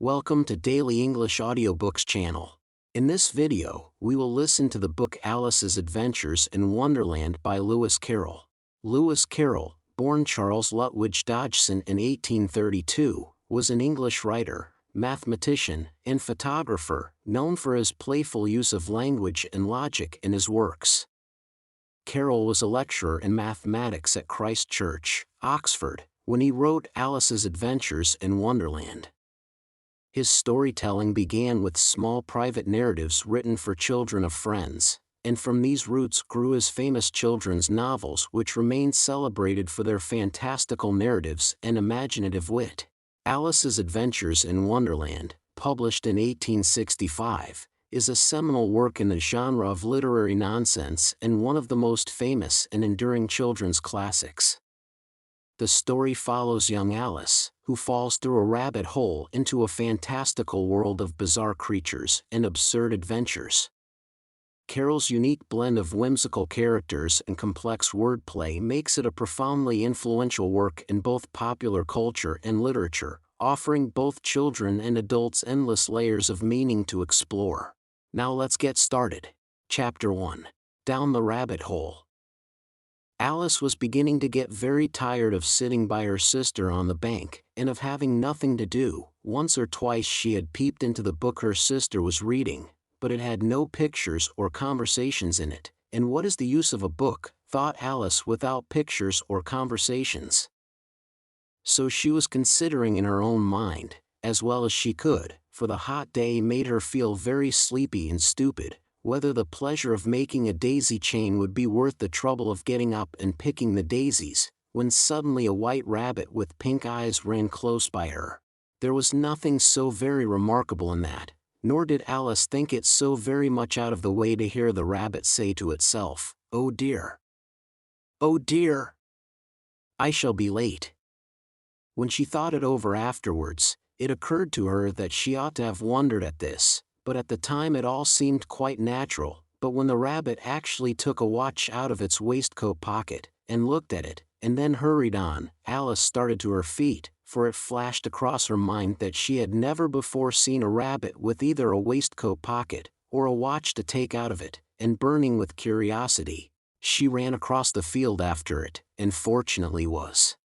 Welcome to Daily English Audiobooks channel. In this video, we will listen to the book Alice's Adventures in Wonderland by Lewis Carroll. Lewis Carroll, born Charles Lutwidge Dodgson in 1832, was an English writer, mathematician, and photographer, known for his playful use of language and logic in his works. Carroll was a lecturer in mathematics at Christ Church, Oxford, when he wrote Alice's Adventures in Wonderland. His storytelling began with small private narratives written for children of friends, and from these roots grew his famous children's novels, which remain celebrated for their fantastical narratives and imaginative wit. Alice's Adventures in Wonderland, published in 1865, is a seminal work in the genre of literary nonsense and one of the most famous and enduring children's classics. The story follows young Alice, who falls through a rabbit hole into a fantastical world of bizarre creatures and absurd adventures. Carroll's unique blend of whimsical characters and complex wordplay makes it a profoundly influential work in both popular culture and literature, offering both children and adults endless layers of meaning to explore. Now let's get started. Chapter 1. Down the Rabbit Hole. Alice was beginning to get very tired of sitting by her sister on the bank, and of having nothing to do. Once or twice she had peeped into the book her sister was reading, but it had no pictures or conversations in it. And what is the use of a book, thought Alice, without pictures or conversations? So she was considering in her own mind, as well as she could, for the hot day made her feel very sleepy and stupid, whether the pleasure of making a daisy chain would be worth the trouble of getting up and picking the daisies, when suddenly a white rabbit with pink eyes ran close by her. There was nothing so very remarkable in that, nor did Alice think it so very much out of the way to hear the rabbit say to itself, "Oh dear! Oh dear! I shall be late." When she thought it over afterwards, it occurred to her that she ought to have wondered at this, but at the time it all seemed quite natural. But when the rabbit actually took a watch out of its waistcoat pocket, and looked at it, and then hurried on, Alice started to her feet, for it flashed across her mind that she had never before seen a rabbit with either a waistcoat pocket, or a watch to take out of it, and burning with curiosity, she ran across the field after it, and fortunately was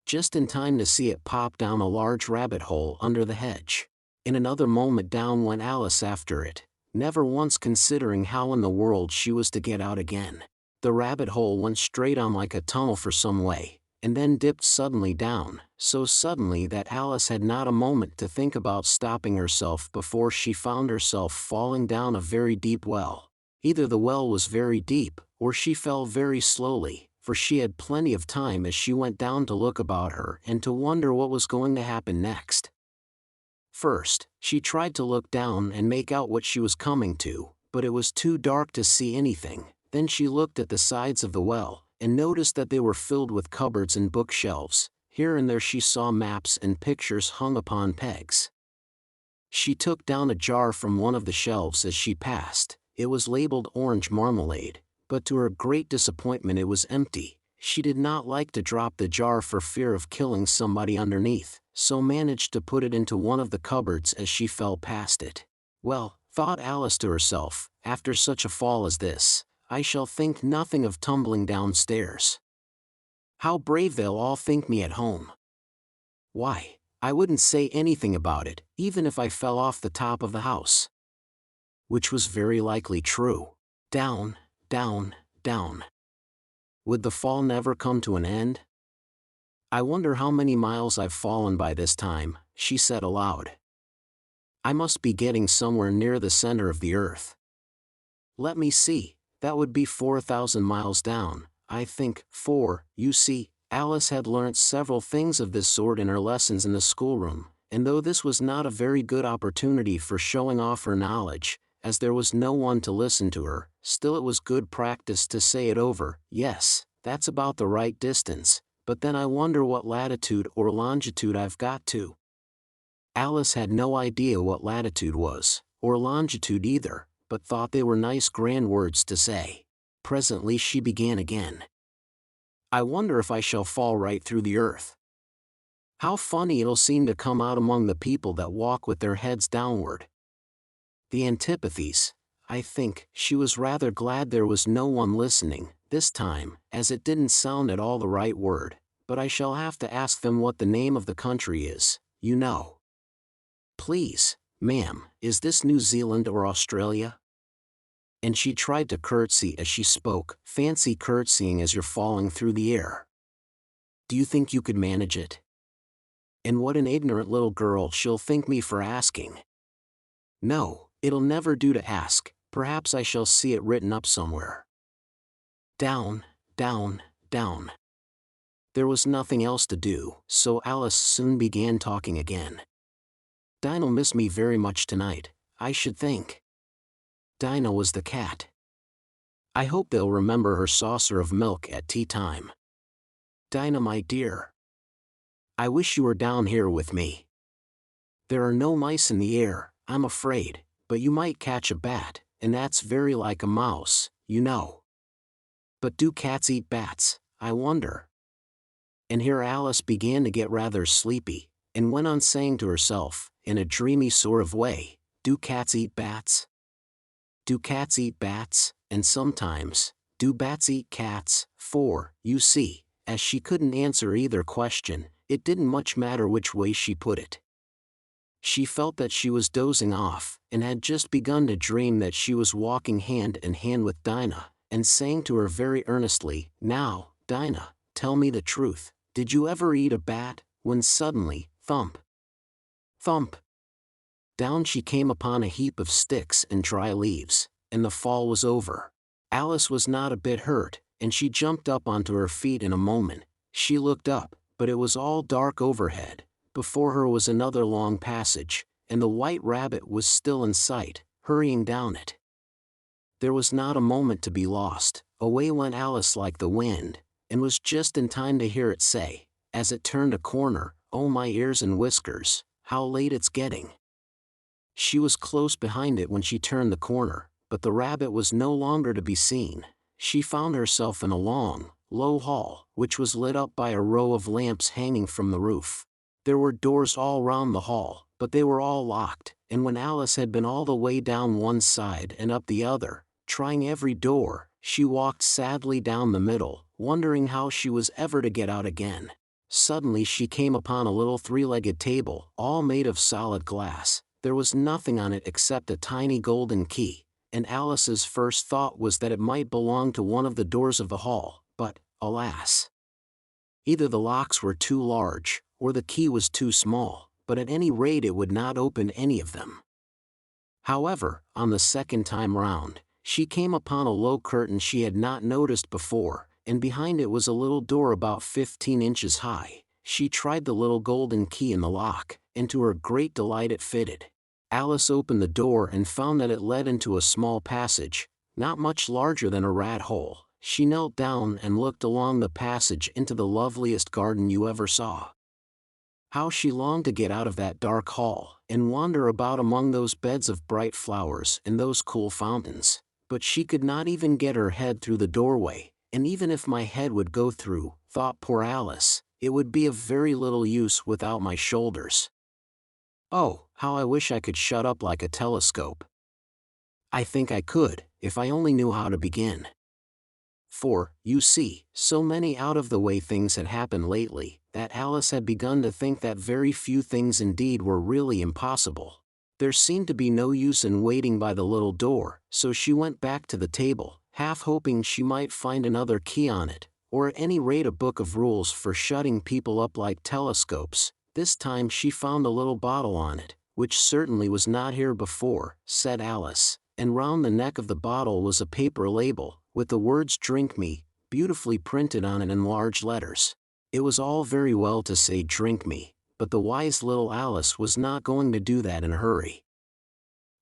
just in time to see it pop down a large rabbit hole under the hedge. In another moment down went Alice after it, never once considering how in the world she was to get out again. The rabbit hole went straight on like a tunnel for some way, and then dipped suddenly down, so suddenly that Alice had not a moment to think about stopping herself before she found herself falling down a very deep well. Either the well was very deep, or she fell very slowly, for she had plenty of time as she went down to look about her and to wonder what was going to happen next. First, she tried to look down and make out what she was coming to, but it was too dark to see anything. Then she looked at the sides of the well, and noticed that they were filled with cupboards and bookshelves. Here and there she saw maps and pictures hung upon pegs. She took down a jar from one of the shelves as she passed. It was labeled orange marmalade, but to her great disappointment it was empty. She did not like to drop the jar for fear of killing somebody underneath, so managed to put it into one of the cupboards as she fell past it. Well, thought Alice to herself, after such a fall as this, I shall think nothing of tumbling downstairs. How brave they'll all think me at home. Why, I wouldn't say anything about it, even if I fell off the top of the house. Which was very likely true. Down, down, down. Would the fall never come to an end? I wonder how many miles I've fallen by this time, she said aloud. I must be getting somewhere near the center of the earth. Let me see, that would be 4,000 miles down, I think. You see, Alice had learnt several things of this sort in her lessons in the schoolroom, and though this was not a very good opportunity for showing off her knowledge, as there was no one to listen to her, still it was good practice to say it over. Yes, that's about the right distance, but then I wonder what latitude or longitude I've got to. Alice had no idea what latitude was, or longitude either, but thought they were nice grand words to say. Presently she began again. I wonder if I shall fall right through the earth. How funny it'll seem to come out among the people that walk with their heads downward. The antipathies. I think she was rather glad there was no one listening, this time, as it didn't sound at all the right word, but I shall have to ask them what the name of the country is, you know. Please, ma'am, is this New Zealand or Australia? And she tried to curtsy as she spoke. Fancy curtsying as you're falling through the air. Do you think you could manage it? And what an ignorant little girl she'll think me for asking. No, it'll never do to ask. Perhaps I shall see it written up somewhere. Down, down, down. There was nothing else to do, so Alice soon began talking again. Dinah'll miss me very much tonight, I should think. Dinah was the cat. I hope they'll remember her saucer of milk at tea time. Dinah, my dear. I wish you were down here with me. There are no mice in the air, I'm afraid, but you might catch a bat, and that's very like a mouse, you know. But do cats eat bats, I wonder? And here Alice began to get rather sleepy, and went on saying to herself, in a dreamy sort of way, do cats eat bats? Do cats eat bats, and sometimes, do bats eat cats? For, you see, as she couldn't answer either question, it didn't much matter which way she put it. She felt that she was dozing off, and had just begun to dream that she was walking hand in hand with Dinah, and saying to her very earnestly, now, Dinah, tell me the truth, did you ever eat a bat? When suddenly, thump, thump, down she came upon a heap of sticks and dry leaves, and the fall was over. Alice was not a bit hurt, and she jumped up onto her feet in a moment. She looked up, but it was all dark overhead. Before her was another long passage, and the white rabbit was still in sight, hurrying down it. There was not a moment to be lost. Away went Alice like the wind, and was just in time to hear it say, as it turned a corner, oh my ears and whiskers, how late it's getting. She was close behind it when she turned the corner, but the rabbit was no longer to be seen. She found herself in a long, low hall, which was lit up by a row of lamps hanging from the roof. There were doors all round the hall, but they were all locked, and when Alice had been all the way down one side and up the other, trying every door, she walked sadly down the middle, wondering how she was ever to get out again. Suddenly she came upon a little three-legged table, all made of solid glass. There was nothing on it except a tiny golden key, and Alice's first thought was that it might belong to one of the doors of the hall, but, alas! Either the locks were too large, or the key was too small, but at any rate it would not open any of them. However, on the second time round, she came upon a low curtain she had not noticed before, and behind it was a little door about 15 inches high. She tried the little golden key in the lock, and to her great delight it fitted. Alice opened the door and found that it led into a small passage, not much larger than a rat hole. She knelt down and looked along the passage into the loveliest garden you ever saw. How she longed to get out of that dark hall, and wander about among those beds of bright flowers and those cool fountains, but she could not even get her head through the doorway, and even if my head would go through, thought poor Alice, it would be of very little use without my shoulders. Oh, how I wish I could shut up like a telescope. I think I could, if I only knew how to begin. For, you see, so many out-of-the-way things had happened lately, that Alice had begun to think that very few things indeed were really impossible. There seemed to be no use in waiting by the little door, so she went back to the table, half hoping she might find another key on it, or at any rate a book of rules for shutting people up like telescopes. This time she found a little bottle on it, which certainly was not here before, said Alice, and round the neck of the bottle was a paper label, with the words "Drink Me," beautifully printed on it in large letters. It was all very well to say "Drink me," but the wise little Alice was not going to do that in a hurry.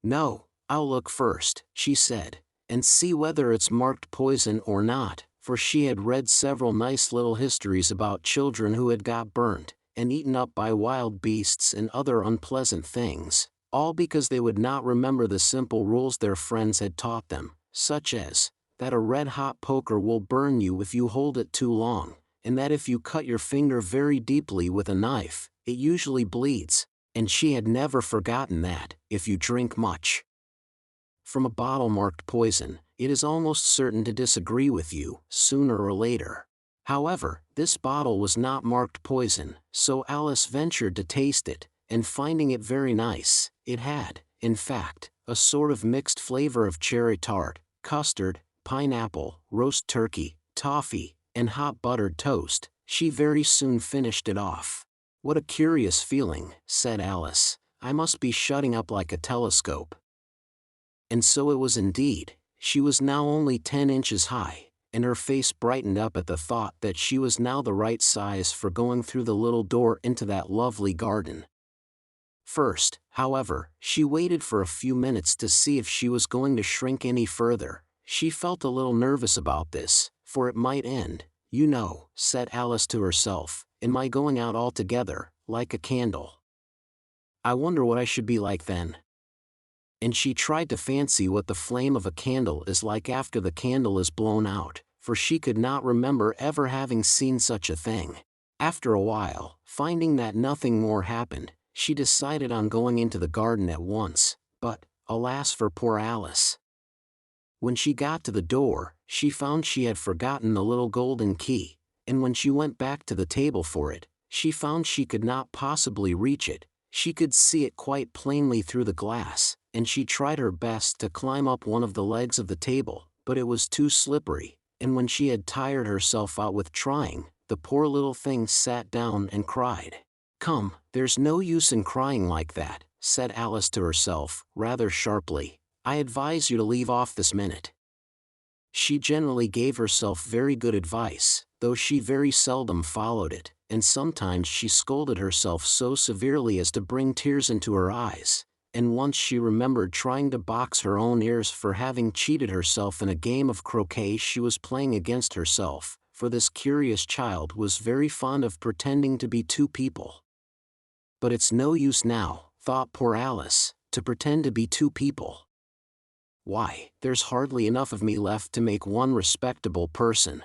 No, I'll look first, she said, and see whether it's marked poison or not, for she had read several nice little histories about children who had got burnt, and eaten up by wild beasts and other unpleasant things, all because they would not remember the simple rules their friends had taught them, such as, that a red-hot poker will burn you if you hold it too long, and that if you cut your finger very deeply with a knife, it usually bleeds, and she had never forgotten that, if you drink much from a bottle marked poison, it is almost certain to disagree with you, sooner or later. However, this bottle was not marked poison, so Alice ventured to taste it, and finding it very nice, it had, in fact, a sort of mixed flavor of cherry tart, custard, pineapple, roast turkey, toffee, and hot buttered toast. She very soon finished it off. "What a curious feeling," said Alice. "I must be shutting up like a telescope." And so it was indeed. She was now only 10 inches high, and her face brightened up at the thought that she was now the right size for going through the little door into that lovely garden. First, however, she waited for a few minutes to see if she was going to shrink any further. She felt a little nervous about this, for it might end, "You know," said Alice to herself, "in my going out altogether, like a candle. I wonder what I should be like then." And she tried to fancy what the flame of a candle is like after the candle is blown out, for she could not remember ever having seen such a thing. After a while, finding that nothing more happened, she decided on going into the garden at once, but, alas for poor Alice! When she got to the door, she found she had forgotten the little golden key, and when she went back to the table for it, she found she could not possibly reach it. She could see it quite plainly through the glass, and she tried her best to climb up one of the legs of the table, but it was too slippery, and when she had tired herself out with trying, the poor little thing sat down and cried. "Come, there's no use in crying like that," said Alice to herself, rather sharply. "I advise you to leave off this minute." She generally gave herself very good advice, though she very seldom followed it, and sometimes she scolded herself so severely as to bring tears into her eyes, and once she remembered trying to box her own ears for having cheated herself in a game of croquet she was playing against herself, for this curious child was very fond of pretending to be two people. "But it's no use now," thought poor Alice, "to pretend to be two people. Why, there's hardly enough of me left to make one respectable person."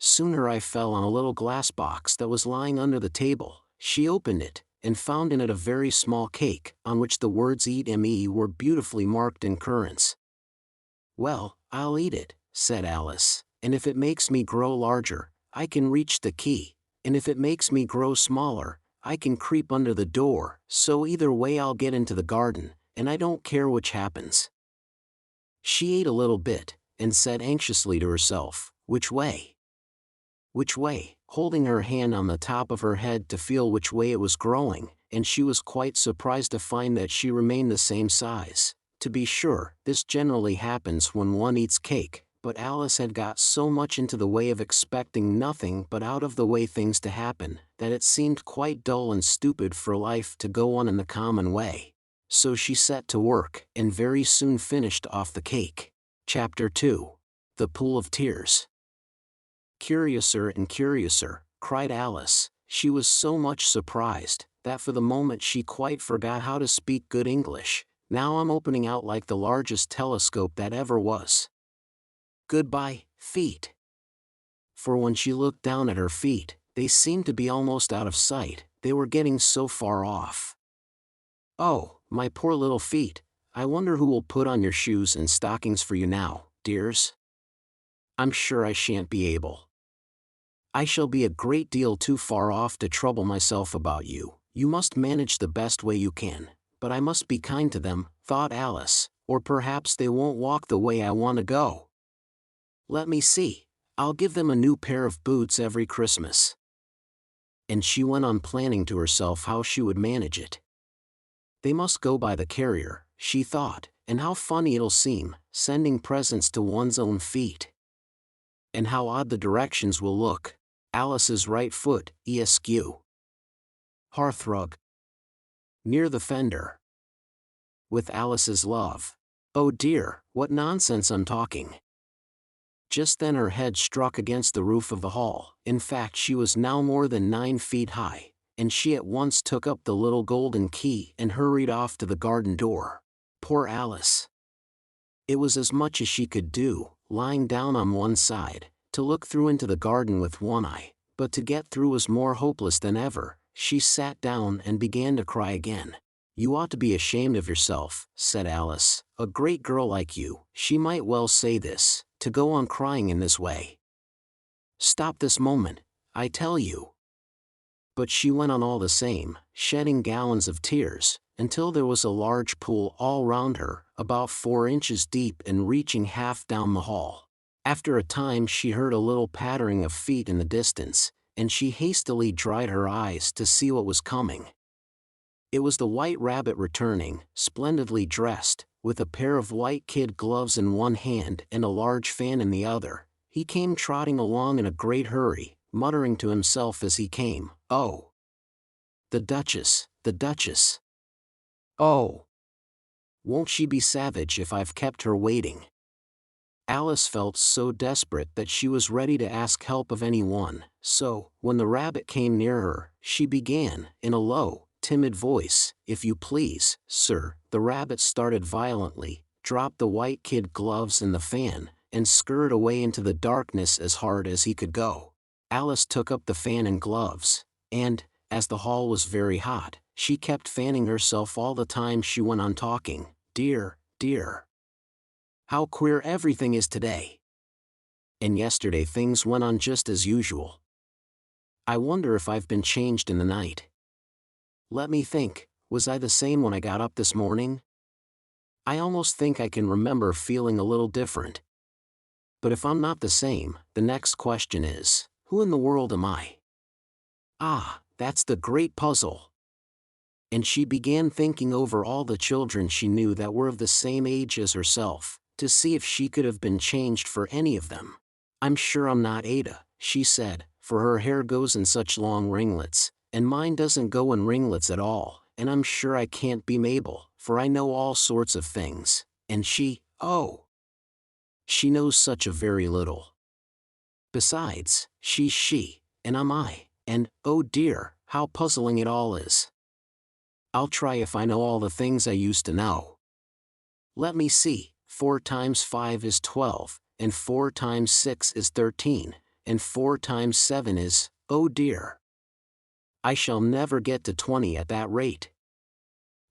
Sooner I fell on a little glass box that was lying under the table. She opened it, and found in it a very small cake, on which the words "eat me" were beautifully marked in currants. "Well, I'll eat it," said Alice, "and if it makes me grow larger, I can reach the key, and if it makes me grow smaller, I can creep under the door, so either way I'll get into the garden, and I don't care which happens." She ate a little bit, and said anxiously to herself, "Which way? Which way?" holding her hand on the top of her head to feel which way it was growing, and she was quite surprised to find that she remained the same size. To be sure, this generally happens when one eats cake, but Alice had got so much into the way of expecting nothing but out of the way things to happen, that it seemed quite dull and stupid for life to go on in the common way. So she set to work, and very soon finished off the cake. Chapter 2. The Pool of Tears. "Curiouser and curiouser," cried Alice. She was so much surprised, that for the moment she quite forgot how to speak good English. "Now I'm opening out like the largest telescope that ever was. Goodbye, feet." For when she looked down at her feet, they seemed to be almost out of sight, they were getting so far off. "Oh, my poor little feet, I wonder who will put on your shoes and stockings for you now, dears? I'm sure I shan't be able. I shall be a great deal too far off to trouble myself about you. You must manage the best way you can, but I must be kind to them," thought Alice, "or perhaps they won't walk the way I want to go. Let me see, I'll give them a new pair of boots every Christmas." And she went on planning to herself how she would manage it. "They must go by the carrier," she thought, "and how funny it'll seem, sending presents to one's own feet. And how odd the directions will look. Alice's right foot, esq. Hearthrug. Near the fender. With Alice's love. Oh dear, what nonsense I'm talking." Just then her head struck against the roof of the hall. In fact, she was now more than 9 feet high, and she at once took up the little golden key and hurried off to the garden door. Poor Alice! It was as much as she could do, lying down on one side, to look through into the garden with one eye, but to get through was more hopeless than ever. She sat down and began to cry again. "You ought to be ashamed of yourself," said Alice. "A great girl like you," she might well say this, "to go on crying in this way. Stop this moment, I tell you." But she went on all the same, shedding gallons of tears, until there was a large pool all round her, about 4 inches deep and reaching half down the hall. After a time she heard a little pattering of feet in the distance, and she hastily dried her eyes to see what was coming. It was the White Rabbit returning, splendidly dressed, with a pair of white kid gloves in one hand and a large fan in the other. He came trotting along in a great hurry, muttering to himself as he came, "Oh, the Duchess, the Duchess. Oh, won't she be savage if I've kept her waiting?" Alice felt so desperate that she was ready to ask help of anyone, so, when the rabbit came near her, she began, in a low, timid voice, "If you please, sir." The rabbit started violently, dropped the white kid gloves and the fan, and scurried away into the darkness as hard as he could go. Alice took up the fan and gloves, and, as the hall was very hot, she kept fanning herself all the time she went on talking. "Dear, dear. How queer everything is today. And yesterday things went on just as usual. I wonder if I've been changed in the night. Let me think, was I the same when I got up this morning? I almost think I can remember feeling a little different. But if I'm not the same, the next question is, who in the world am I? Ah, that's the great puzzle." And she began thinking over all the children she knew that were of the same age as herself, to see if she could have been changed for any of them. "I'm sure I'm not Ada," she said, "for her hair goes in such long ringlets, and mine doesn't go in ringlets at all, and I'm sure I can't be Mabel, for I know all sorts of things, and oh, she knows such a very little. Besides, she's she, and I'm I, and, oh dear, how puzzling it all is. I'll try if I know all the things I used to know. Let me see, 4 times 5 is 12, and 4 times 6 is 13, and 4 times 7 is, oh dear. I shall never get to 20 at that rate.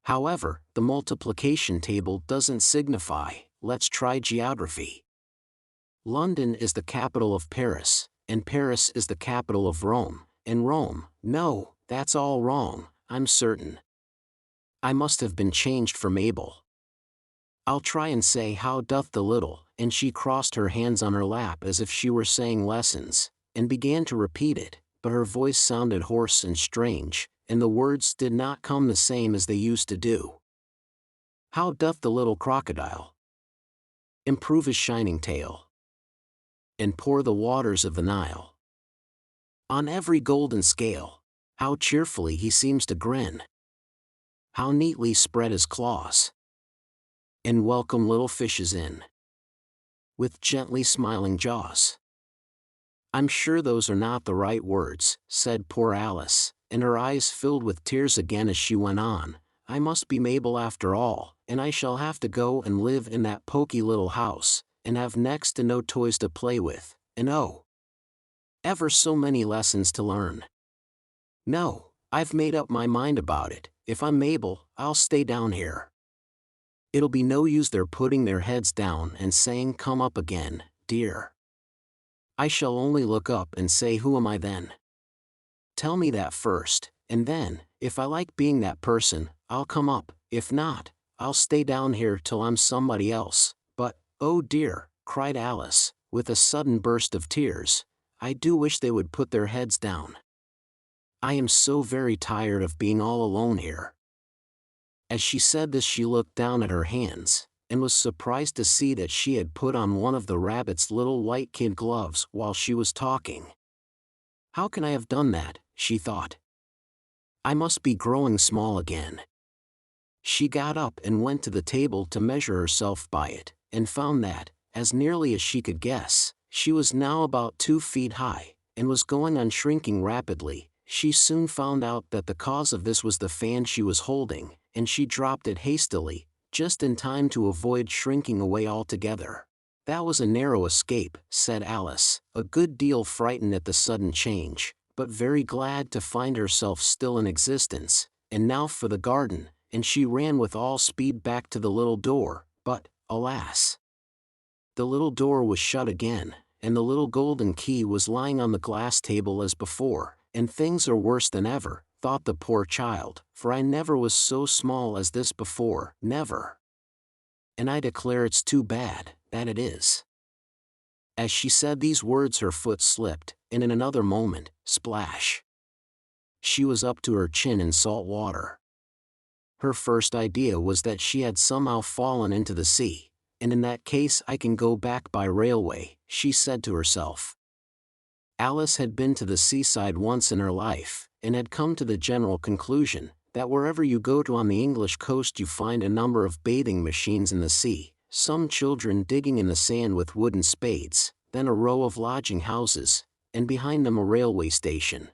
However, the multiplication table doesn't signify. Let's try geography. London is the capital of Paris, and Paris is the capital of Rome, and Rome, no, that's all wrong, I'm certain. I must have been changed for Mabel. I'll try and say how doth the little," and she crossed her hands on her lap as if she were saying lessons, and began to repeat it, but her voice sounded hoarse and strange, and the words did not come the same as they used to do. "How doth the little crocodile improve his shining tail, and pour the waters of the Nile on every golden scale? How cheerfully he seems to grin, how neatly spread his claws, and welcome little fishes in with gently smiling jaws." "I'm sure those are not the right words," said poor Alice, and her eyes filled with tears again as she went on. "I must be Mabel after all, and I shall have to go and live in that poky little house, and have next to no toys to play with, and oh, ever so many lessons to learn. No, I've made up my mind about it. If I'm Mabel, I'll stay down here. It'll be no use their putting their heads down and saying, 'Come up again, dear.' I shall only look up and say, 'Who am I then?' Tell me that first, and then, if I like being that person, I'll come up. If not, I'll stay down here till I'm somebody else. But, oh dear," cried Alice, with a sudden burst of tears, "I do wish they would put their heads down. I am so very tired of being all alone here." As she said this she looked down at her hands, and was surprised to see that she had put on one of the rabbit's little white kid gloves while she was talking. "How can I have done that?" she thought. "I must be growing small again." She got up and went to the table to measure herself by it, and found that, as nearly as she could guess, she was now about 2 feet high, and was going on shrinking rapidly. She soon found out that the cause of this was the fan she was holding, and she dropped it hastily, just in time to avoid shrinking away altogether. That was a narrow escape, said Alice, a good deal frightened at the sudden change, but very glad to find herself still in existence. And now for the garden, and she ran with all speed back to the little door, but, alas! The little door was shut again, and the little golden key was lying on the glass table as before. And things are worse than ever, thought the poor child, for I never was so small as this before, never. And I declare it's too bad, that it is. As she said these words her foot slipped, and in another moment, splash! She was up to her chin in salt water. Her first idea was that she had somehow fallen into the sea, and in that case I can go back by railway, she said to herself. Alice had been to the seaside once in her life, and had come to the general conclusion that wherever you go to on the English coast you find a number of bathing machines in the sea, some children digging in the sand with wooden spades, then a row of lodging houses, and behind them a railway station.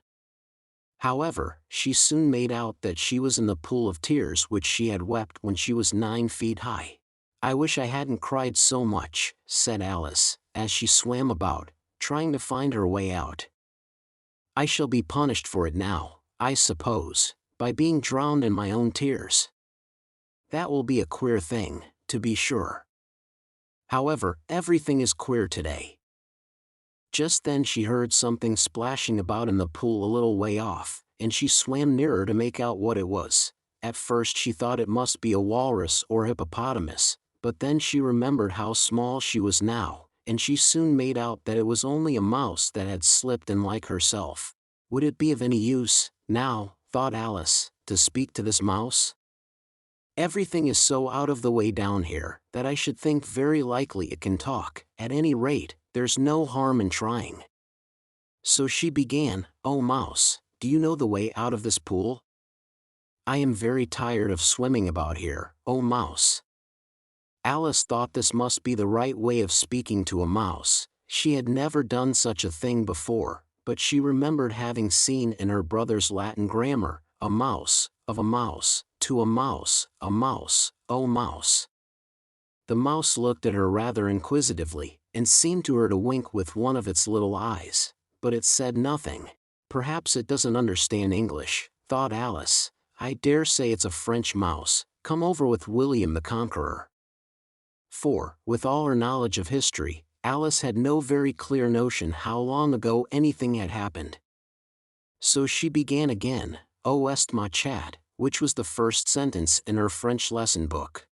However, she soon made out that she was in the pool of tears which she had wept when she was 9 feet high. I wish I hadn't cried so much, said Alice, as she swam about, trying to find her way out. I shall be punished for it now, I suppose, by being drowned in my own tears. That will be a queer thing, to be sure. However, everything is queer today. Just then she heard something splashing about in the pool a little way off, and she swam nearer to make out what it was. At first she thought it must be a walrus or hippopotamus, but then she remembered how small she was now, and she soon made out that it was only a mouse that had slipped in like herself. Would it be of any use, now, thought Alice, to speak to this mouse? Everything is so out of the way down here that I should think very likely it can talk. At any rate, there's no harm in trying. So she began, "Oh mouse, do you know the way out of this pool? I am very tired of swimming about here, oh mouse." Alice thought this must be the right way of speaking to a mouse. She had never done such a thing before, but she remembered having seen in her brother's Latin grammar, a mouse, of a mouse, to a mouse, oh mouse. The mouse looked at her rather inquisitively, and seemed to her to wink with one of its little eyes, but it said nothing. Perhaps it doesn't understand English, thought Alice. I dare say it's a French mouse, come over with William the Conqueror. For, with all her knowledge of history, Alice had no very clear notion how long ago anything had happened. So she began again, "O est ma chat," which was the first sentence in her French lesson book.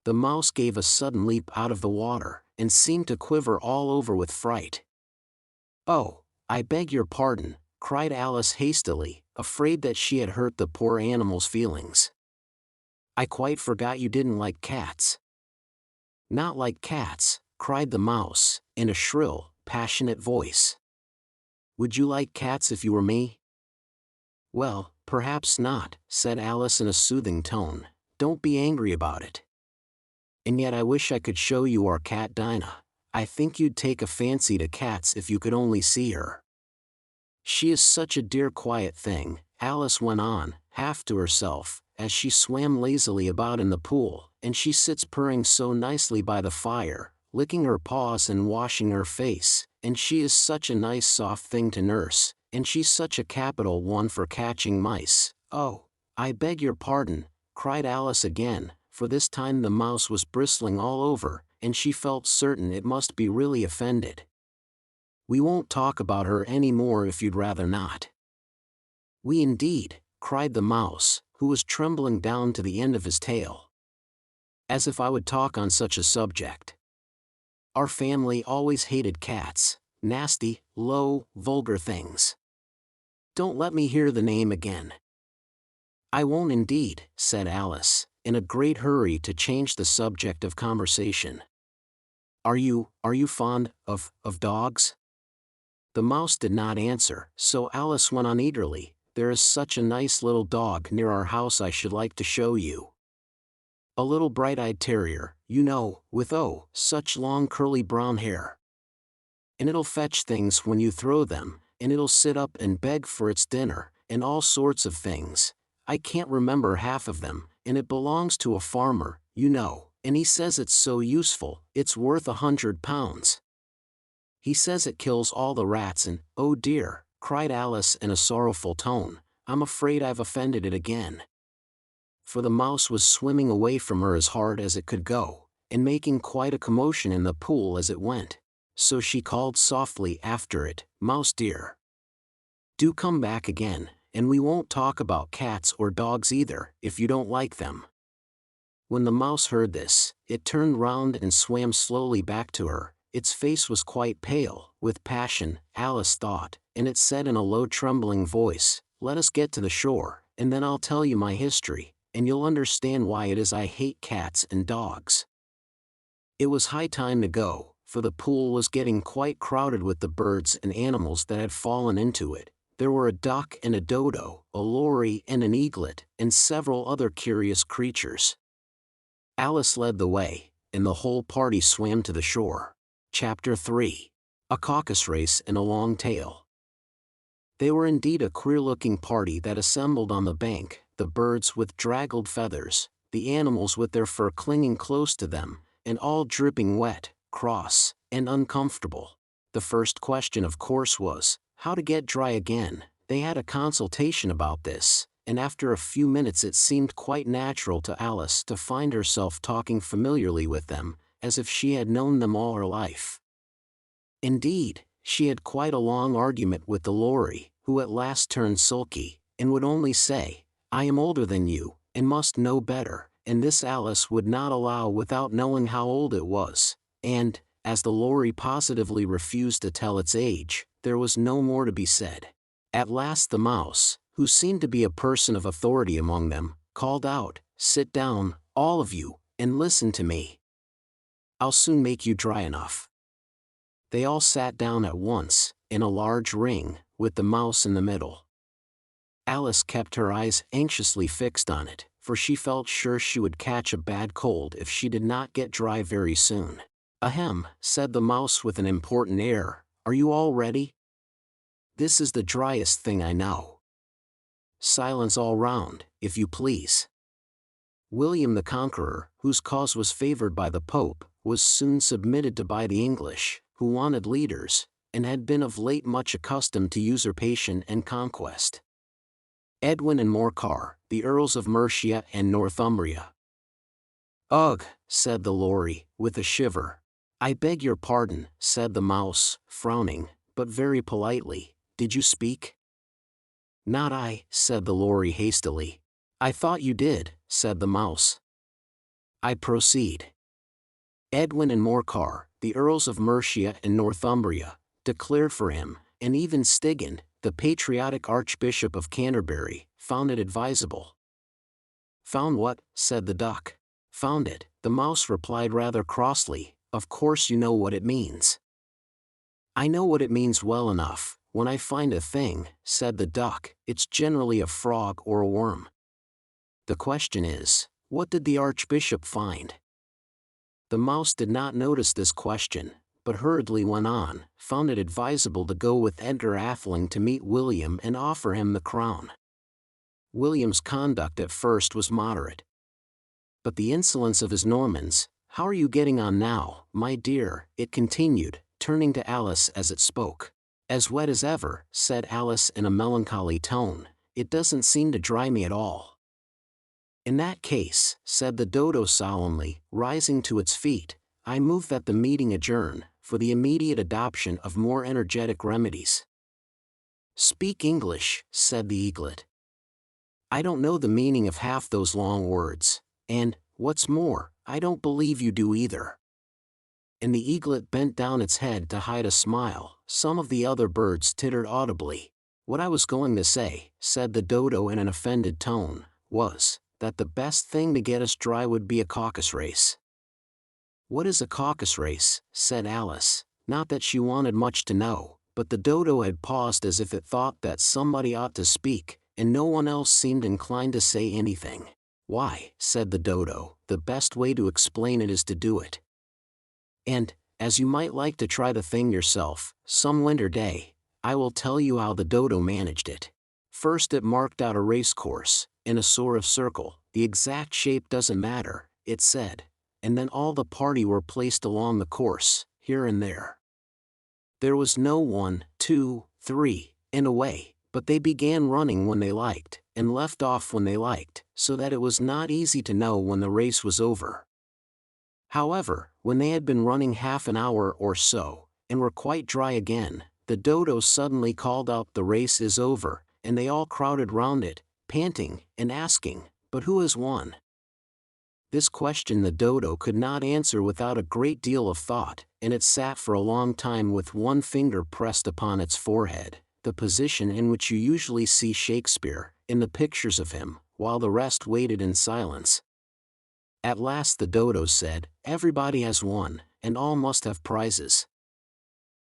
The mouse gave a sudden leap out of the water, and seemed to quiver all over with fright. "Oh, I beg your pardon," cried Alice hastily, afraid that she had hurt the poor animal's feelings. "I quite forgot you didn't like cats." "Not like cats," cried the mouse, in a shrill, passionate voice. "Would you like cats if you were me?" "Well, perhaps not," said Alice in a soothing tone. "Don't be angry about it. And yet I wish I could show you our cat Dinah. I think you'd take a fancy to cats if you could only see her. She is such a dear quiet thing," Alice went on, half to herself, as she swam lazily about in the pool, "and she sits purring so nicely by the fire, licking her paws and washing her face, and she is such a nice soft thing to nurse, and she's such a capital one for catching mice." "Oh, I beg your pardon," cried Alice again, for this time the mouse was bristling all over, and she felt certain it must be really offended. "We won't talk about her any more if you'd rather not." "We indeed," cried the mouse, who was trembling down to the end of his tail. "As if I would talk on such a subject. Our family always hated cats, nasty, low, vulgar things. Don't let me hear the name again." "I won't indeed," said Alice, in a great hurry to change the subject of conversation. Are you fond of dogs?" The mouse did not answer, so Alice went on eagerly, "There is such a nice little dog near our house I should like to show you. A little bright-eyed terrier, you know, with such long curly brown hair. And it'll fetch things when you throw them, and it'll sit up and beg for its dinner, and all sorts of things. I can't remember half of them, and it belongs to a farmer, you know, And he says it's so useful, it's worth £100. He says it kills all the rats and, oh dear, cried Alice in a sorrowful tone, I'm afraid I've offended it again. For the mouse was swimming away from her as hard as it could go, and making quite a commotion in the pool as it went. So she called softly after it, Mouse dear, do come back again, and we won't talk about cats or dogs either, if you don't like them. When the mouse heard this, it turned round and swam slowly back to her. Its face was quite pale, with passion, Alice thought, and it said in a low trembling voice, let us get to the shore, and then I'll tell you my history, and you'll understand why it is I hate cats and dogs. It was high time to go, for the pool was getting quite crowded with the birds and animals that had fallen into it. There were a duck and a dodo, a lory and an eaglet, and several other curious creatures. Alice led the way, and the whole party swam to the shore. Chapter 3. A Caucus Race and a Long Tail. They were indeed a queer-looking party that assembled on the bank, the birds with draggled feathers, the animals with their fur clinging close to them, and all dripping wet, cross, and uncomfortable. The first question of course was, how to get dry again. They had a consultation about this, and after a few minutes it seemed quite natural to Alice to find herself talking familiarly with them, as if she had known them all her life. Indeed, she had quite a long argument with the lory, who at last turned sulky, and would only say, I am older than you, and must know better, and this Alice would not allow without knowing how old it was, and, as the lory positively refused to tell its age, there was no more to be said. At last the mouse, who seemed to be a person of authority among them, called out, sit down, all of you, and listen to me. I'll soon make you dry enough. They all sat down at once, in a large ring, with the mouse in the middle. Alice kept her eyes anxiously fixed on it, for she felt sure she would catch a bad cold if she did not get dry very soon. Ahem, said the mouse with an important air, are you all ready? This is the driest thing I know. Silence all round, if you please. William the Conqueror, whose cause was favored by the Pope, was soon submitted to by the English, who wanted leaders, and had been of late much accustomed to usurpation and conquest. Edwin and Morcar, the Earls of Mercia and Northumbria. Ugh, said the lory, with a shiver. I beg your pardon, said the mouse, frowning, but very politely, did you speak? Not I, said the lory hastily. I thought you did, said the mouse. I proceed. Edwin and Morcar, the Earls of Mercia and Northumbria, declared for him, and even Stigand, the patriotic Archbishop of Canterbury, found it advisable. Found what? Said the duck. Found it, the mouse replied rather crossly, of course you know what it means. I know what it means well enough. When I find a thing, said the duck, it's generally a frog or a worm. The question is, what did the Archbishop find? The mouse did not notice this question, but hurriedly went on, found it advisable to go with Edgar Atheling to meet William and offer him the crown. William's conduct at first was moderate. But the insolence of his Normans, how are you getting on now, my dear, it continued, turning to Alice as it spoke. As wet as ever, said Alice in a melancholy tone, it doesn't seem to dry me at all. In that case, said the dodo solemnly, rising to its feet, I move that the meeting adjourn, for the immediate adoption of more energetic remedies. Speak English, said the eaglet. I don't know the meaning of half those long words, and, what's more, I don't believe you do either. And the eaglet bent down its head to hide a smile. Some of the other birds tittered audibly. What I was going to say, said the dodo in an offended tone, was, that the best thing to get us dry would be a caucus race. What is a caucus race? Said Alice, not that she wanted much to know, but the dodo had paused as if it thought that somebody ought to speak, and no one else seemed inclined to say anything. Why, said the dodo, the best way to explain it is to do it. And, as you might like to try the thing yourself, some winter day, I will tell you how the dodo managed it. First it marked out a race course, in a sort of circle, the exact shape doesn't matter, it said, and then all the party were placed along the course, here and there. There was no 1, 2, 3, in a way, but they began running when they liked, and left off when they liked, so that it was not easy to know when the race was over. However, when they had been running half an hour or so, and were quite dry again, the dodo suddenly called out, "The race is over," and they all crowded round it, panting, and asking, "But who has won?" This question the dodo could not answer without a great deal of thought, and it sat for a long time with one finger pressed upon its forehead, the position in which you usually see Shakespeare, in the pictures of him, while the rest waited in silence. At last the dodo said, "Everybody has won, and all must have prizes."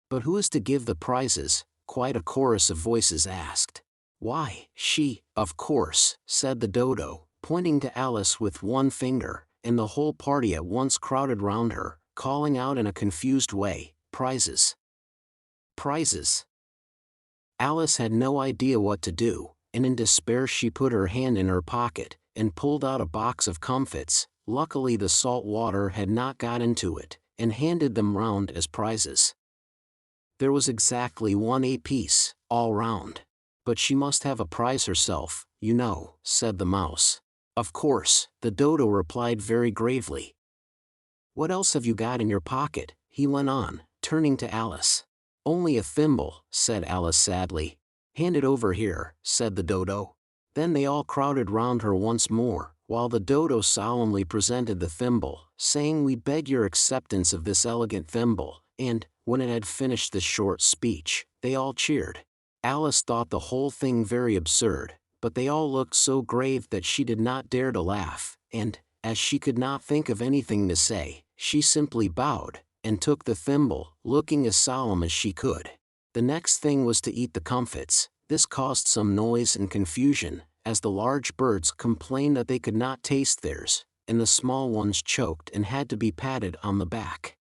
"But who is to give the prizes?" quite a chorus of voices asked. "Why, she, of course," said the dodo, pointing to Alice with one finger, and the whole party at once crowded round her, calling out in a confused way, "Prizes! Prizes!" Alice had no idea what to do, and in despair she put her hand in her pocket, and pulled out a box of comfits. Luckily the salt water had not got into it, and handed them round as prizes. There was exactly 1 apiece, all round. "But she must have a prize herself, you know," said the mouse. "Of course," the dodo replied very gravely. "What else have you got in your pocket?" he went on, turning to Alice. "Only a thimble," said Alice sadly. "Hand it over here," said the dodo. Then they all crowded round her once more, while the dodo solemnly presented the thimble, saying, "We beg your acceptance of this elegant thimble," and, when it had finished this short speech, they all cheered. Alice thought the whole thing very absurd, but they all looked so grave that she did not dare to laugh, and, as she could not think of anything to say, she simply bowed, and took the thimble, looking as solemn as she could. The next thing was to eat the comfits. This caused some noise and confusion, as the large birds complained that they could not taste theirs, and the small ones choked and had to be patted on the back.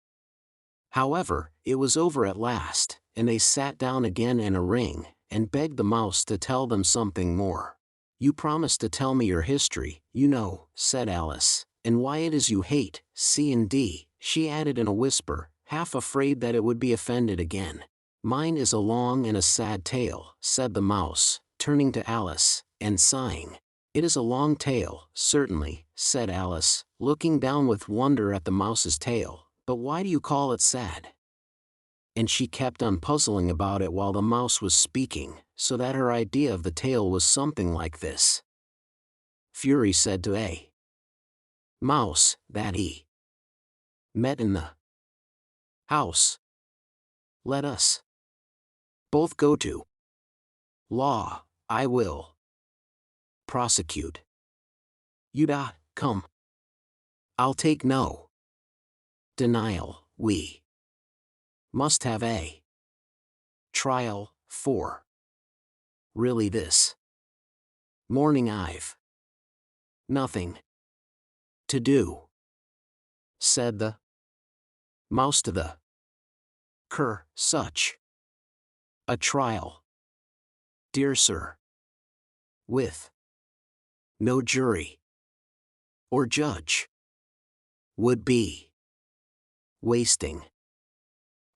However, it was over at last, and they sat down again in a ring, and begged the mouse to tell them something more. "You promised to tell me your history, you know," said Alice, "and why it is you hate C and D," she added in a whisper, half afraid that it would be offended again. "Mine is a long and a sad tale," said the mouse, turning to Alice, and sighing. "It is a long tale, certainly," said Alice, looking down with wonder at the mouse's tail, "but why do you call it sad?" And she kept on puzzling about it while the mouse was speaking, so that her idea of the tale was something like this. Fury said to a mouse that he met in the house, "Let us both go to law. I will prosecute. Come. I'll take no denial. We must have a trial, for really this morning I've nothing to do," said the mouse to the cur. "Such a trial, dear sir, with no jury or judge, would be wasting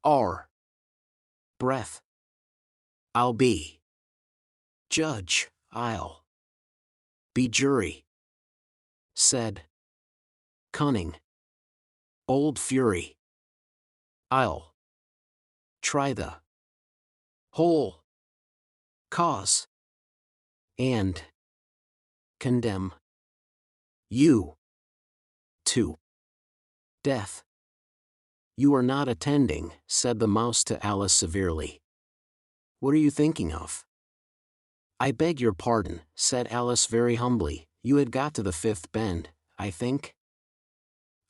our breath. I'll be judge, I'll be jury," said cunning old Fury. "I'll try the whole cause and condemn you to death." "You are not attending," said the mouse to Alice severely. "What are you thinking of?" "I beg your pardon," said Alice very humbly. "You had got to the fifth bend, I think?"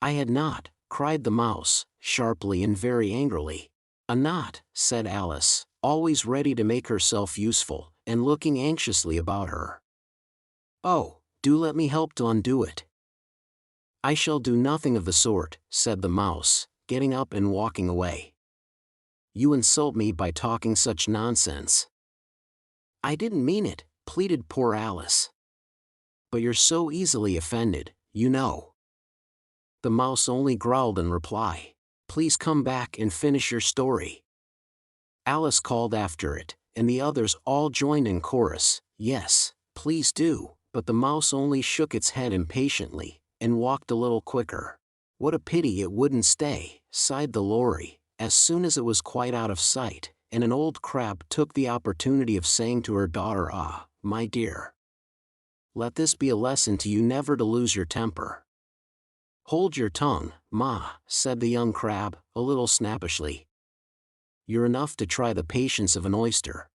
"I had not," cried the mouse, sharply and very angrily. "A knot," said Alice, always ready to make herself useful, and looking anxiously about her. "Oh, do let me help to undo it." "I shall do nothing of the sort," said the mouse, getting up and walking away. "You insult me by talking such nonsense." "I didn't mean it," pleaded poor Alice. "But you're so easily offended, you know." the mouse only growled in reply. "Please come back and finish your story." Alice called after it, and the others all joined in chorus, "Yes, please do," but the mouse only shook its head impatiently, and walked a little quicker. "What a pity it wouldn't stay," sighed the Lory, as soon as it was quite out of sight, and an old crab took the opportunity of saying to her daughter, "Ah, my dear, let this be a lesson to you never to lose your temper." "Hold your tongue, Ma," said the young crab, a little snappishly. "You're enough to try the patience of an oyster."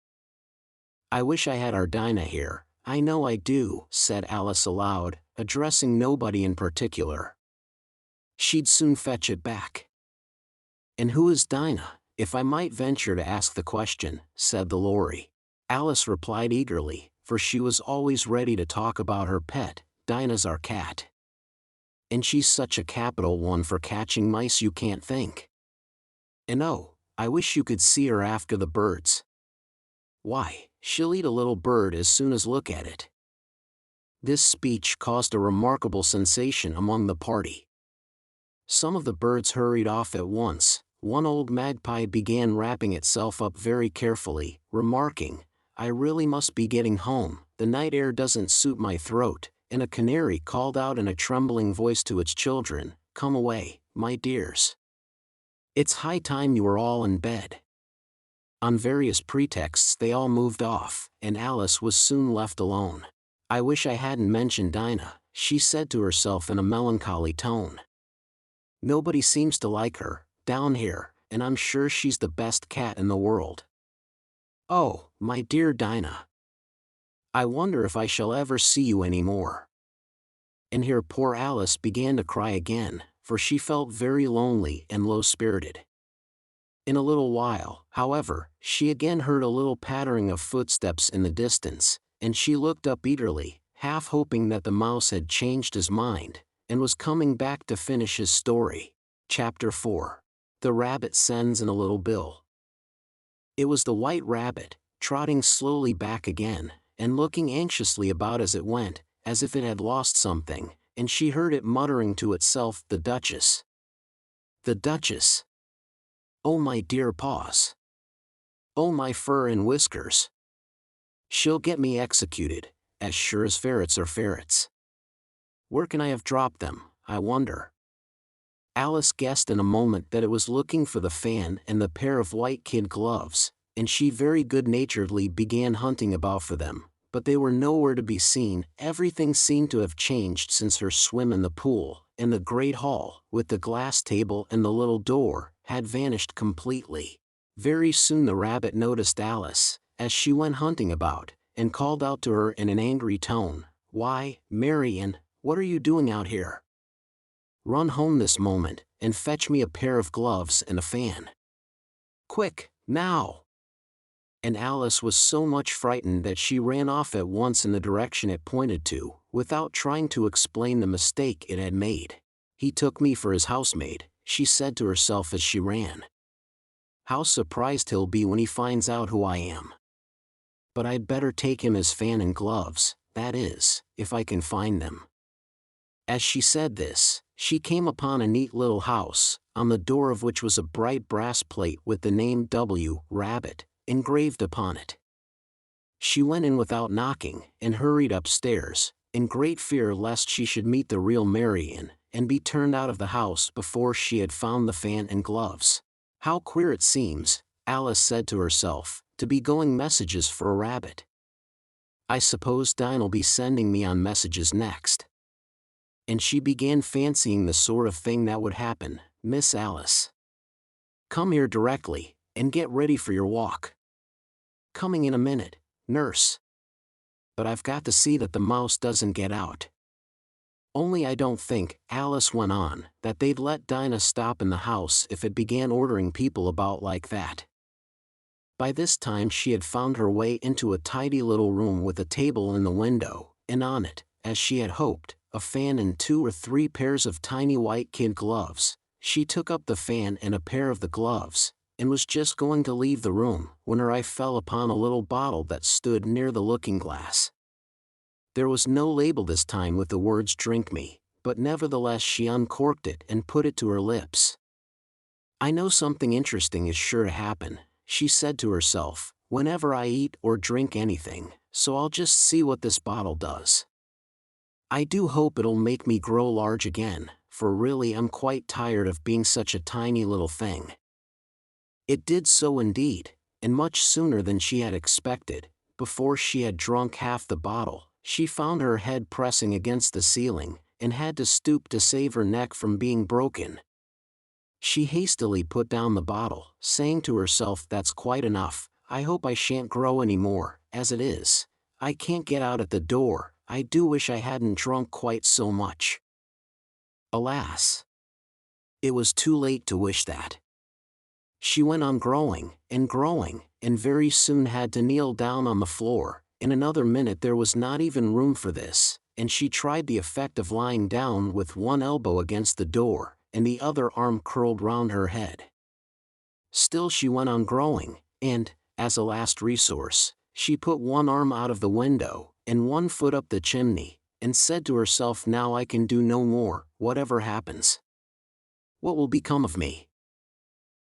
"I wish I had our Dinah here, I know I do," said Alice aloud, addressing nobody in particular. "She'd soon fetch it back." "And who is Dinah, if I might venture to ask the question?" said the Lory. Alice replied eagerly, for she was always ready to talk about her pet. "Dinah's our cat. And she's such a capital one for catching mice you can't think. And oh, I wish you could see her after the birds. Why, she'll eat a little bird as soon as look at it." This speech caused a remarkable sensation among the party. Some of the birds hurried off at once. One old magpie began wrapping itself up very carefully, remarking, "I really must be getting home, the night air doesn't suit my throat," and a canary called out in a trembling voice to its children, "Come away, my dears. It's high time you were all in bed." On various pretexts they all moved off, and Alice was soon left alone. "I wish I hadn't mentioned Dinah," she said to herself in a melancholy tone. "Nobody seems to like her, down here, and I'm sure she's the best cat in the world. Oh, my dear Dinah, I wonder if I shall ever see you any more." And here poor Alice began to cry again, for she felt very lonely and low-spirited. In a little while, however, she again heard a little pattering of footsteps in the distance, and she looked up eagerly, half hoping that the mouse had changed his mind, and was coming back to finish his story. Chapter 4. The Rabbit Sends in a Little Bill. It was the White Rabbit, trotting slowly back again, and looking anxiously about as it went, as if it had lost something, and she heard it muttering to itself, "The Duchess. The Duchess. Oh my dear paws. Oh my fur and whiskers. She'll get me executed, as sure as ferrets are ferrets. Where can I have dropped them, I wonder?" Alice guessed in a moment that it was looking for the fan and the pair of white kid gloves, and she very good-naturedly began hunting about for them, but they were nowhere to be seen. Everything seemed to have changed since her swim in the pool, and the great hall, with the glass table and the little door, had vanished completely. Very soon the rabbit noticed Alice, as she went hunting about, and called out to her in an angry tone, "Why, Marian, what are you doing out here? Run home this moment, and fetch me a pair of gloves and a fan. Quick, now!" And Alice was so much frightened that she ran off at once in the direction it pointed to, without trying to explain the mistake it had made. "He took me for his housemaid," she said to herself as she ran. "How surprised he'll be when he finds out who I am. But I'd better take him his fan and gloves, that is, if I can find them." As she said this, she came upon a neat little house, on the door of which was a bright brass plate with the name W. Rabbit engraved upon it. She went in without knocking, and hurried upstairs, in great fear lest she should meet the real Marian, and be turned out of the house before she had found the fan and gloves. "How queer it seems," Alice said to herself, "to be going messages for a rabbit. I suppose Dinah'll be sending me on messages next." And she began fancying the sort of thing that would happen. "Miss Alice, come here directly, and get ready for your walk. Coming in a minute, nurse. But I've got to see that the mouse doesn't get out. Only I don't think," Alice went on, "that they'd let Dinah stop in the house if it began ordering people about like that." By this time she had found her way into a tidy little room with a table in the window, and on it, as she had hoped, a fan and 2 or 3 pairs of tiny white kid gloves. She took up the fan and a pair of the gloves, and was just going to leave the room, when her eye fell upon a little bottle that stood near the looking-glass. There was no label this time with the words "Drink Me," but nevertheless she uncorked it and put it to her lips. "I know something interesting is sure to happen," she said to herself, "whenever I eat or drink anything, so I'll just see what this bottle does. I do hope it'll make me grow large again, for really I'm quite tired of being such a tiny little thing." It did so indeed, and much sooner than she had expected. Before she had drunk half the bottle, she found her head pressing against the ceiling, and had to stoop to save her neck from being broken. She hastily put down the bottle, saying to herself, "That's quite enough, I hope I shan't grow any more. As it is, I can't get out at the door. I do wish I hadn't drunk quite so much." Alas! It was too late to wish that. She went on growing, and very soon had to kneel down on the floor. In another minute there was not even room for this, and she tried the effect of lying down with one elbow against the door, and the other arm curled round her head. Still she went on growing, and, as a last resource, she put one arm out of the window, and one foot up the chimney, and said to herself, "Now I can do no more, whatever happens. What will become of me?"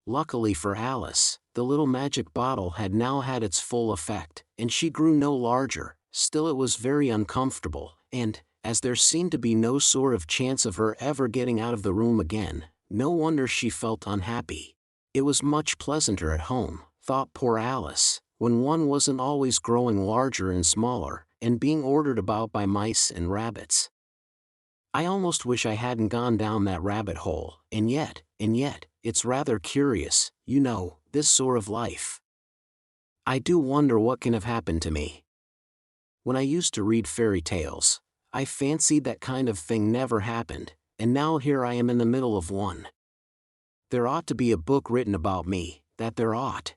Luckily for Alice, the little magic bottle had now had its full effect, and she grew no larger. Still it was very uncomfortable, and, as there seemed to be no sort of chance of her ever getting out of the room again, no wonder she felt unhappy. It was much pleasanter at home, thought poor Alice, when one wasn't always growing larger and smaller, and being ordered about by mice and rabbits. "I almost wish I hadn't gone down that rabbit hole, and yet, it's rather curious, you know, this sort of life. I do wonder what can have happened to me. When I used to read fairy tales, I fancied that kind of thing never happened, and now here I am in the middle of one. There ought to be a book written about me, that there ought.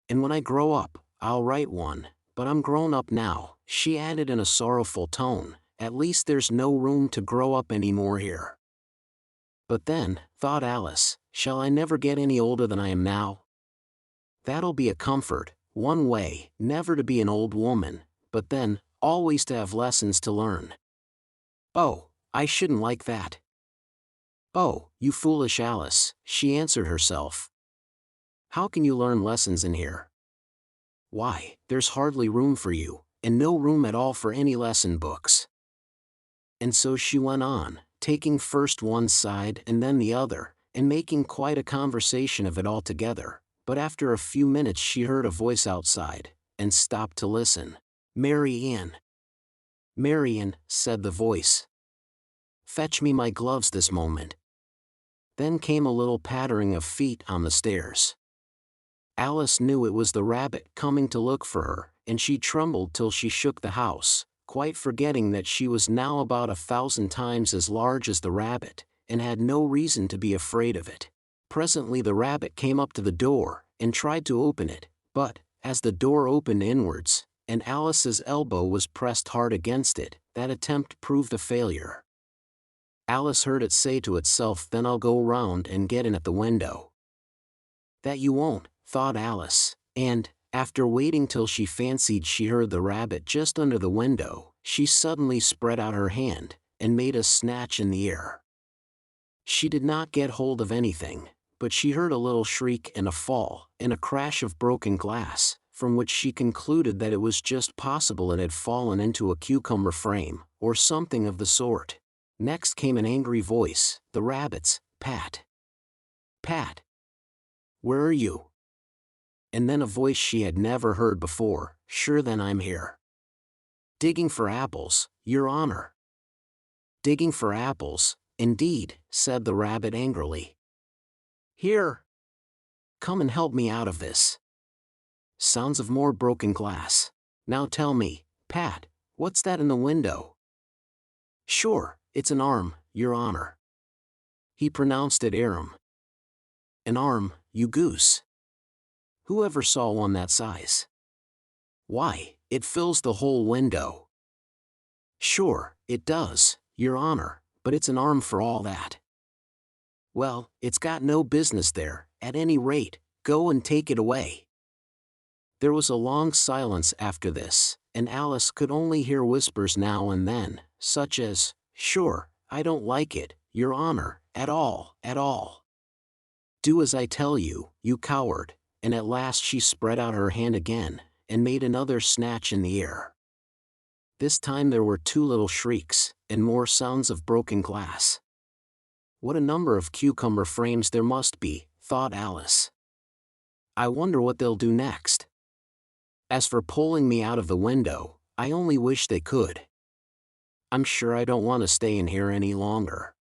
And when I grow up, I'll write one, but I'm grown up now," she added in a sorrowful tone. "At least there's no room to grow up any more here. But then," thought Alice, "shall I never get any older than I am now? That'll be a comfort, one way, never to be an old woman, but then, always to have lessons to learn. Oh, I shouldn't like that." "Oh, you foolish Alice," she answered herself. "How can you learn lessons in here? Why, there's hardly room for you, and no room at all for any lesson books." And so she went on, taking first one side and then the other, and making quite a conversation of it altogether. But after a few minutes she heard a voice outside, and stopped to listen. "Mary Ann." "Mary Ann," said the voice. "Fetch me my gloves this moment." Then came a little pattering of feet on the stairs. Alice knew it was the rabbit coming to look for her, and she trembled till she shook the house, quite forgetting that she was now about 1,000 times as large as the rabbit, and had no reason to be afraid of it. Presently the rabbit came up to the door, and tried to open it, but, as the door opened inwards, and Alice's elbow was pressed hard against it, that attempt proved a failure. Alice heard it say to itself, "Then I'll go round and get in at the window." "That you won't," thought Alice, and, after waiting till she fancied she heard the rabbit just under the window, she suddenly spread out her hand, and made a snatch in the air. She did not get hold of anything, but she heard a little shriek and a fall, and a crash of broken glass, from which she concluded that it was just possible it had fallen into a cucumber frame, or something of the sort. Next came an angry voice, the rabbit's, "Pat! Pat! Where are you?" And then a voice she had never heard before, "Sure then I'm here." "Digging for apples, your honor." "Digging for apples, indeed," said the rabbit angrily. "Here! Come and help me out of this." Sounds of more broken glass. "Now tell me, Pat, what's that in the window?" "Sure, it's an arm, your honor." He pronounced it arum. "An arm, you goose. Who ever saw one that size? Why, it fills the whole window." "Sure, it does, your honor, but it's an arm for all that." "Well, it's got no business there, at any rate, go and take it away." There was a long silence after this, and Alice could only hear whispers now and then, such as, "Sure, I don't like it, Your Honor, at all, at all. Do as I tell you, you coward. And at last she spread out her hand again, and made another snatch in the air. This time there were 2 little shrieks, and more sounds of broken glass. What a number of cucumber frames there must be, thought Alice. I wonder what they'll do next. As for pulling me out of the window, I only wish they could. I'm sure I don't want to stay in here any longer.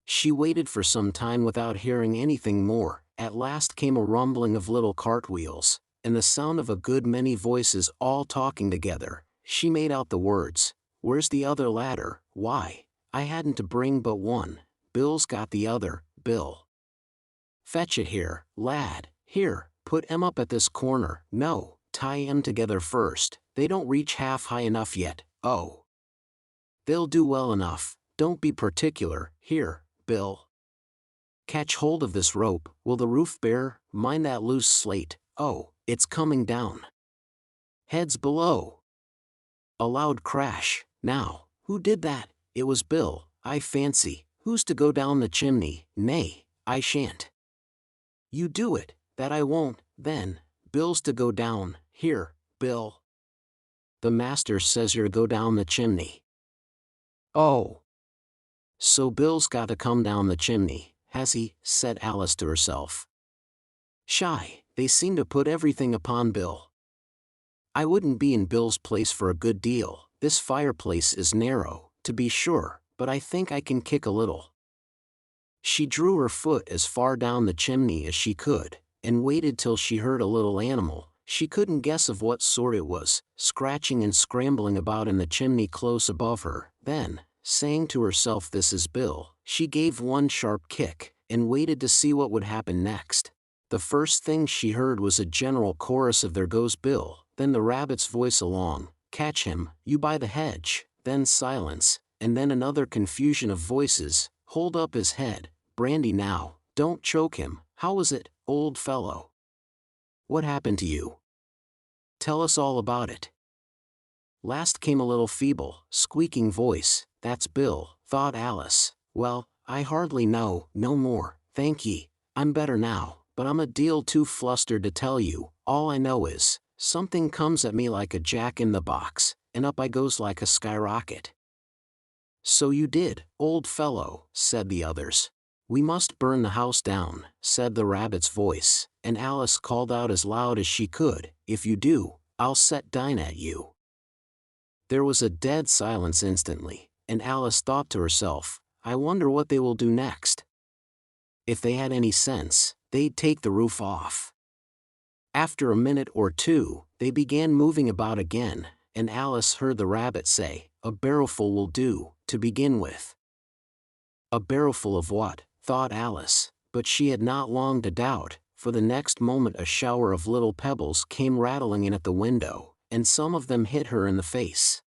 She waited for some time without hearing anything more. At last came a rumbling of little cartwheels, and the sound of a good many voices all talking together. She made out the words, "Where's the other ladder? Why, I hadn't to bring but one. Bill's got the other, Bill. Fetch it here, lad, here, put 'em up at this corner. No, tie 'em together first, they don't reach half high enough yet. Oh, they'll do well enough, don't be particular. Here, Bill. Catch hold of this rope. Will the roof bear? Mind that loose slate. Oh, it's coming down. Heads below." A loud crash. Now, who did that? It was Bill, I fancy. Who's to go down the chimney? Nay, I shan't. You do it. That I won't. Then, Bill's to go down. Here, Bill. The master says you're go down the chimney. Oh. So Bill's got to come down the chimney, has he? Said Alice to herself. Shy, they seem to put everything upon Bill. I wouldn't be in Bill's place for a good deal. This fireplace is narrow, to be sure, but I think I can kick a little. She drew her foot as far down the chimney as she could, and waited till she heard a little animal, she couldn't guess of what sort it was, scratching and scrambling about in the chimney close above her. Then, saying to herself, "This is Bill," she gave one sharp kick, and waited to see what would happen next. The first thing she heard was a general chorus of "There goes Bill," then the rabbit's voice along, "Catch him, you by the hedge," then silence, and then another confusion of voices, "Hold up his head, brandy now, don't choke him, how was it, old fellow? What happened to you? Tell us all about it." Last came a little feeble, squeaking voice. "That's Bill," thought Alice. "Well, I hardly know, no more, thank ye, I'm better now, but I'm a deal too flustered to tell you. All I know is, something comes at me like a jack-in-the-box, and up I goes like a skyrocket." "So you did, old fellow," said the others. "We must burn the house down," said the rabbit's voice, and Alice called out as loud as she could, "If you do, I'll set Dinah at you." There was a dead silence instantly, and Alice thought to herself, "I wonder what they will do next. If they had any sense, they'd take the roof off." After a minute or two, they began moving about again, and Alice heard the rabbit say, "A barrowful will do, to begin with." A barrowful of what, thought Alice, but she had not long to doubt, for the next moment a shower of little pebbles came rattling in at the window, and some of them hit her in the face.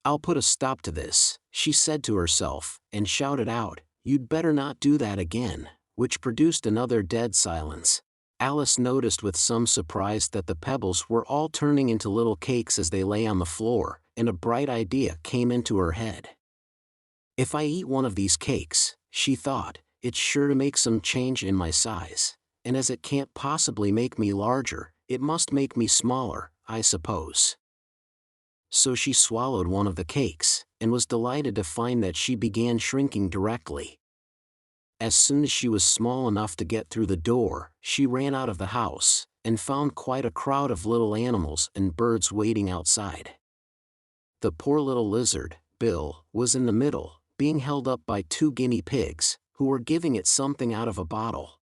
"I'll put a stop to this," she said to herself, and shouted out, "You'd better not do that again," which produced another dead silence. Alice noticed with some surprise that the pebbles were all turning into little cakes as they lay on the floor, and a bright idea came into her head. "If I eat one of these cakes," she thought, "it's sure to make some change in my size, and as it can't possibly make me larger, it must make me smaller, I suppose." So she swallowed one of the cakes, and was delighted to find that she began shrinking directly. As soon as she was small enough to get through the door, she ran out of the house, and found quite a crowd of little animals and birds waiting outside. The poor little lizard, Bill, was in the middle, being held up by 2 guinea pigs, who were giving it something out of a bottle.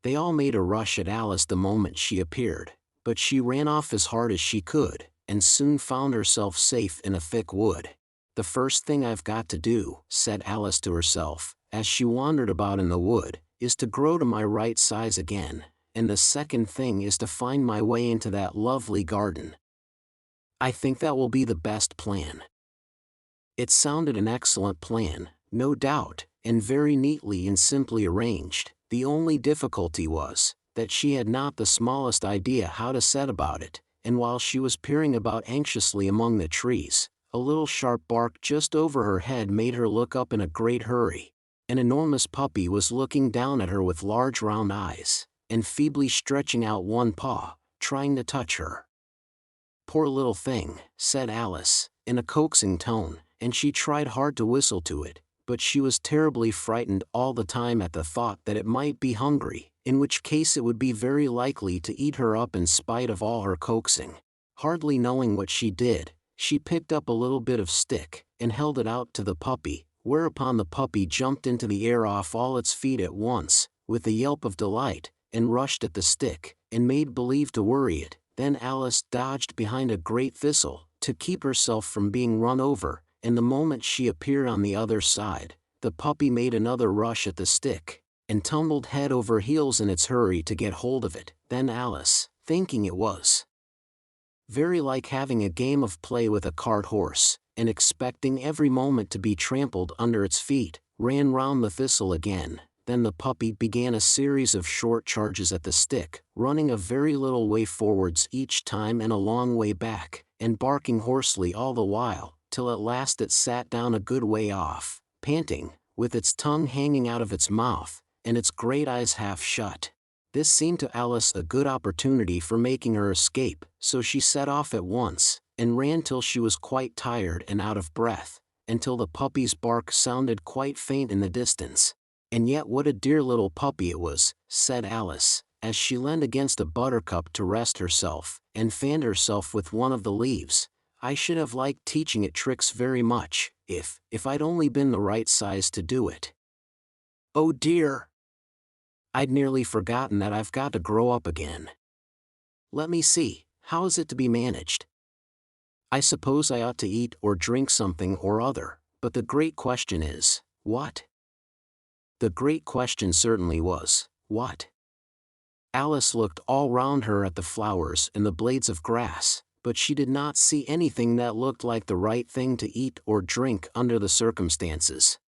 They all made a rush at Alice the moment she appeared, but she ran off as hard as she could, and soon found herself safe in a thick wood. "The first thing I've got to do," said Alice to herself, as she wandered about in the wood, "is to grow to my right size again, and the second thing is to find my way into that lovely garden. I think that will be the best plan." It sounded an excellent plan, no doubt, and very neatly and simply arranged. The only difficulty was, that she had not the smallest idea how to set about it, and while she was peering about anxiously among the trees, A little sharp bark just over her head made her look up in a great hurry. An enormous puppy was looking down at her with large round eyes, and feebly stretching out one paw, trying to touch her. "Poor little thing," said Alice, in a coaxing tone, and she tried hard to whistle to it, but she was terribly frightened all the time at the thought that it might be hungry, in which case it would be very likely to eat her up in spite of all her coaxing. Hardly knowing what she did, she picked up a little bit of stick, and held it out to the puppy, whereupon the puppy jumped into the air off all its feet at once, with a yelp of delight, and rushed at the stick, and made believe to worry it. Then Alice dodged behind a great thistle, to keep herself from being run over, and the moment she appeared on the other side, the puppy made another rush at the stick, and tumbled head over heels in its hurry to get hold of it. Then Alice, thinking it was very like having a game of play with a cart horse, and expecting every moment to be trampled under its feet, ran round the thistle again. Then the puppy began a series of short charges at the stick, running a very little way forwards each time and a long way back, and barking hoarsely all the while, till at last it sat down a good way off, panting, with its tongue hanging out of its mouth, and its great eyes half shut. This seemed to Alice a good opportunity for making her escape, so she set off at once, and ran till she was quite tired and out of breath, until the puppy's bark sounded quite faint in the distance. "And yet what a dear little puppy it was," said Alice, as she leaned against a buttercup to rest herself, and fanned herself with one of the leaves. "I should have liked teaching it tricks very much, if I'd only been the right size to do it. Oh dear! I'd nearly forgotten that I've got to grow up again. Let me see, how is it to be managed? I suppose I ought to eat or drink something or other, but the great question is, what?" The great question certainly was, what? Alice looked all round her at the flowers and the blades of grass, but she did not see anything that looked like the right thing to eat or drink under the circumstances.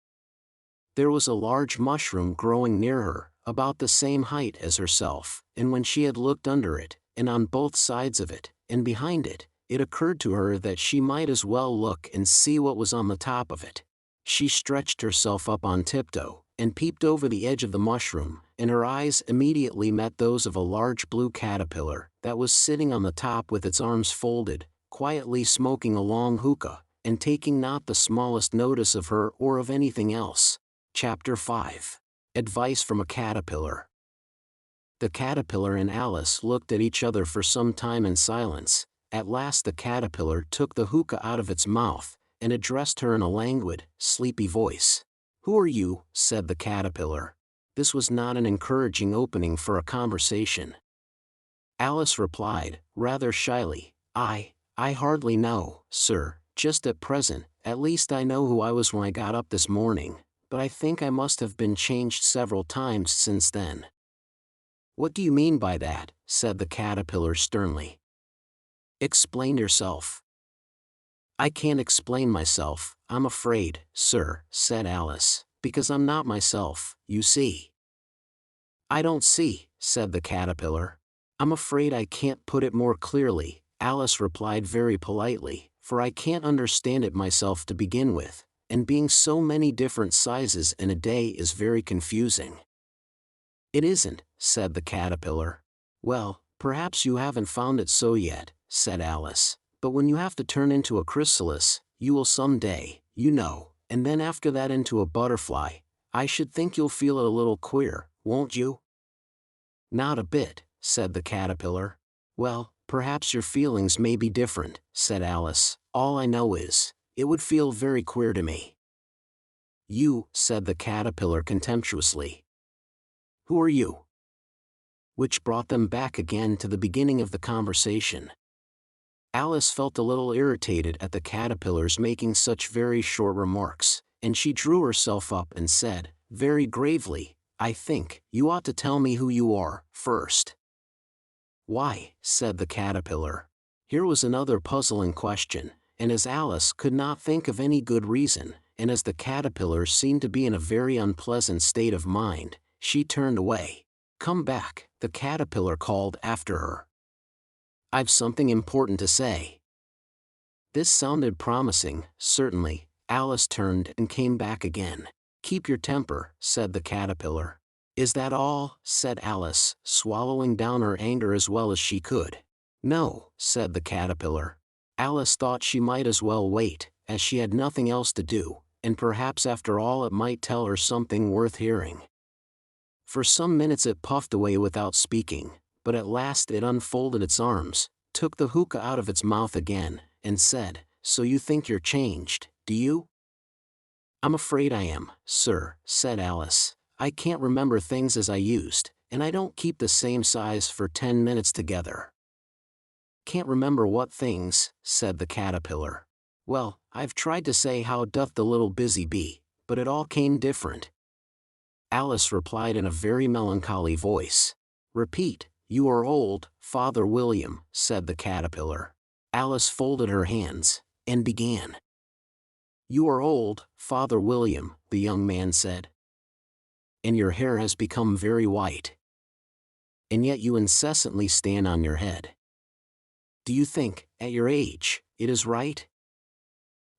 There was a large mushroom growing near her, about the same height as herself, and when she had looked under it, and on both sides of it, and behind it, it occurred to her that she might as well look and see what was on the top of it. She stretched herself up on tiptoe, and peeped over the edge of the mushroom, and her eyes immediately met those of a large blue caterpillar, that was sitting on the top with its arms folded, quietly smoking a long hookah, and taking not the smallest notice of her or of anything else. Chapter 5. Advice from a Caterpillar. The caterpillar and Alice looked at each other for some time in silence. At last the caterpillar took the hookah out of its mouth, and addressed her in a languid, sleepy voice. "Who are you?" said the caterpillar. This was not an encouraging opening for a conversation. Alice replied, rather shyly, I hardly know, sir, just at present. At least I know who I was when I got up this morning, but I think I must have been changed several times since then." "What do you mean by that?" said the caterpillar sternly. "Explain yourself." "I can't explain myself, I'm afraid, sir," said Alice, "because I'm not myself, you see." "I don't see," said the caterpillar. "I'm afraid I can't put it more clearly," Alice replied very politely, "for I can't understand it myself to begin with, and being so many different sizes in a day is very confusing." "It isn't," said the caterpillar. "Well, perhaps you haven't found it so yet," said Alice, "but when you have to turn into a chrysalis, you will some day, you know, and then after that into a butterfly, I should think you'll feel it a little queer, won't you?" "Not a bit," said the caterpillar. "Well, perhaps your feelings may be different," said Alice. "All I know is, it would feel very queer to me." "You," said the caterpillar contemptuously. "Who are you?" Which brought them back again to the beginning of the conversation. Alice felt a little irritated at the caterpillar's making such very short remarks, and she drew herself up and said, very gravely, "I think you ought to tell me who you are, first." "Why?" said the caterpillar. Here was another puzzling question, and as Alice could not think of any good reason, and as the caterpillar seemed to be in a very unpleasant state of mind, she turned away. "Come back," the caterpillar called after her. "I've something important to say." This sounded promising, certainly. Alice turned and came back again. "Keep your temper," said the caterpillar. "Is that all?" said Alice, swallowing down her anger as well as she could. "No," said the caterpillar. Alice thought she might as well wait, as she had nothing else to do, and perhaps after all it might tell her something worth hearing. For some minutes it puffed away without speaking, but at last it unfolded its arms, took the hookah out of its mouth again, and said, "So you think you're changed, do you?" "I'm afraid I am, sir," said Alice. "I can't remember things as I used, and I don't keep the same size for 10 minutes together." "Can't remember what things," said the caterpillar. "Well, I've tried to say how doth the little busy bee, but it all came different." Alice replied in a very melancholy voice. "Repeat, 'You are old, Father William,'" said the caterpillar. Alice folded her hands, and began. "You are old, Father William," the young man said. "And your hair has become very white. And yet you incessantly stand on your head. Do you think, at your age, it is right?"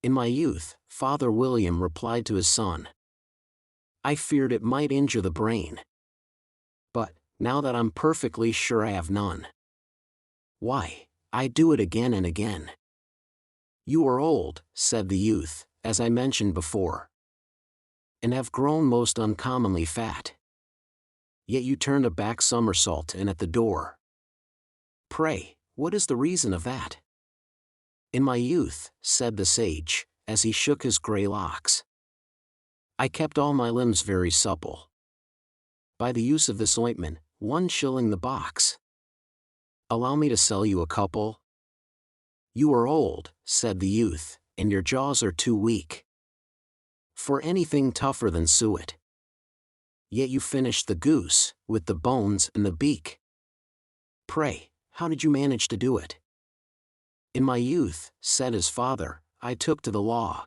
"In my youth," Father William replied to his son, "I feared it might injure the brain. But, now that I'm perfectly sure I have none, why, I do it again and again." "You are old," said the youth, "as I mentioned before, and have grown most uncommonly fat. Yet you turned a back somersault in at the door. Pray, what is the reason of that?" "In my youth," said the sage, as he shook his grey locks, "I kept all my limbs very supple. By the use of this ointment, 1 shilling the box. Allow me to sell you a couple?" "You are old," said the youth, "and your jaws are too weak for anything tougher than suet. Yet you finished the goose, with the bones and the beak. Pray, how did you manage to do it?" "In my youth," said his father, "I took to the law,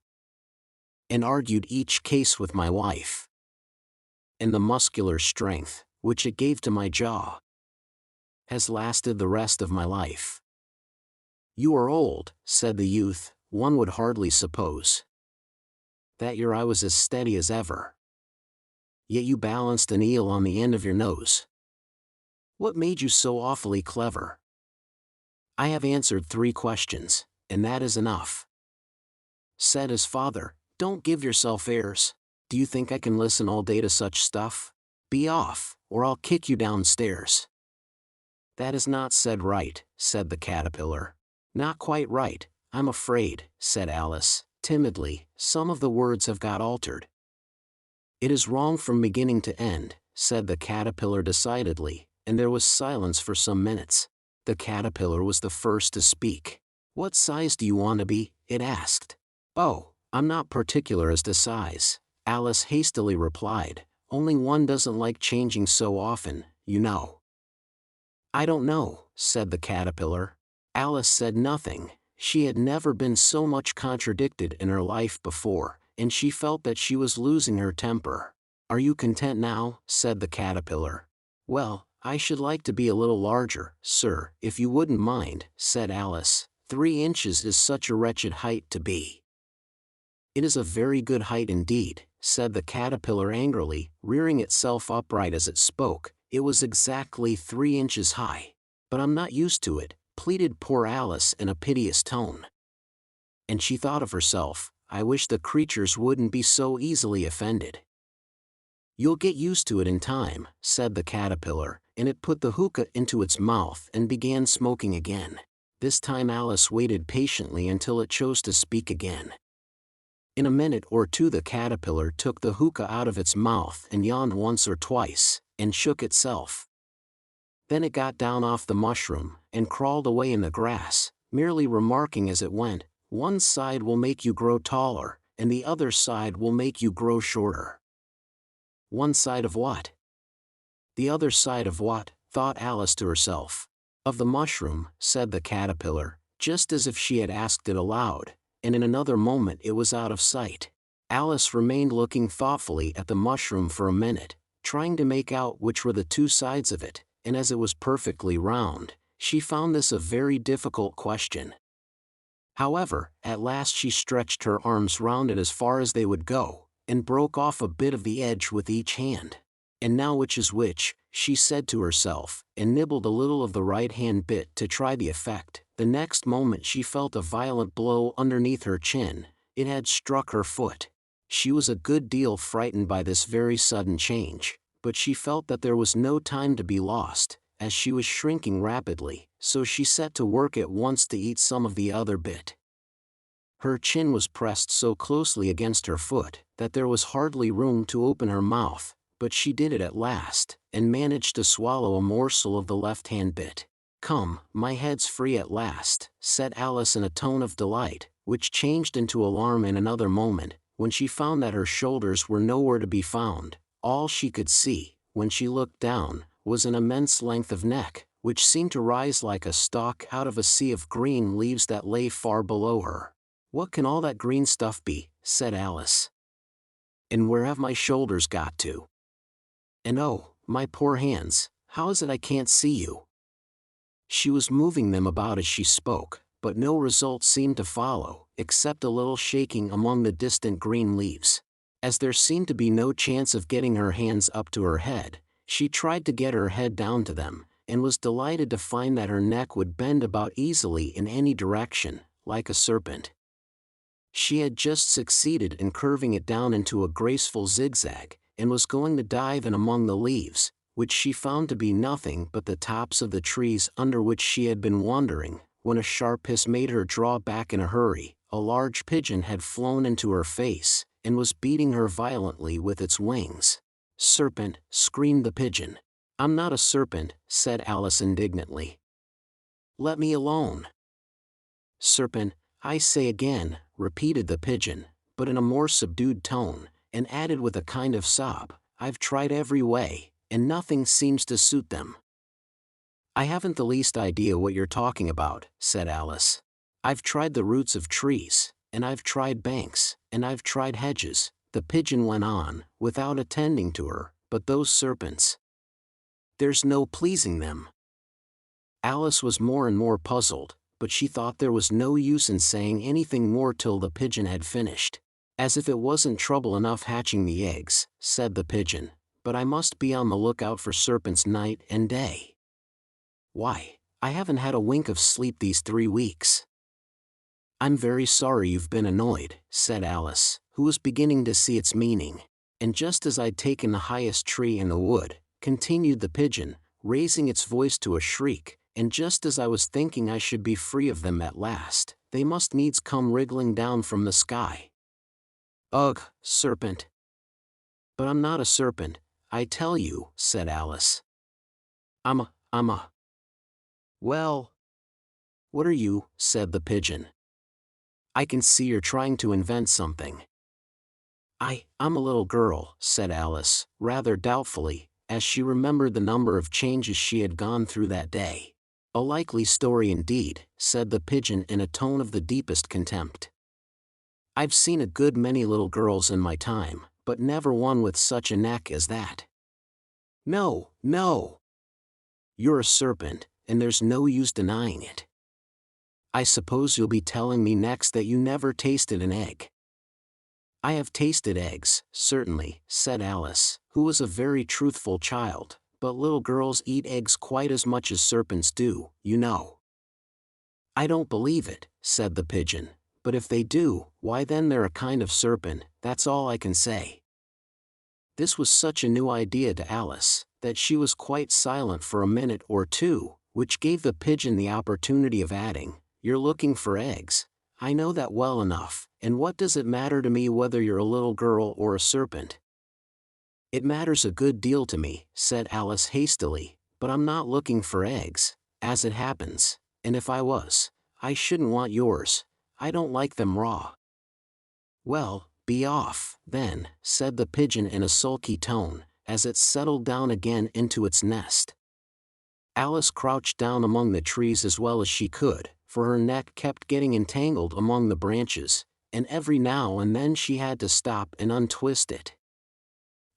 and argued each case with my wife. And the muscular strength, which it gave to my jaw, has lasted the rest of my life." "You are old," said the youth, "one would hardly suppose that your eye was as steady as ever. Yet you balanced an eel on the end of your nose. What made you so awfully clever?" "I have answered 3 questions, and that is enough," said his father. "Don't give yourself airs. Do you think I can listen all day to such stuff? Be off, or I'll kick you downstairs." "That is not said right," said the caterpillar. "Not quite right, I'm afraid," said Alice, timidly. "Some of the words have got altered." "It is wrong from beginning to end," said the caterpillar decidedly, and there was silence for some minutes. The caterpillar was the first to speak. "What size do you want to be?" it asked. "Oh, I'm not particular as to size," Alice hastily replied, "only one doesn't like changing so often, you know." "I don't know," said the caterpillar. Alice said nothing. She had never been so much contradicted in her life before, and she felt that she was losing her temper. "Are you content now?" said the caterpillar. "Well, I should like to be a little larger, sir, if you wouldn't mind," said Alice. 3 inches is such a wretched height to be." "It is a very good height indeed," said the caterpillar angrily, rearing itself upright as it spoke. "It was exactly 3 inches high. But I'm not used to it," pleaded poor Alice in a piteous tone. And she thought of herself, "I wish the creatures wouldn't be so easily offended." "You'll get used to it in time," said the caterpillar, and it put the hookah into its mouth and began smoking again. This time Alice waited patiently until it chose to speak again. In a minute or 2 the caterpillar took the hookah out of its mouth and yawned once or twice, and shook itself. Then it got down off the mushroom, and crawled away in the grass, merely remarking as it went, "One side will make you grow taller, and the other side will make you grow shorter." "One side of what?" "The other side of what?" thought Alice to herself. "Of the mushroom," said the caterpillar, just as if she had asked it aloud, and in another moment it was out of sight. Alice remained looking thoughtfully at the mushroom for a minute, trying to make out which were the 2 sides of it, and as it was perfectly round, she found this a very difficult question. However, at last she stretched her arms round it as far as they would go, and broke off a bit of the edge with each hand. And now which is which, she said to herself, and nibbled a little of the right-hand bit to try the effect. The next moment she felt a violent blow underneath her chin. It had struck her foot. She was a good deal frightened by this very sudden change, but she felt that there was no time to be lost, as she was shrinking rapidly, so she set to work at once to eat some of the other bit. Her chin was pressed so closely against her foot that there was hardly room to open her mouth, but she did it at last, and managed to swallow a morsel of the left-hand bit. "Come, my head's free at last," said Alice in a tone of delight, which changed into alarm in another moment, when she found that her shoulders were nowhere to be found. All she could see, when she looked down, was an immense length of neck, which seemed to rise like a stalk out of a sea of green leaves that lay far below her. "What can all that green stuff be?" said Alice. "And where have my shoulders got to? And oh, my poor hands, how is it I can't see you?" She was moving them about as she spoke, but no result seemed to follow, except a little shaking among the distant green leaves. As there seemed to be no chance of getting her hands up to her head, she tried to get her head down to them, and was delighted to find that her neck would bend about easily in any direction, like a serpent. She had just succeeded in curving it down into a graceful zigzag, and was going to dive in among the leaves, which she found to be nothing but the tops of the trees under which she had been wandering, when a sharp hiss made her draw back in a hurry. A large pigeon had flown into her face, and was beating her violently with its wings. "Serpent!" screamed the pigeon. "I'm not a serpent," said Alice indignantly. "Let me alone." "Serpent, I say again," repeated the pigeon, but in a more subdued tone, and added with a kind of sob, "I've tried every way, and nothing seems to suit them." "I haven't the least idea what you're talking about," said Alice. "I've tried the roots of trees, and I've tried banks, and I've tried hedges," the pigeon went on, without attending to her, "but those serpents, there's no pleasing them." Alice was more and more puzzled, but she thought there was no use in saying anything more till the pigeon had finished. "As if it wasn't trouble enough hatching the eggs," said the pigeon, "but I must be on the lookout for serpents night and day. Why, I haven't had a wink of sleep these 3 weeks." "I'm very sorry you've been annoyed," said Alice, who was beginning to see its meaning. "And just as I'd taken the highest tree in the wood," continued the pigeon, raising its voice to a shriek, "and just as I was thinking I should be free of them at last, they must needs come wriggling down from the sky. Ugh, serpent!" "But I'm not a serpent, I tell you," said Alice. I'm a... "Well, what are you?" said the pigeon. "I can see you're trying to invent something." I'm a little girl," said Alice, rather doubtfully, as she remembered the number of changes she had gone through that day. "A likely story indeed," said the pigeon in a tone of the deepest contempt. "I've seen a good many little girls in my time, but never one with such a neck as that. No, no! You're a serpent, and there's no use denying it. I suppose you'll be telling me next that you never tasted an egg." "I have tasted eggs, certainly," said Alice, who was a very truthful child, "but little girls eat eggs quite as much as serpents do, you know." "I don't believe it," said the pigeon, "but if they do, why then they're a kind of serpent, that's all I can say." This was such a new idea to Alice, that she was quite silent for a minute or two, which gave the pigeon the opportunity of adding, "You're looking for eggs, I know that well enough, and what does it matter to me whether you're a little girl or a serpent?" "It matters a good deal to me," said Alice hastily, "but I'm not looking for eggs, as it happens, and if I was, I shouldn't want yours, I don't like them raw." "Well, be off, then," said the pigeon in a sulky tone, as it settled down again into its nest. Alice crouched down among the trees as well as she could, for her neck kept getting entangled among the branches, and every now and then she had to stop and untwist it.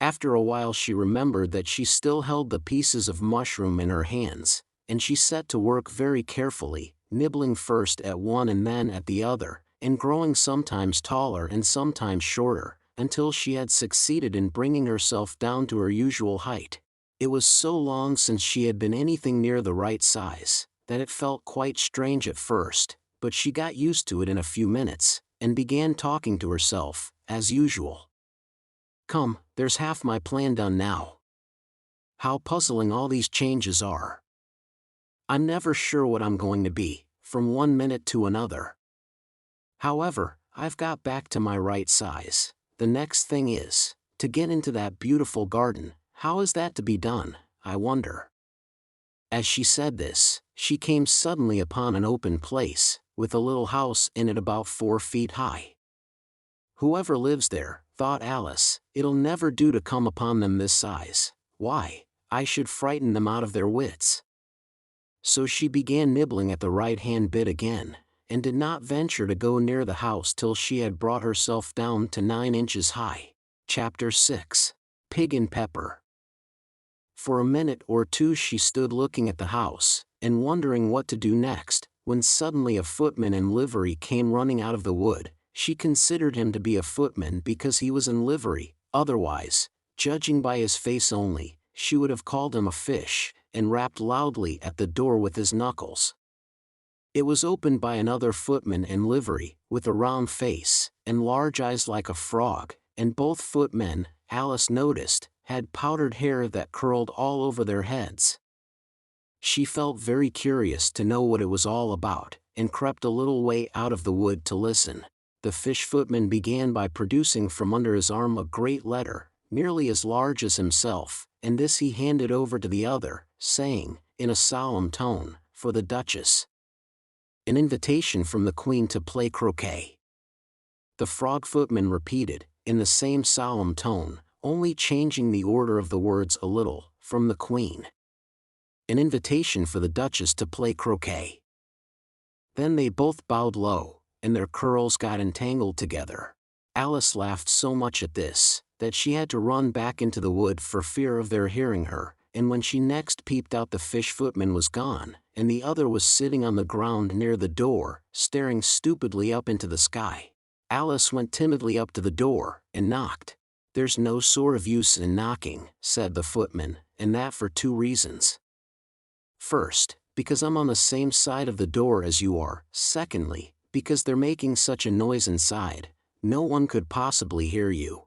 After a while she remembered that she still held the pieces of mushroom in her hands, and she set to work very carefully, nibbling first at one and then at the other, and growing sometimes taller and sometimes shorter, until she had succeeded in bringing herself down to her usual height. It was so long since she had been anything near the right size, that it felt quite strange at first, but she got used to it in a few minutes, and began talking to herself, as usual. "Come, there's half my plan done now. How puzzling all these changes are. I'm never sure what I'm going to be, from one minute to another. However, I've got back to my right size. The next thing is, to get into that beautiful garden. How is that to be done, I wonder?" As she said this, she came suddenly upon an open place, with a little house in it about 4 feet high. "Whoever lives there," thought Alice, "it'll never do to come upon them this size. Why, I should frighten them out of their wits." So she began nibbling at the right-hand bit again, and did not venture to go near the house till she had brought herself down to 9 inches high. Chapter 6. Pig and Pepper. For a minute or two she stood looking at the house, and wondering what to do next, when suddenly a footman in livery came running out of the wood. She considered him to be a footman because he was in livery, otherwise, judging by his face only, she would have called him a fish, and rapped loudly at the door with his knuckles. It was opened by another footman in livery, with a round face, and large eyes like a frog, and both footmen, Alice noticed, had powdered hair that curled all over their heads. She felt very curious to know what it was all about, and crept a little way out of the wood to listen. The fish footman began by producing from under his arm a great letter, nearly as large as himself, and this he handed over to the other, saying, in a solemn tone, "For the Duchess. An invitation from the Queen to play croquet." The frog footman repeated, in the same solemn tone, only changing the order of the words a little, "From the Queen. An invitation for the Duchess to play croquet." Then they both bowed low, and their curls got entangled together. Alice laughed so much at this, that she had to run back into the wood for fear of their hearing her, and when she next peeped out the fish footman was gone, and the other was sitting on the ground near the door, staring stupidly up into the sky. Alice went timidly up to the door, and knocked. "There's no sort of use in knocking," said the footman, "and that for 2 reasons. First, because I'm on the same side of the door as you are. Secondly, because they're making such a noise inside, no one could possibly hear you."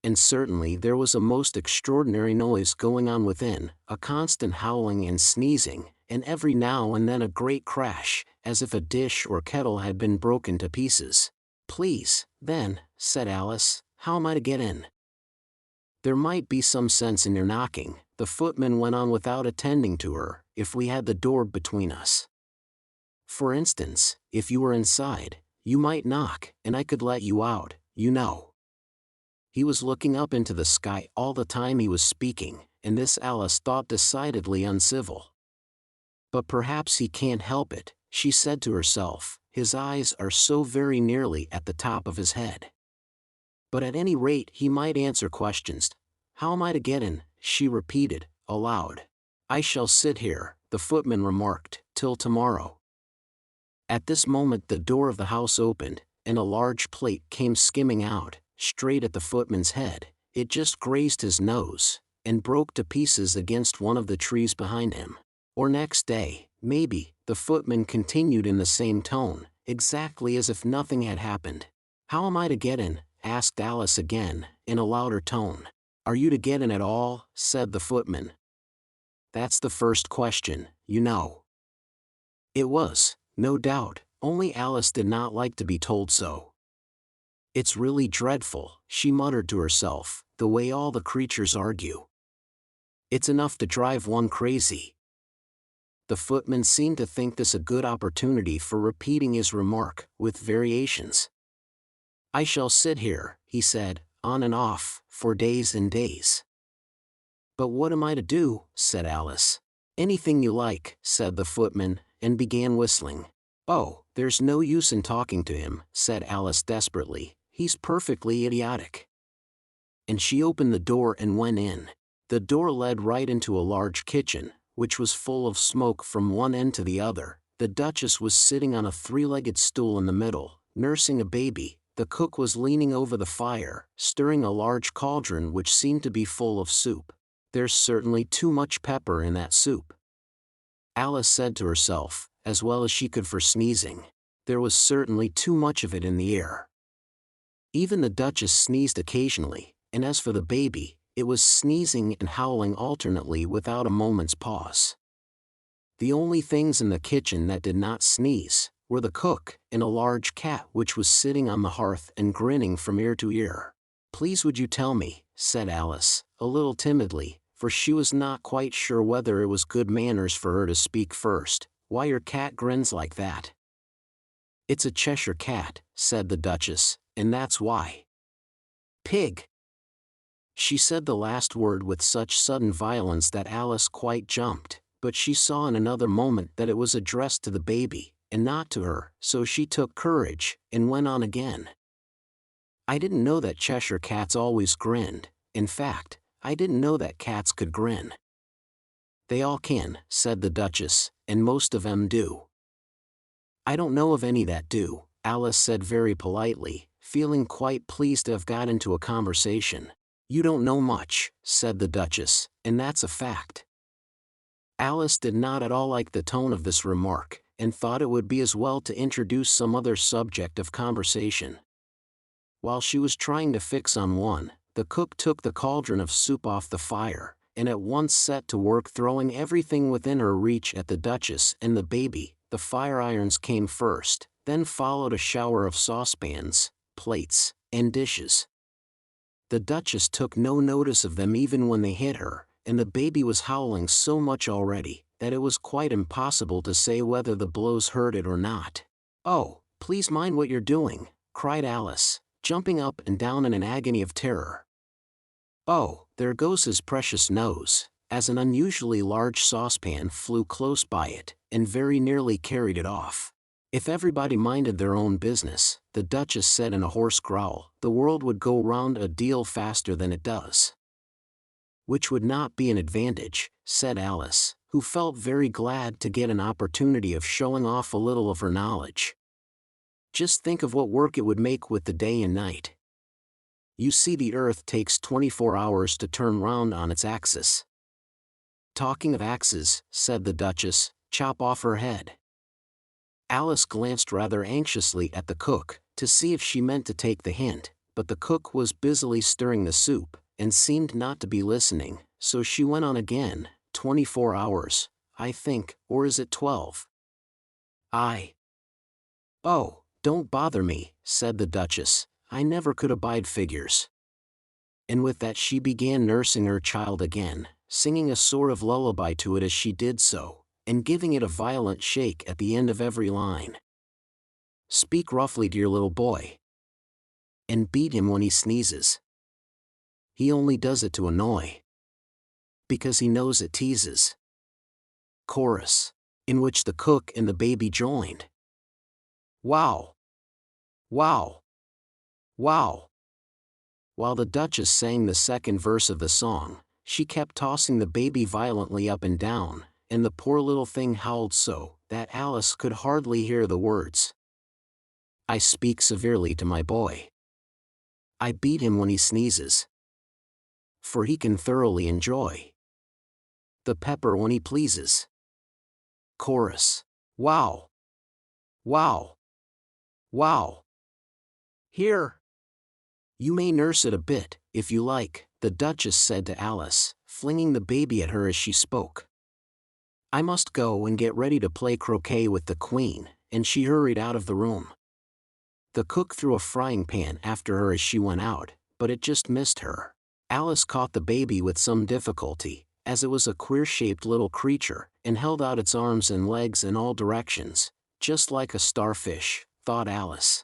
And certainly there was a most extraordinary noise going on within, a constant howling and sneezing, and every now and then a great crash, as if a dish or kettle had been broken to pieces. "Please, then," said Alice, "how am I to get in?" "There might be some sense in your knocking," the footman went on without attending to her, "if we had the door between us. For instance, if you were inside, you might knock, and I could let you out, you know." He was looking up into the sky all the time he was speaking, and this Alice thought decidedly uncivil. "But perhaps he can't help it," she said to herself, "his eyes are so very nearly at the top of his head. But at any rate he might answer questions. How am I to get in?" she repeated, aloud. "I shall sit here," the footman remarked, "till tomorrow." At this moment the door of the house opened, and a large plate came skimming out, straight at the footman's head. It just grazed his nose, and broke to pieces against one of the trees behind him. "Or next day, maybe," the footman continued in the same tone, exactly as if nothing had happened. "How am I to get in?" asked Alice again, in a louder tone. "Are you to get in at all?" said the footman. "That's the first question, you know." It was, no doubt, only Alice did not like to be told so. "It's really dreadful," she muttered to herself, "the way all the creatures argue. It's enough to drive one crazy." The footman seemed to think this a good opportunity for repeating his remark, with variations. "I shall sit here," he said, "on and off, for days and days." "But what am I to do?" said Alice. "Anything you like," said the footman, and began whistling. "Oh, there's no use in talking to him," said Alice desperately, "he's perfectly idiotic." And she opened the door and went in. The door led right into a large kitchen, which was full of smoke from one end to the other. The Duchess was sitting on a three-legged stool in the middle, nursing a baby. The cook was leaning over the fire, stirring a large cauldron which seemed to be full of soup. "There's certainly too much pepper in that soup," Alice said to herself, as well as she could for sneezing. There was certainly too much of it in the air. Even the Duchess sneezed occasionally, and as for the baby, it was sneezing and howling alternately without a moment's pause. The only things in the kitchen that did not sneeze were the cook and a large cat which was sitting on the hearth and grinning from ear to ear. "Please would you tell me," said Alice, a little timidly, for she was not quite sure whether it was good manners for her to speak first, "why your cat grins like that?" "It's a Cheshire Cat," said the Duchess, "and that's why." "Pig!" She said the last word with such sudden violence that Alice quite jumped, but she saw in another moment that it was addressed to the baby, and not to her, so she took courage, and went on again. "I didn't know that Cheshire Cats always grinned. In fact, I didn't know that cats could grin." "They all can," said the Duchess, "and most of 'em do." "I don't know of any that do," Alice said very politely, feeling quite pleased to have got into a conversation. "You don't know much," said the Duchess, "and that's a fact." Alice did not at all like the tone of this remark, and thought it would be as well to introduce some other subject of conversation. While she was trying to fix on one, the cook took the cauldron of soup off the fire, and at once set to work throwing everything within her reach at the Duchess and the baby. The fire irons came first, then followed a shower of saucepans, plates, and dishes. The Duchess took no notice of them even when they hit her, and the baby was howling so much already that it was quite impossible to say whether the blows hurt it or not. "Oh, please mind what you're doing," cried Alice, jumping up and down in an agony of terror. "Oh, there goes his precious nose," as an unusually large saucepan flew close by it, and very nearly carried it off. "If everybody minded their own business," the Duchess said in a hoarse growl, "the world would go round a deal faster than it does." "Which would not be an advantage," said Alice, who felt very glad to get an opportunity of showing off a little of her knowledge. "Just think of what work it would make with the day and night. You see, the Earth takes 24 hours to turn round on its axis." "Talking of axes," said the Duchess, "chop off her head." Alice glanced rather anxiously at the cook, to see if she meant to take the hint, but the cook was busily stirring the soup, and seemed not to be listening, so she went on again. 24 hours, I think, or is it 12? "Oh, don't bother me," said the Duchess, "I never could abide figures." And with that she began nursing her child again, singing a sort of lullaby to it as she did so, and giving it a violent shake at the end of every line. "Speak roughly to your little boy. And beat him when he sneezes. He only does it to annoy. Because he knows it teases." Chorus, in which the cook and the baby joined. "Wow! Wow! Wow!" While the Duchess sang the second verse of the song, she kept tossing the baby violently up and down, and the poor little thing howled so that Alice could hardly hear the words. "I speak severely to my boy. I beat him when he sneezes. For he can thoroughly enjoy the pepper when he pleases." Chorus. Wow! Wow! Wow! "Here! You may nurse it a bit, if you like," the Duchess said to Alice, flinging the baby at her as she spoke. "I must go and get ready to play croquet with the Queen," and she hurried out of the room. The cook threw a frying pan after her as she went out, but it just missed her. Alice caught the baby with some difficulty, as it was a queer-shaped little creature, and held out its arms and legs in all directions, just like a starfish, thought Alice.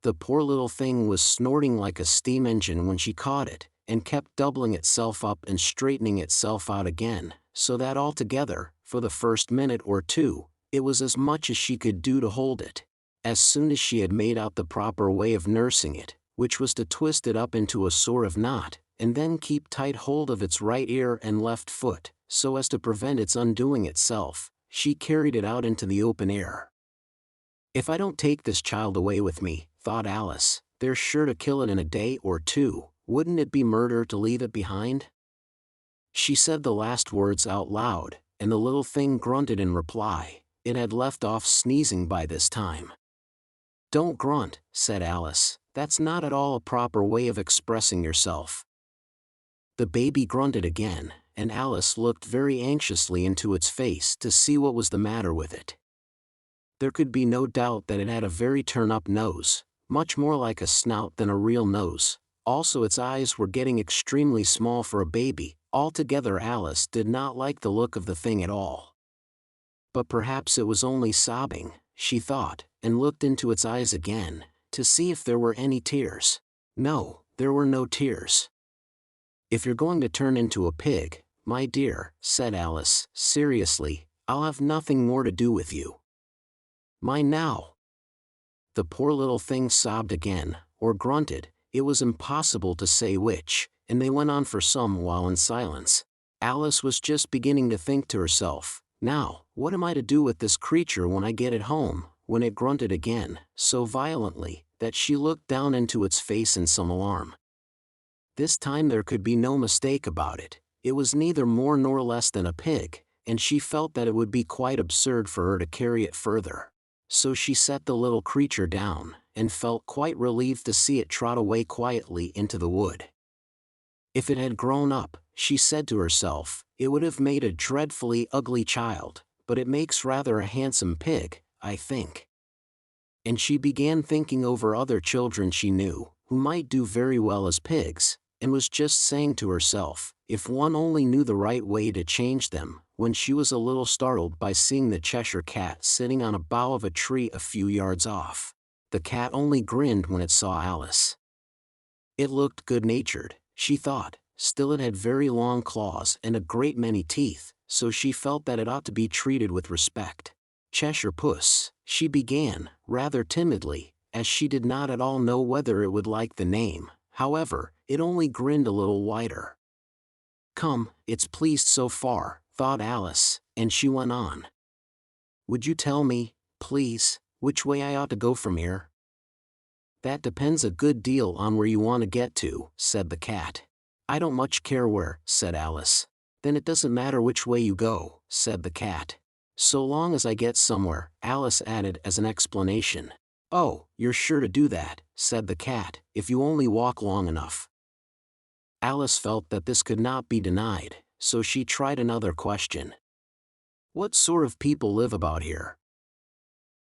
The poor little thing was snorting like a steam engine when she caught it, and kept doubling itself up and straightening itself out again, so that altogether, for the first minute or two, it was as much as she could do to hold it. As soon as she had made out the proper way of nursing it, which was to twist it up into a sort of knot, and then keep tight hold of its right ear and left foot, so as to prevent its undoing itself, she carried it out into the open air. If I don't take this child away with me, thought Alice, they're sure to kill it in a day or two. Wouldn't it be murder to leave it behind? She said the last words out loud, and the little thing grunted in reply. It had left off sneezing by this time. Don't grunt, said Alice, that's not at all a proper way of expressing yourself. The baby grunted again, and Alice looked very anxiously into its face to see what was the matter with it. There could be no doubt that it had a very turn-up nose, much more like a snout than a real nose. Also its eyes were getting extremely small for a baby. Altogether Alice did not like the look of the thing at all. But perhaps it was only sobbing, she thought, and looked into its eyes again, to see if there were any tears. No, there were no tears. If you're going to turn into a pig, my dear, said Alice, seriously, I'll have nothing more to do with you. Mind now. The poor little thing sobbed again, or grunted, it was impossible to say which, and they went on for some while in silence. Alice was just beginning to think to herself, now, what am I to do with this creature when I get it home, when it grunted again, so violently, that she looked down into its face in some alarm. This time there could be no mistake about it, it was neither more nor less than a pig, and she felt that it would be quite absurd for her to carry it further. So she set the little creature down, and felt quite relieved to see it trot away quietly into the wood. If it had grown up, she said to herself, it would have made a dreadfully ugly child, but it makes rather a handsome pig, I think. And she began thinking over other children she knew, who might do very well as pigs, and was just saying to herself, if one only knew the right way to change them, when she was a little startled by seeing the Cheshire Cat sitting on a bough of a tree a few yards off. The cat only grinned when it saw Alice. It looked good-natured, she thought, still it had very long claws and a great many teeth, so she felt that it ought to be treated with respect. Cheshire Puss, she began, rather timidly, as she did not at all know whether it would like the name. However, it only grinned a little wider. Come, it's pleased so far, thought Alice, and she went on. Would you tell me, please, which way I ought to go from here? That depends a good deal on where you want to get to, said the cat. I don't much care where, said Alice. Then it doesn't matter which way you go, said the cat. So long as I get somewhere, Alice added as an explanation. Oh, you're sure to do that, said the cat, if you only walk long enough. Alice felt that this could not be denied, so she tried another question. What sort of people live about here?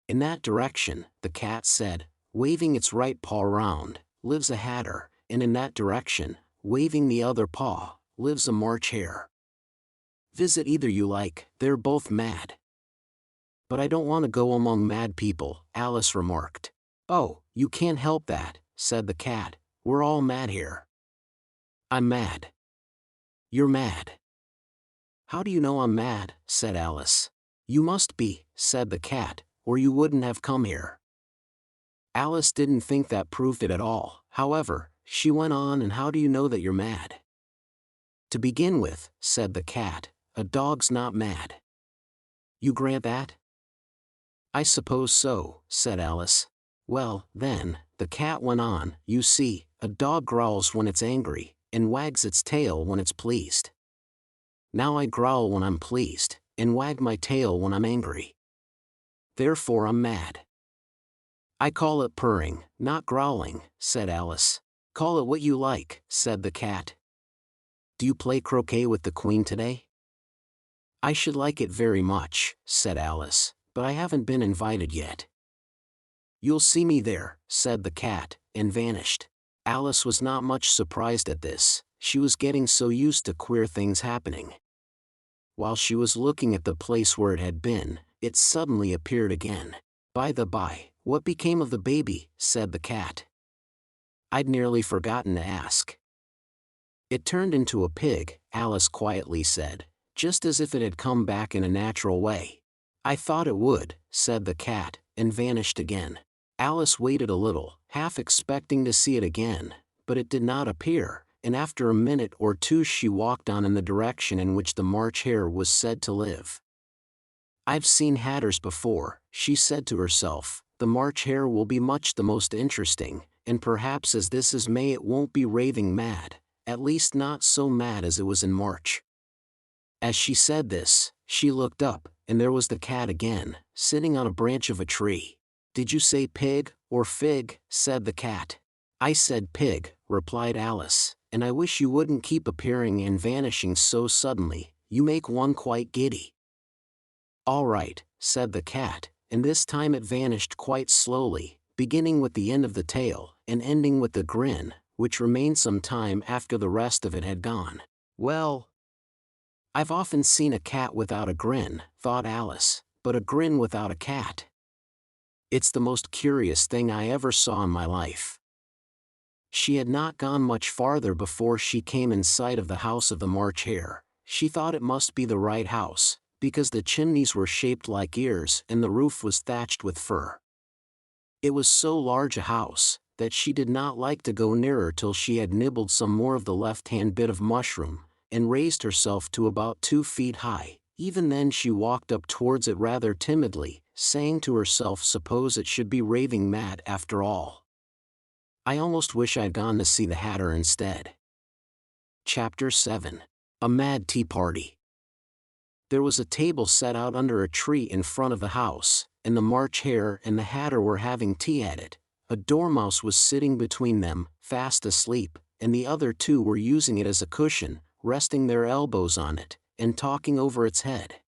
In that direction, the cat said, waving its right paw round, lives a hatter, and in that direction, waving the other paw, lives a March hare. Visit either you like, they're both mad. But I don't want to go among mad people, Alice remarked. Oh, you can't help that, said the cat, we're all mad here. I'm mad. You're mad. How do you know I'm mad, said Alice. You must be, said the cat, or you wouldn't have come here. Alice didn't think that proved it at all, however, she went on, and how do you know that you're mad? To begin with, said the cat, a dog's not mad. You grant that? I suppose so, said Alice. Well, then, the cat went on, you see, a dog growls when it's angry, and wags its tail when it's pleased. Now I growl when I'm pleased, and wag my tail when I'm angry. Therefore I'm mad. I call it purring, not growling, said Alice. Call it what you like, said the cat. Do you play croquet with the Queen today? I should like it very much, said Alice, but I haven't been invited yet. You'll see me there, said the cat, and vanished. Alice was not much surprised at this, she was getting so used to queer things happening. While she was looking at the place where it had been, it suddenly appeared again. By the by, what became of the baby, said the cat. I'd nearly forgotten to ask. It turned into a pig, Alice quietly said, just as if it had come back in a natural way. I thought it would, said the cat, and vanished again. Alice waited a little, half expecting to see it again, but it did not appear, and after a minute or two she walked on in the direction in which the March hare was said to live. "I've seen hatters before," she said to herself. "The March Hare will be much the most interesting, and perhaps as this is May it won't be raving mad, at least not so mad as it was in March." As she said this, she looked up, and there was the cat again, sitting on a branch of a tree. "Did you say pig, or fig?" said the cat. "I said pig," replied Alice, "and I wish you wouldn't keep appearing and vanishing so suddenly, you make one quite giddy." "All right," said the cat, and this time it vanished quite slowly, beginning with the end of the tail, and ending with the grin, which remained some time after the rest of it had gone. "Well, I've often seen a cat without a grin," thought Alice, "but a grin without a cat. It's the most curious thing I ever saw in my life." She had not gone much farther before she came in sight of the house of the March Hare. She thought it must be the right house, because the chimneys were shaped like ears and the roof was thatched with fur. It was so large a house, that she did not like to go nearer till she had nibbled some more of the left-hand bit of mushroom, and raised herself to about 2 feet high. Even then she walked up towards it rather timidly, saying to herself, suppose it should be raving mad after all. I almost wish I'd gone to see the Hatter instead. Chapter 7. A Mad Tea Party. There was a table set out under a tree in front of the house, and the March Hare and the Hatter were having tea at it. A dormouse was sitting between them, fast asleep, and the other two were using it as a cushion, resting their elbows on it, and talking over its head.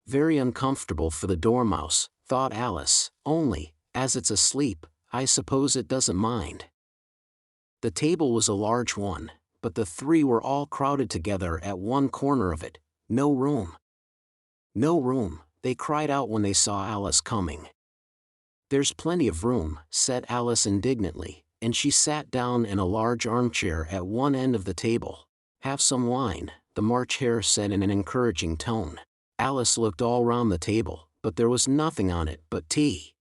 Very uncomfortable for the dormouse, thought Alice, only, as it's asleep, I suppose it doesn't mind. The table was a large one, but the three were all crowded together at one corner of it. No room. No room, they cried out when they saw Alice coming. There's plenty of room, said Alice indignantly, and she sat down in a large armchair at one end of the table. Have some wine, the March Hare said in an encouraging tone. Alice looked all round the table, but there was nothing on it but tea.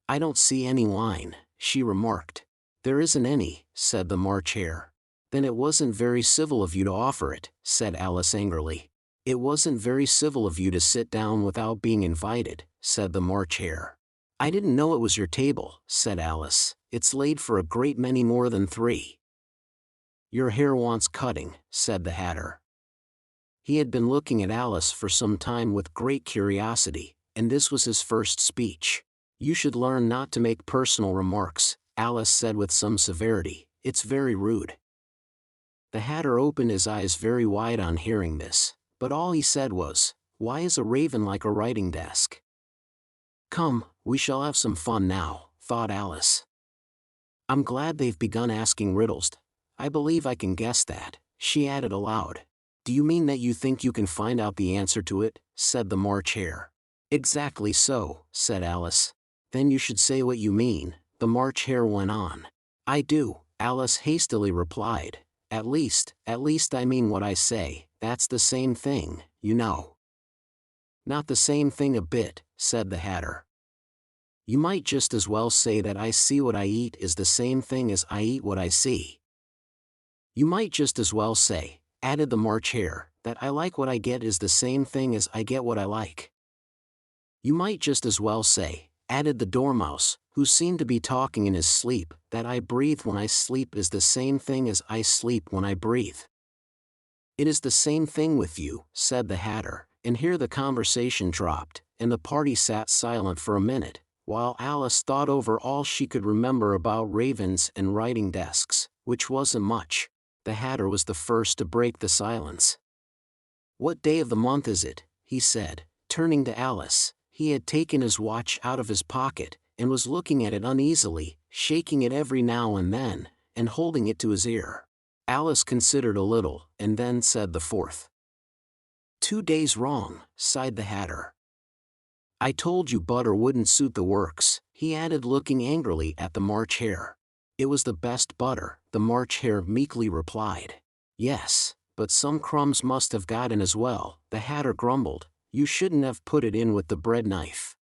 I don't see any wine, she remarked. There isn't any, said the March Hare. Then it wasn't very civil of you to offer it, said Alice angrily. It wasn't very civil of you to sit down without being invited, said the March Hare. I didn't know it was your table, said Alice. It's laid for a great many more than 3. Your hair wants cutting, said the Hatter. He had been looking at Alice for some time with great curiosity, and this was his first speech. You should learn not to make personal remarks, Alice said with some severity. It's very rude. The Hatter opened his eyes very wide on hearing this, but all he said was, Why is a raven like a writing desk? Come, we shall have some fun now, thought Alice. I'm glad they've begun asking riddles. I believe I can guess that, she added aloud. Do you mean that you think you can find out the answer to it? Said the March Hare. Exactly so, said Alice. Then you should say what you mean, the March Hare went on. I do, Alice hastily replied. At least I mean what I say, that's the same thing, you know. Not the same thing a bit, said the Hatter. You might just as well say that I see what I eat is the same thing as I eat what I see. You might just as well say, added the March Hare, that I like what I get is the same thing as I get what I like. You might just as well say, added the Dormouse, who seemed to be talking in his sleep, that I breathe when I sleep is the same thing as I sleep when I breathe. It is the same thing with you, said the Hatter, and here the conversation dropped, and the party sat silent for a minute, while Alice thought over all she could remember about ravens and writing desks, which wasn't much. The Hatter was the first to break the silence. What day of the month is it? He said, turning to Alice. He had taken his watch out of his pocket, and was looking at it uneasily, shaking it every now and then, and holding it to his ear. Alice considered a little, and then said the 4th. 2 days wrong, sighed the Hatter. I told you butter wouldn't suit the works, he added looking angrily at the March Hare. It was the best butter, the March Hare meekly replied. Yes, but some crumbs must have got in as well, the Hatter grumbled. You shouldn't have put it in with the bread knife.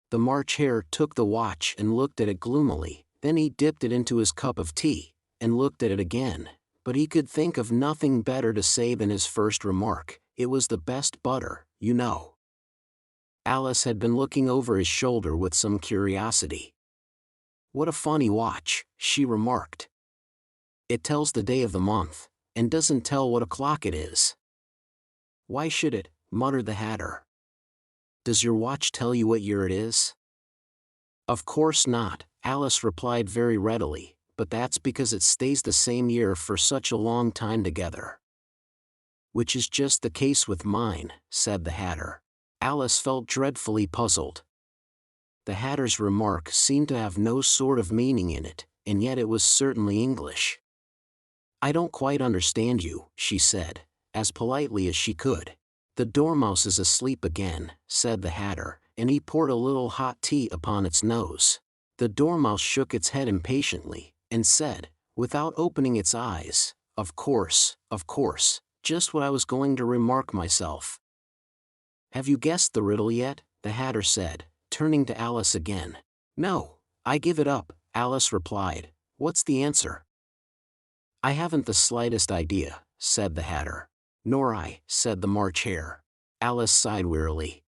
The March Hare took the watch and looked at it gloomily, then he dipped it into his cup of tea, and looked at it again, but he could think of nothing better to say than his first remark. It was the best butter, you know. Alice had been looking over his shoulder with some curiosity. "What a funny watch," she remarked. "It tells the day of the month, and doesn't tell what o'clock it is." "Why should it?" muttered the Hatter. "Does your watch tell you what year it is?" "Of course not," Alice replied very readily, "but that's because it stays the same year for such a long time together." "Which is just the case with mine," said the Hatter. Alice felt dreadfully puzzled. The Hatter's remark seemed to have no sort of meaning in it, and yet it was certainly English. "I don't quite understand you," she said, as politely as she could. "The Dormouse is asleep again," said the Hatter, and he poured a little hot tea upon its nose. The Dormouse shook its head impatiently, and said, without opening its eyes, of course, just what I was going to remark myself." "Have you guessed the riddle yet?" the Hatter said, turning to Alice again. "No, I give it up," Alice replied. "What's the answer?" "I haven't the slightest idea," said the Hatter. "Nor I," said the March Hare. Alice sighed wearily.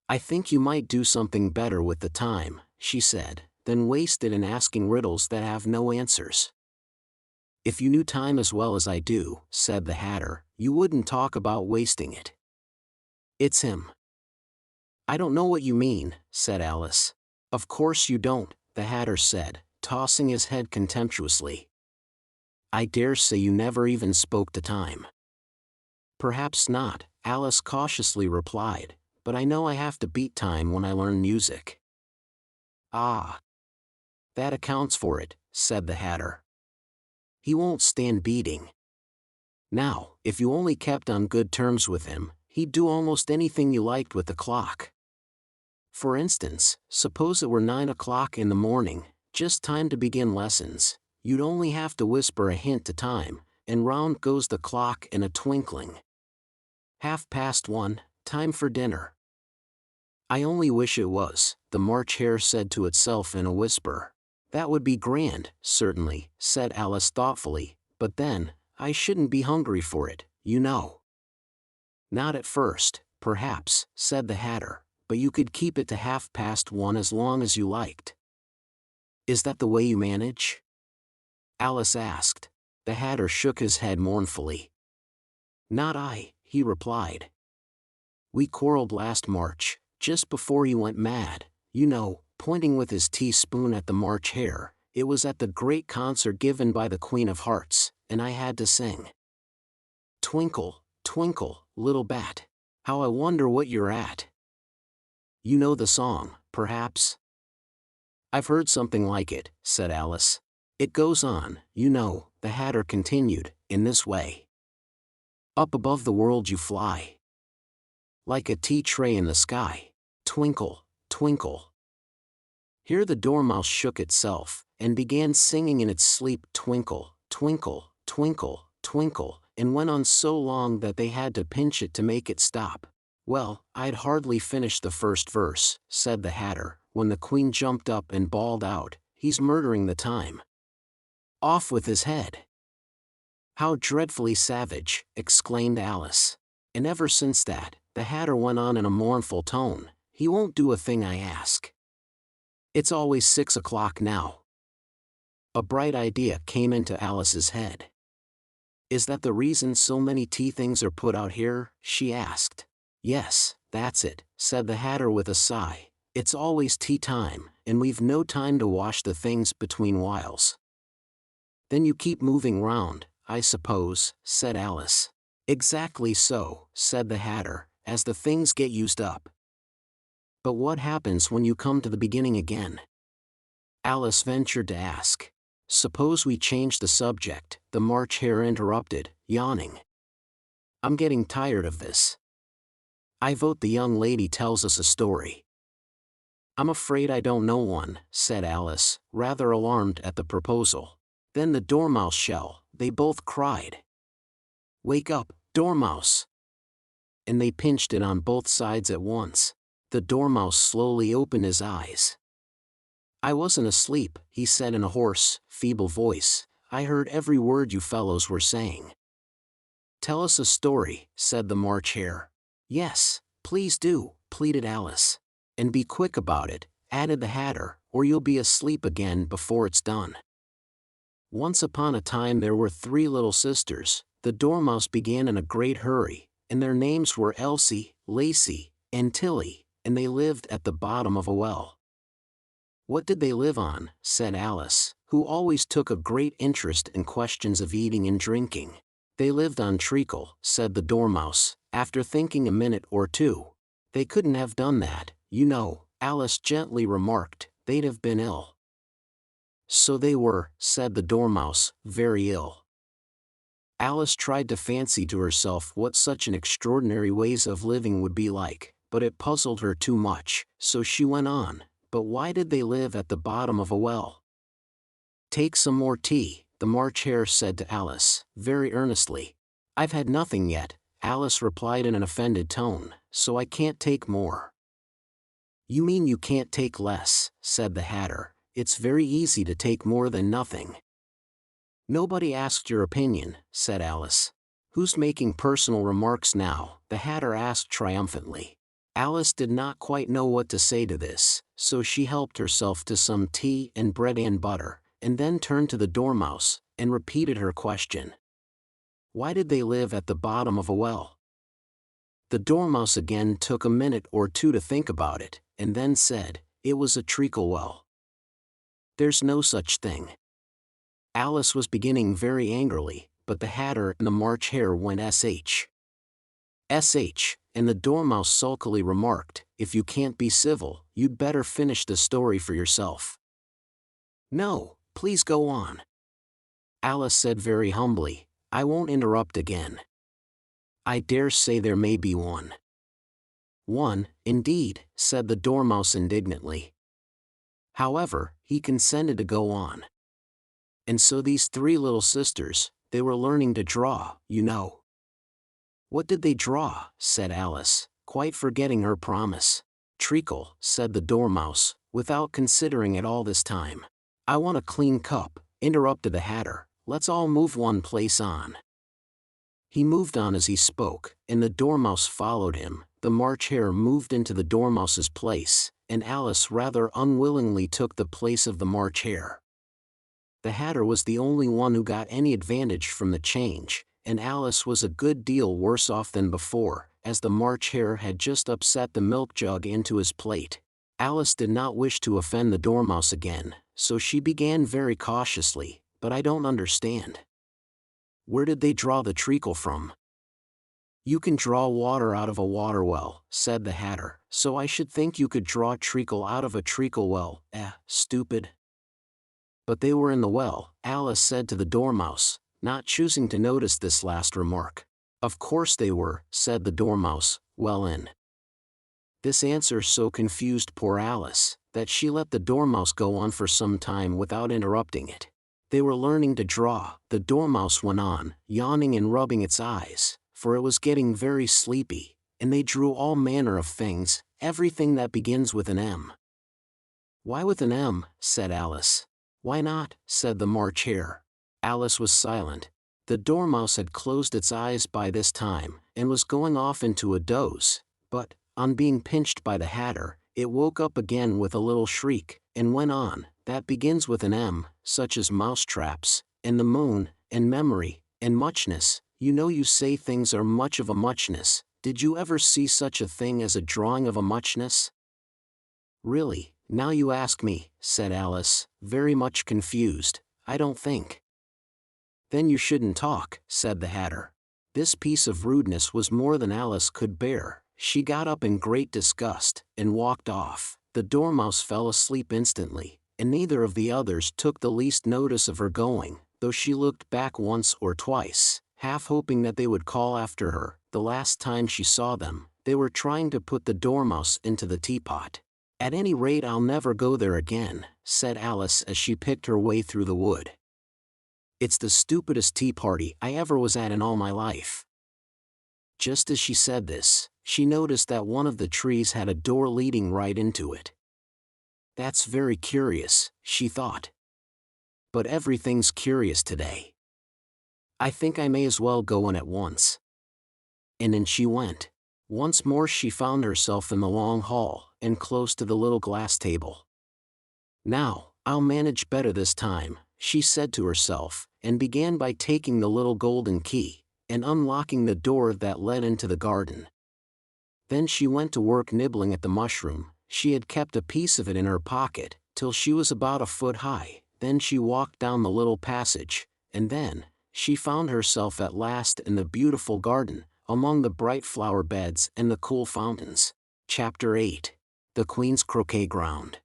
"I think you might do something better with the time," she said, "than waste it in asking riddles that have no answers." "If you knew time as well as I do," said the Hatter, "you wouldn't talk about wasting it." "It's him." "I don't know what you mean," said Alice. "Of course you don't," the Hatter said, tossing his head contemptuously. "I dare say you never even spoke to time." "Perhaps not," Alice cautiously replied, "but I know I have to beat time when I learn music." "Ah, that accounts for it," said the Hatter. "He won't stand beating. Now, if you only kept on good terms with him, he'd do almost anything you liked with the clock. For instance, suppose it were 9 o'clock in the morning, just time to begin lessons. You'd only have to whisper a hint to time, and round goes the clock in a twinkling. 1:30, time for dinner." "I only wish it was," the March Hare said to itself in a whisper. "That would be grand, certainly," said Alice thoughtfully, "but then, I shouldn't be hungry for it, you know." "Not at first, perhaps," said the Hatter, "but you could keep it to 1:30 as long as you liked." "Is that the way you manage?" Alice asked. The Hatter shook his head mournfully. "Not I," he replied. "We quarreled last March, just before he went mad, you know," pointing with his teaspoon at the March Hare. "It was at the great concert given by the Queen of Hearts, and I had to sing 'Twinkle, twinkle, little bat, how I wonder what you're at.' You know the song, perhaps?" "I've heard something like it," said Alice. "It goes on, you know," the Hatter continued, "in this way. Up above the world you fly, like a tea tray in the sky. Twinkle, twinkle." Here the Dormouse shook itself, and began singing in its sleep, "Twinkle, twinkle, twinkle, twinkle," and went on so long that they had to pinch it to make it stop. "Well, I'd hardly finished the first verse," said the Hatter, when the Queen jumped up and bawled out, "He's murdering the time. Off with his head." "How dreadfully savage," exclaimed Alice. "And ever since that," the Hatter went on in a mournful tone, "he won't do a thing I ask. It's always 6 o'clock now." A bright idea came into Alice's head. "Is that the reason so many tea things are put out here?" she asked. "Yes, that's it," said the Hatter with a sigh. "It's always tea time, and we've no time to wash the things between whiles." "Then you keep moving round, I suppose," said Alice. "Exactly so," said the Hatter, "as the things get used up." "But what happens when you come to the beginning again?" Alice ventured to ask. "Suppose we change the subject," the March Hare interrupted, yawning. "I'm getting tired of this. I vote the young lady tells us a story." "I'm afraid I don't know one," said Alice, rather alarmed at the proposal. "Then the Dormouse shall," they both cried. "Wake up, Dormouse!" And they pinched it on both sides at once. The Dormouse slowly opened his eyes. "I wasn't asleep," he said in a hoarse, feeble voice. "I heard every word you fellows were saying." "Tell us a story," said the March Hare. "Yes, please do," pleaded Alice. "And be quick about it," added the Hatter, "or you'll be asleep again before it's done." Once upon a time there were 3 little sisters. The Dormouse began in a great hurry, and their names were Elsie, Lacey, and Tilly, and they lived at the bottom of a well. "What did they live on?" said Alice, who always took a great interest in questions of eating and drinking. "They lived on treacle," said the Dormouse, after thinking a minute or two. "They couldn't have done that, you know," Alice gently remarked, "they'd have been ill." "So they were," said the Dormouse, "very ill." Alice tried to fancy to herself what such an extraordinary ways of living would be like, but it puzzled her too much, so she went on, "But why did they live at the bottom of a well?" "Take some more tea," the March Hare said to Alice, very earnestly. "I've had nothing yet," Alice replied in an offended tone, "so I can't take more." "You mean you can't take less," said the Hatter. "It's very easy to take more than nothing." "Nobody asked your opinion," said Alice. "Who's making personal remarks now?" the Hatter asked triumphantly. Alice did not quite know what to say to this, so she helped herself to some tea and bread and butter, and then turned to the Dormouse, and repeated her question. "Why did they live at the bottom of a well?" The Dormouse again took a minute or two to think about it, and then said, "It was a treacle well." "There's no such thing." Alice was beginning very angrily, but the Hatter and the March Hare went sh. And the Dormouse sulkily remarked, "If you can't be civil, you'd better finish the story for yourself." "No, please go on." Alice said very humbly, "I won't interrupt again." "I dare say there may be one." "One, indeed," said the Dormouse indignantly. However, he consented to go on. "And so these 3 little sisters, they were learning to draw, you know." "What did they draw?" said Alice, quite forgetting her promise. "Treacle," said the Dormouse, without considering it all this time. "I want a clean cup," interrupted the Hatter. "Let's all move one place on." He moved on as he spoke, and the Dormouse followed him. The March Hare moved into the Dormouse's place, and Alice rather unwillingly took the place of the March Hare. The Hatter was the only one who got any advantage from the change, and Alice was a good deal worse off than before, as the March Hare had just upset the milk jug into his plate. Alice did not wish to offend the Dormouse again, so she began very cautiously, "But I don't understand. Where did they draw the treacle from?" "You can draw water out of a water well," said the Hatter, "so I should think you could draw treacle out of a treacle well, stupid." "But they were in the well," Alice said to the Dormouse, not choosing to notice this last remark. "Of course they were," said the Dormouse, "well in." This answer so confused poor Alice, that she let the Dormouse go on for some time without interrupting it. "They were learning to draw," the Dormouse went on, yawning and rubbing its eyes, for it was getting very sleepy, "and they drew all manner of things, everything that begins with an M." "Why with an M?" said Alice. "Why not?" said the March Hare. Alice was silent. The Dormouse had closed its eyes by this time, and was going off into a doze, but, on being pinched by the Hatter, it woke up again with a little shriek, and went on, "That begins with an M, such as mousetraps, and the moon, and memory, and muchness. You know you say things are much of a muchness. Did you ever see such a thing as a drawing of a muchness?" "Really, now you ask me," said Alice, very much confused, "I don't think." "Then you shouldn't talk," said the Hatter. This piece of rudeness was more than Alice could bear. She got up in great disgust, and walked off. The Dormouse fell asleep instantly, and neither of the others took the least notice of her going, though she looked back once or twice, half hoping that they would call after her. The last time she saw them, they were trying to put the Dormouse into the teapot. "At any rate I'll never go there again," said Alice as she picked her way through the wood. "It's the stupidest tea party I ever was at in all my life." Just as she said this, she noticed that one of the trees had a door leading right into it. "That's very curious," she thought. "But everything's curious today. I think I may as well go in at once." And in she went. Once more she found herself in the long hall, and close to the little glass table. "Now, I'll manage better this time," she said to herself, and began by taking the little golden key, and unlocking the door that led into the garden. Then she went to work nibbling at the mushroom. She had kept a piece of it in her pocket, till she was about a foot high. Then she walked down the little passage, and then she found herself at last in the beautiful garden, among the bright flower beds and the cool fountains. Chapter 8. The Queen's Croquet Ground.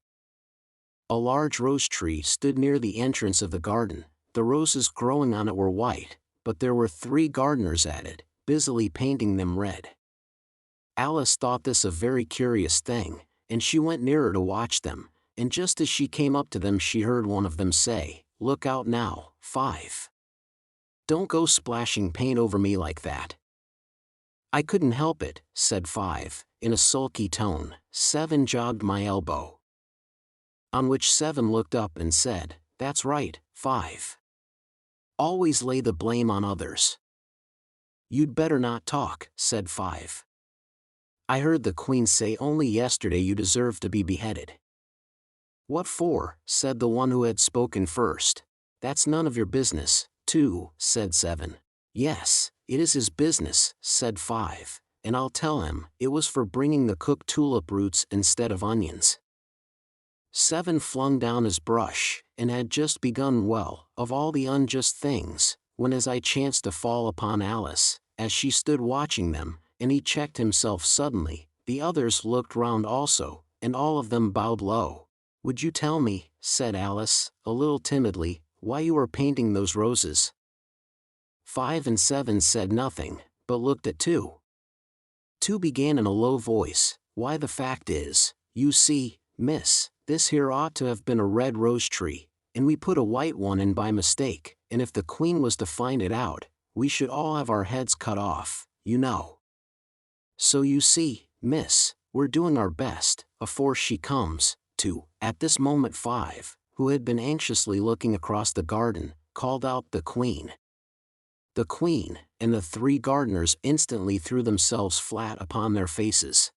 A large rose tree stood near the entrance of the garden. The roses growing on it were white, but there were 3 gardeners at it, busily painting them red. Alice thought this a very curious thing, and she went nearer to watch them, and just as she came up to them she heard one of them say, "Look out now, 5. Don't go splashing paint over me like that." "I couldn't help it," said 5, in a sulky tone. 7 jogged my elbow. On which 7 looked up and said, "That's right, 5. Always lay the blame on others." "You'd better not talk," said 5. "I heard the Queen say only yesterday you deserve to be beheaded." "What for?" said the one who had spoken first. "That's none of your business, 2, said 7. "Yes, it is his business," said 5, "and I'll tell him. It was for bringing the cooked tulip roots instead of onions." 7 flung down his brush, and had just begun, "Well, of all the unjust things," when his eye chanced to fall upon Alice, as she stood watching them, and he checked himself suddenly. The others looked round also, and all of them bowed low. "Would you tell me," said Alice, a little timidly, "why you are painting those roses?" 5 and 7 said nothing, but looked at 2. 2 began in a low voice, "Why, the fact is, you see, miss, this here ought to have been a red rose tree, and we put a white one in by mistake, and if the Queen was to find it out, we should all have our heads cut off, you know. So you see, miss, we're doing our best, afore she comes, to." At this moment 5, who had been anxiously looking across the garden, called out, "The Queen." The Queen, and the 3 gardeners instantly threw themselves flat upon their faces.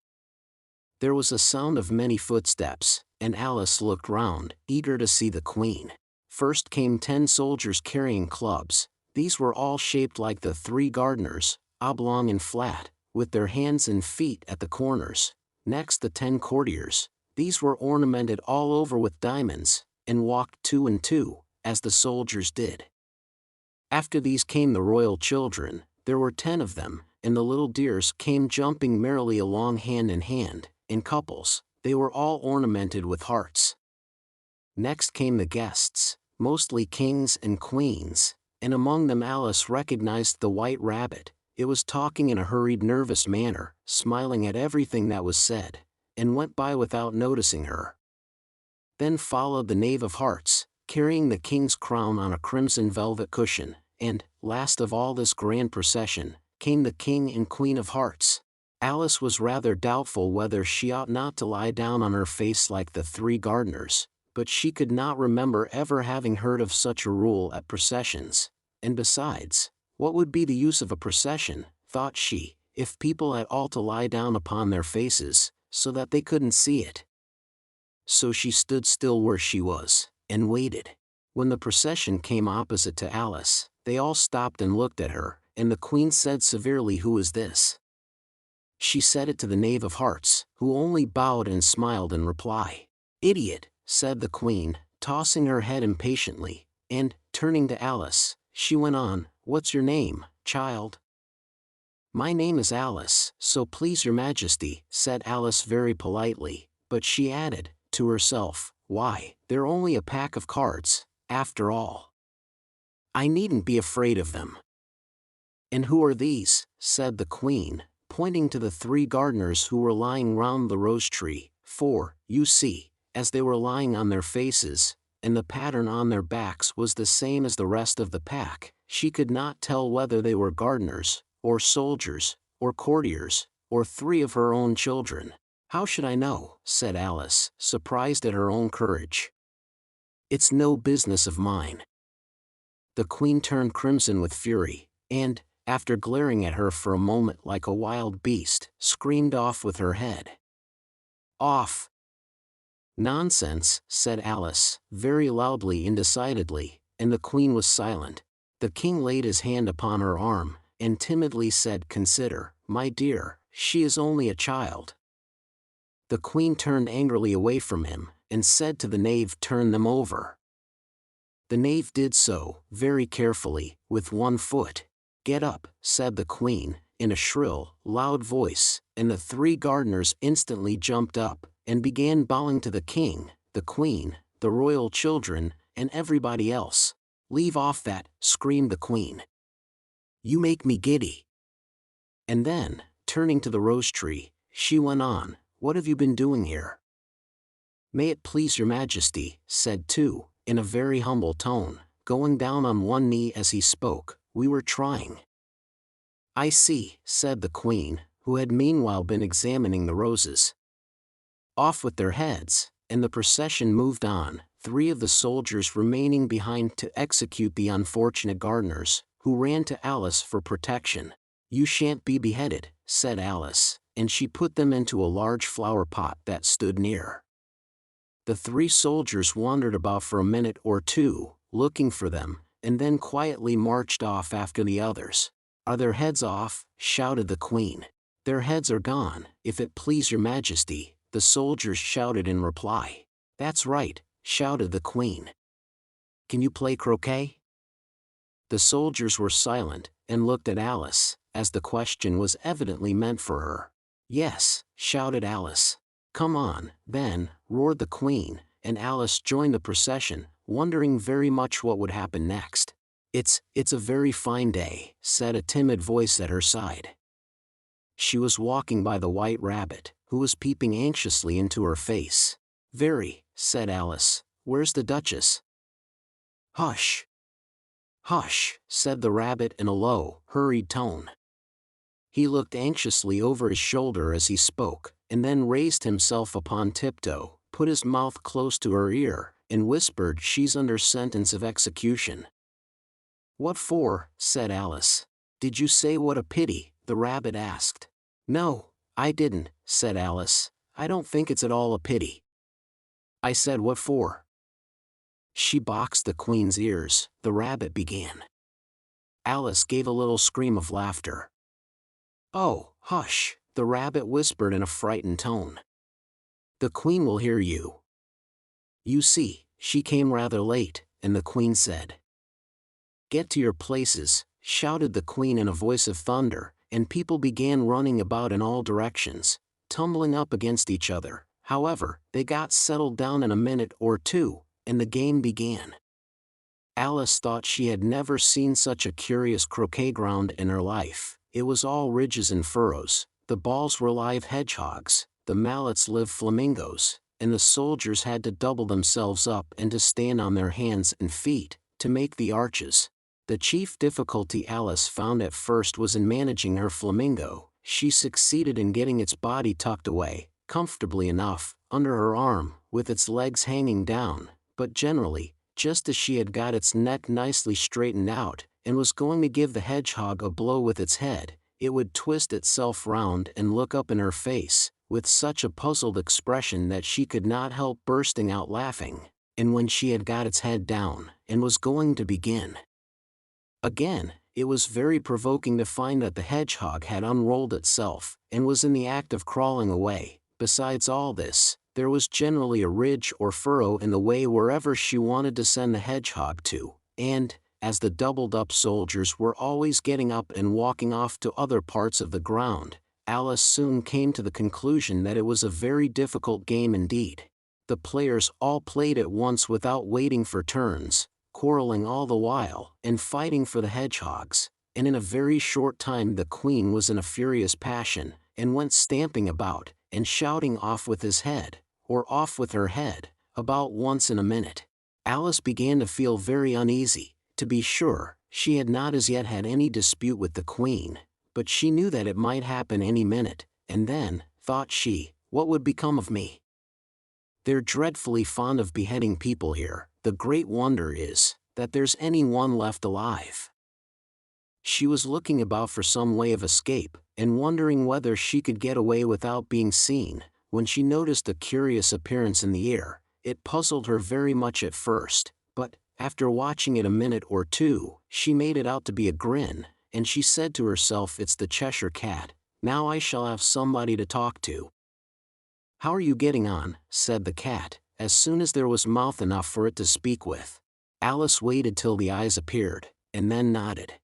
There was a sound of many footsteps, and Alice looked round, eager to see the Queen. First came 10 soldiers carrying clubs. These were all shaped like the 3 gardeners, oblong and flat, with their hands and feet at the corners. Next the 10 courtiers. These were ornamented all over with diamonds, and walked 2 and 2, as the soldiers did. After these came the royal children. There were 10 of them, and the little dears came jumping merrily along hand in hand, in couples. They were all ornamented with hearts. Next came the guests, mostly kings and queens, and among them Alice recognized the White Rabbit. It was talking in a hurried, nervous manner, smiling at everything that was said, and went by without noticing her. Then followed the Knave of Hearts, carrying the king's crown on a crimson velvet cushion, and, last of all this grand procession, came the King and Queen of Hearts. Alice was rather doubtful whether she ought not to lie down on her face like the 3 gardeners, but she could not remember ever having heard of such a rule at processions, and besides, what would be the use of a procession, thought she, if people had all to lie down upon their faces, so that they couldn't see it? So she stood still where she was, and waited. When the procession came opposite to Alice, they all stopped and looked at her, and the Queen said severely, "Who is this?" She said it to the Knave of Hearts, who only bowed and smiled in reply. "Idiot," said the Queen, tossing her head impatiently, and, turning to Alice, she went on, "What's your name, child?" "My name is Alice, so please your Majesty," said Alice very politely, but she added, to herself, "Why, they're only a pack of cards, after all. I needn't be afraid of them." "And who are these?" said the Queen, pointing to the 3 gardeners who were lying round the rose tree, for, you see, as they were lying on their faces, and the pattern on their backs was the same as the rest of the pack, she could not tell whether they were gardeners, or soldiers, or courtiers, or 3 of her own children. "How should I know?" said Alice, surprised at her own courage. "It's no business of mine." The Queen turned crimson with fury, and, after glaring at her for a moment like a wild beast, screamed off with her head. "Off!" "Nonsense," said Alice, very loudly and decidedly, and the Queen was silent. The King laid his hand upon her arm, and timidly said, "Consider, my dear, she is only a child." The Queen turned angrily away from him, and said to the knave, "Turn them over." The knave did so, very carefully, with one foot. "Get up," said the Queen, in a shrill, loud voice, and the 3 gardeners instantly jumped up, and began bowing to the King, the Queen, the royal children, and everybody else. "Leave off that," screamed the Queen. "You make me giddy." And then, turning to the rose tree, she went on, "What have you been doing here?" "May it please your Majesty," said 2, in a very humble tone, going down on one knee as he spoke, "we were trying." "I see," said the Queen, who had meanwhile been examining the roses. Off with their heads, and the procession moved on, 3 of the soldiers remaining behind to execute the unfortunate gardeners, who ran to Alice for protection. "You shan't be beheaded," said Alice, and she put them into a large flower pot that stood near. The 3 soldiers wandered about for a minute or 2, looking for them, and then quietly marched off after the others. "Are their heads off?" shouted the Queen. "Their heads are gone, if it please your Majesty," the soldiers shouted in reply. "That's right," shouted the Queen. "Can you play croquet?" The soldiers were silent, and looked at Alice, as the question was evidently meant for her. "Yes," shouted Alice. "Come on, then," roared the Queen, and Alice joined the procession, wondering very much what would happen next. It's a very fine day," said a timid voice at her side. She was walking by the White Rabbit, who was peeping anxiously into her face. "Very," said Alice. "Where's the Duchess?" "Hush! Hush!" said the Rabbit in a low, hurried tone. He looked anxiously over his shoulder as he spoke, and then raised himself upon tiptoe, put his mouth close to her ear, and whispered, "She's under sentence of execution." "What for?" said Alice. "Did you say what a pity?" the Rabbit asked. "No, I didn't," said Alice. "I don't think it's at all a pity. I said what for." "She boxed the Queen's ears," the Rabbit began. Alice gave a little scream of laughter. "Oh, hush," the Rabbit whispered in a frightened tone. "The Queen will hear you. You see, she came rather late," and the Queen said. "Get to your places," shouted the Queen in a voice of thunder, and people began running about in all directions, tumbling up against each other. However, they got settled down in a minute or 2, and the game began. Alice thought she had never seen such a curious croquet ground in her life. It was all ridges and furrows, the balls were live hedgehogs, the mallets live flamingos, and the soldiers had to double themselves up and to stand on their hands and feet, to make the arches. The chief difficulty Alice found at first was in managing her flamingo. She succeeded in getting its body tucked away, comfortably enough, under her arm, with its legs hanging down, but generally, just as she had got its neck nicely straightened out, and was going to give the hedgehog a blow with its head, it would twist itself round and look up in her face, with such a puzzled expression that she could not help bursting out laughing. And when she had got its head down, and was going to begin again, it was very provoking to find that the hedgehog had unrolled itself, and was in the act of crawling away. Besides all this, there was generally a ridge or furrow in the way wherever she wanted to send the hedgehog to, and, as the doubled-up soldiers were always getting up and walking off to other parts of the ground, Alice soon came to the conclusion that it was a very difficult game indeed. The players all played at once without waiting for turns, quarreling all the while, and fighting for the hedgehogs, and in a very short time the Queen was in a furious passion, and went stamping about, and shouting "off with his head," or "off with her head," about once in a minute. Alice began to feel very uneasy. To be sure, she had not as yet had any dispute with the Queen, but she knew that it might happen any minute, and then, thought she, what would become of me? They're dreadfully fond of beheading people here. The great wonder is, that there's any one left alive. She was looking about for some way of escape, and wondering whether she could get away without being seen, when she noticed a curious appearance in the air. It puzzled her very much at first, but, after watching it a minute or two, she made it out to be a grin, and she said to herself, "It's the Cheshire Cat, now I shall have somebody to talk to." "How are you getting on?" said the cat, as soon as there was mouth enough for it to speak with. Alice waited till the eyes appeared, and then nodded.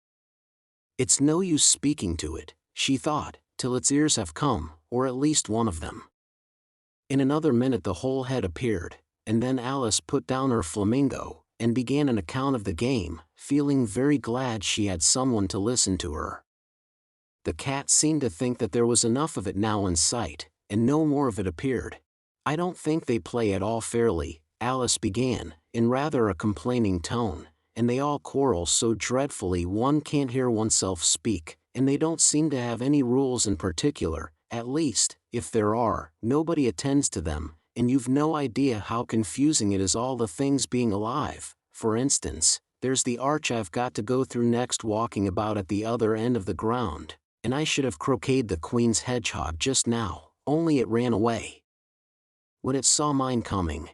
"It's no use speaking to it," she thought, "till its ears have come, or at least one of them." In another minute the whole head appeared, and then Alice put down her flamingo, and began an account of the game, feeling very glad she had someone to listen to her. The cat seemed to think that there was enough of it now in sight, and no more of it appeared. "I don't think they play at all fairly," Alice began, in rather a complaining tone, "and they all quarrel so dreadfully one can't hear oneself speak, and they don't seem to have any rules in particular, at least, if there are, nobody attends to them, and you've no idea how confusing it is, all the things being alive. For instance, there's the arch I've got to go through next, walking about at the other end of the ground, and I should have croqueted the Queen's hedgehog just now, only it ran away when it saw mine coming."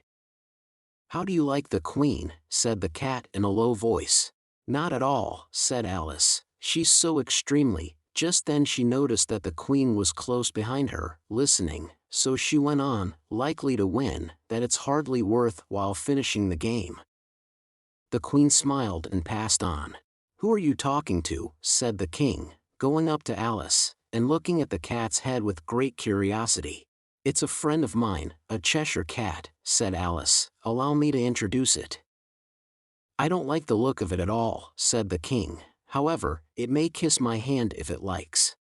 "How do you like the Queen?" said the cat in a low voice. "Not at all," said Alice. "She's so extremely—" Just then she noticed that the Queen was close behind her, listening, so she went on, "likely to win, that it's hardly worth while finishing the game." The Queen smiled and passed on. "Who are you talking to?" said the King, going up to Alice, and looking at the cat's head with great curiosity. "It's a friend of mine, a Cheshire Cat," said Alice. "Allow me to introduce it." "I don't like the look of it at all," said the King. "However, it may kiss my hand if it likes."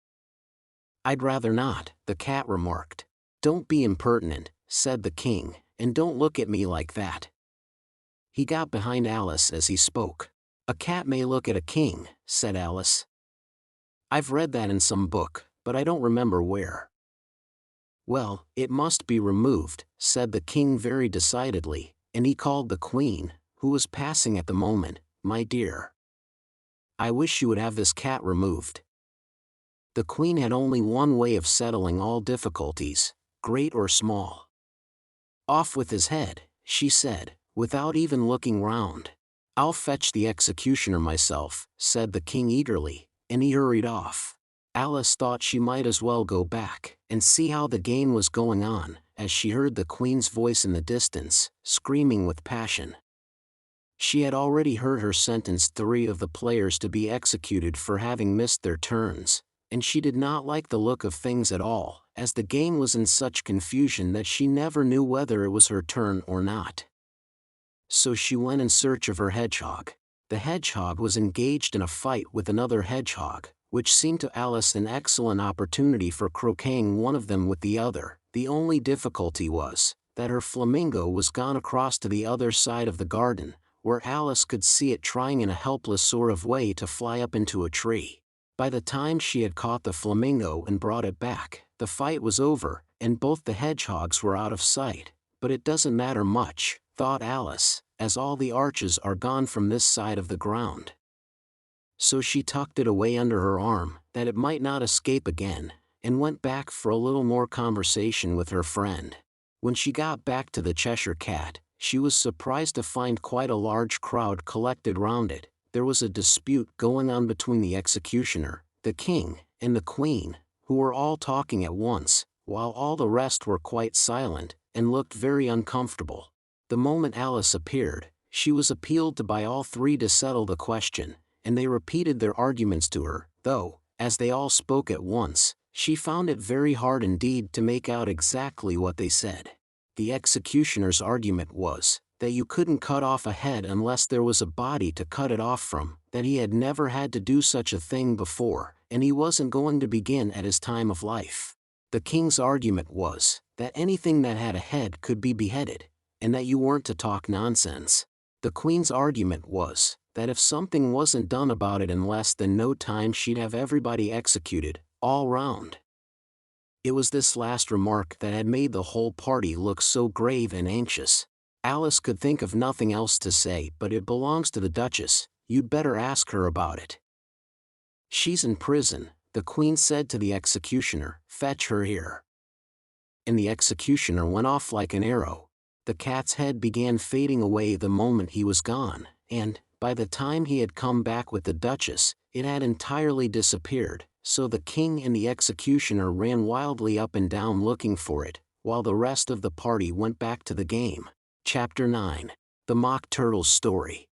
"I'd rather not," the cat remarked. "Don't be impertinent," said the King, "and don't look at me like that." He got behind Alice as he spoke. "A cat may look at a king," said Alice. "I've read that in some book, but I don't remember where." "Well, it must be removed," said the King very decidedly, and he called the Queen, who was passing at the moment, "My dear, I wish you would have this cat removed." The Queen had only one way of settling all difficulties, great or small. "Off with his head," she said, without even looking round. "I'll fetch the executioner myself," said the King eagerly, and he hurried off. Alice thought she might as well go back and see how the game was going on, as she heard the Queen's voice in the distance, screaming with passion. She had already heard her sentence 3 of the players to be executed for having missed their turns, and she did not like the look of things at all, as the game was in such confusion that she never knew whether it was her turn or not. So she went in search of her hedgehog. The hedgehog was engaged in a fight with another hedgehog, which seemed to Alice an excellent opportunity for croqueting one of them with the other. The only difficulty was that her flamingo was gone across to the other side of the garden, where Alice could see it trying in a helpless sort of way to fly up into a tree. By the time she had caught the flamingo and brought it back, the fight was over, and both the hedgehogs were out of sight. But it doesn't matter much, thought Alice, as all the arches are gone from this side of the ground. So she tucked it away under her arm, that it might not escape again, and went back for a little more conversation with her friend. When she got back to the Cheshire Cat, she was surprised to find quite a large crowd collected round it. There was a dispute going on between the executioner, the King, and the Queen, who were all talking at once, while all the rest were quite silent, and looked very uncomfortable. The moment Alice appeared, she was appealed to by all 3 to settle the question, and they repeated their arguments to her, though, as they all spoke at once, she found it very hard indeed to make out exactly what they said. The executioner's argument was that you couldn't cut off a head unless there was a body to cut it off from, that he had never had to do such a thing before, and he wasn't going to begin at his time of life. The King's argument was that anything that had a head could be beheaded, and that you weren't to talk nonsense. The Queen's argument was that if something wasn't done about it in less than no time she'd have everybody executed, all round. It was this last remark that had made the whole party look so grave and anxious. Alice could think of nothing else to say, but "It belongs to the Duchess, you'd better ask her about it." "She's in prison," the queen said to the executioner. "Fetch her here." And the executioner went off like an arrow. The cat's head began fading away the moment he was gone, and, by the time he had come back with the Duchess, it had entirely disappeared, so the king and the executioner ran wildly up and down looking for it, while the rest of the party went back to the game. Chapter 9. The Mock Turtle's Story.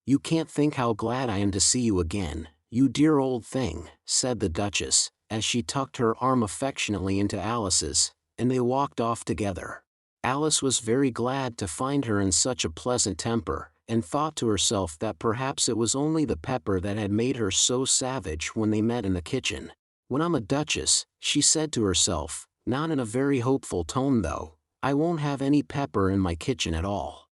"You can't think how glad I am to see you again, you dear old thing," said the Duchess, as she tucked her arm affectionately into Alice's, and they walked off together. Alice was very glad to find her in such a pleasant temper, and thought to herself that perhaps it was only the pepper that had made her so savage when they met in the kitchen. "When I'm a duchess," she said to herself, not in a very hopeful tone though, "I won't have any pepper in my kitchen at all.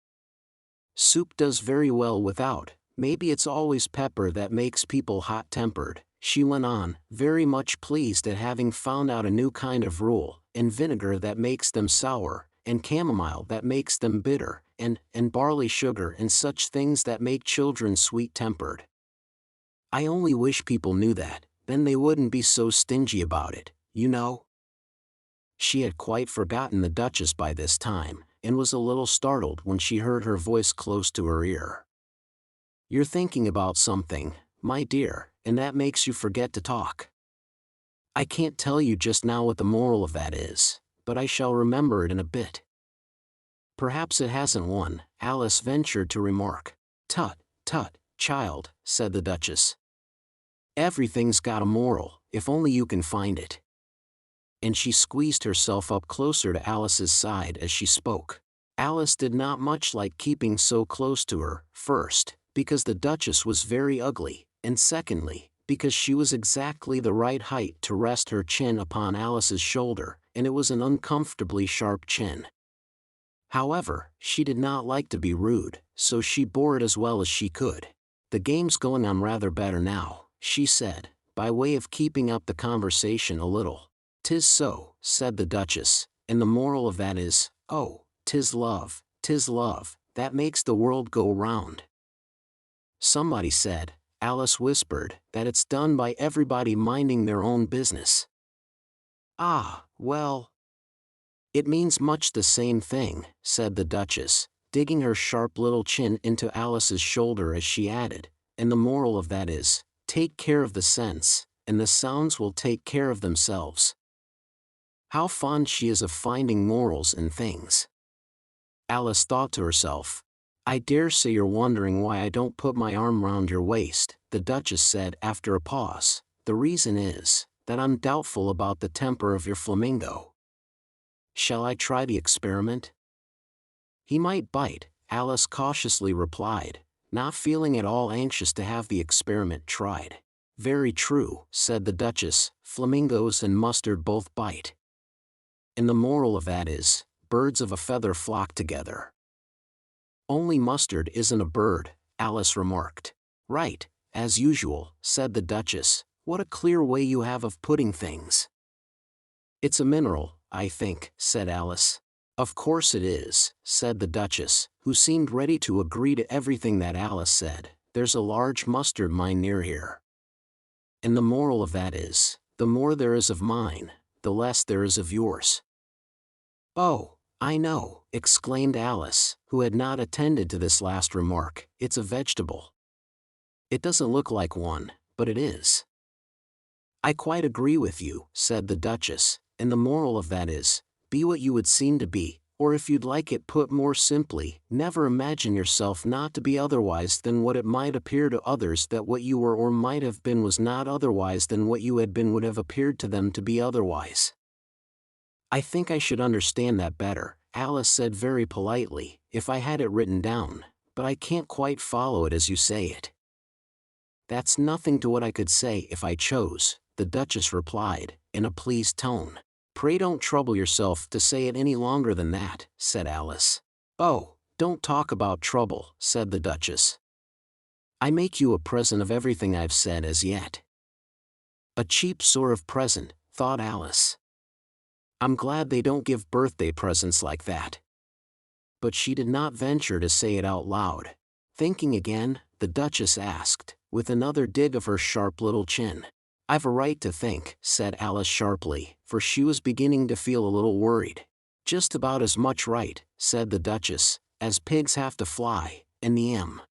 Soup does very well without, maybe it's always pepper that makes people hot-tempered," she went on, very much pleased at having found out a new kind of rule, and vinegar that makes them sour, and chamomile that makes them bitter, and barley sugar and such things that make children sweet-tempered. "I only wish people knew that, then they wouldn't be so stingy about it, you know." She had quite forgotten the Duchess by this time, and was a little startled when she heard her voice close to her ear. "You're thinking about something, my dear, and that makes you forget to talk. I can't tell you just now what the moral of that is, but I shall remember it in a bit." "Perhaps it hasn't one," Alice ventured to remark. "Tut, tut, child," said the Duchess. "Everything's got a moral, if only you can find it." And she squeezed herself up closer to Alice's side as she spoke. Alice did not much like keeping so close to her, first, because the Duchess was very ugly, and secondly, because she was exactly the right height to rest her chin upon Alice's shoulder, and it was an uncomfortably sharp chin. However, she did not like to be rude, so she bore it as well as she could. "The game's going on rather better now," she said, by way of keeping up the conversation a little. "'Tis so," said the Duchess, "and the moral of that is, oh, 'tis love, that makes the world go round." "Somebody said," Alice whispered, "that it's done by everybody minding their own business." "Ah, well, it means much the same thing," said the Duchess, digging her sharp little chin into Alice's shoulder as she added, "and the moral of that is, take care of the sense, and the sounds will take care of themselves." How fond she is of finding morals in things. Alice thought to herself. "I dare say you're wondering why I don't put my arm round your waist," the Duchess said after a pause. "The reason is, that I'm doubtful about the temper of your flamingo. Shall I try the experiment?" "He might bite," Alice cautiously replied, not feeling at all anxious to have the experiment tried. "Very true," said the Duchess, "flamingos and mustard both bite. And the moral of that is, birds of a feather flock together." "Only mustard isn't a bird," Alice remarked. "Right, as usual," said the Duchess. "What a clear way you have of putting things." "It's a mineral, I think," said Alice. "Of course it is," said the Duchess, who seemed ready to agree to everything that Alice said. "There's a large mustard mine near here. And the moral of that is, the more there is of mine, the less there is of yours." "Oh, I know," exclaimed Alice, who had not attended to this last remark. "It's a vegetable. It doesn't look like one, but it is." "I quite agree with you," said the Duchess, "and the moral of that is, be what you would seem to be, or if you'd like it put more simply, never imagine yourself not to be otherwise than what it might appear to others that what you were or might have been was not otherwise than what you had been would have appeared to them to be otherwise." "I think I should understand that better," Alice said very politely, "if I had it written down, but I can't quite follow it as you say it." "That's nothing to what I could say if I chose," the Duchess replied, in a pleased tone. "Pray don't trouble yourself to say it any longer than that," said Alice. "Oh, don't talk about trouble," said the Duchess. "I make you a present of everything I've said as yet." A cheap sort of present, thought Alice. I'm glad they don't give birthday presents like that. But she did not venture to say it out loud. Thinking again, the Duchess asked, with another dig of her sharp little chin. "I've a right to think," said Alice sharply, for she was beginning to feel a little worried. "Just about as much right," said the Duchess, "as pigs have to fly, and the M."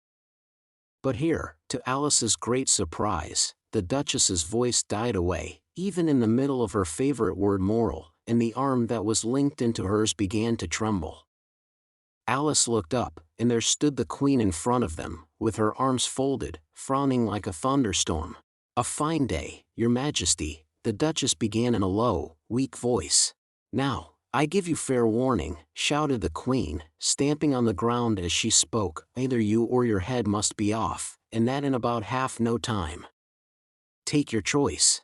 But here, to Alice's great surprise, the Duchess's voice died away, even in the middle of her favorite word moral, and the arm that was linked into hers began to tremble. Alice looked up, and there stood the Queen in front of them, with her arms folded, frowning like a thunderstorm. "A fine day, Your Majesty," the Duchess began in a low, weak voice. "Now, I give you fair warning," shouted the Queen, stamping on the ground as she spoke, "either you or your head must be off, and that in about half no time. Take your choice."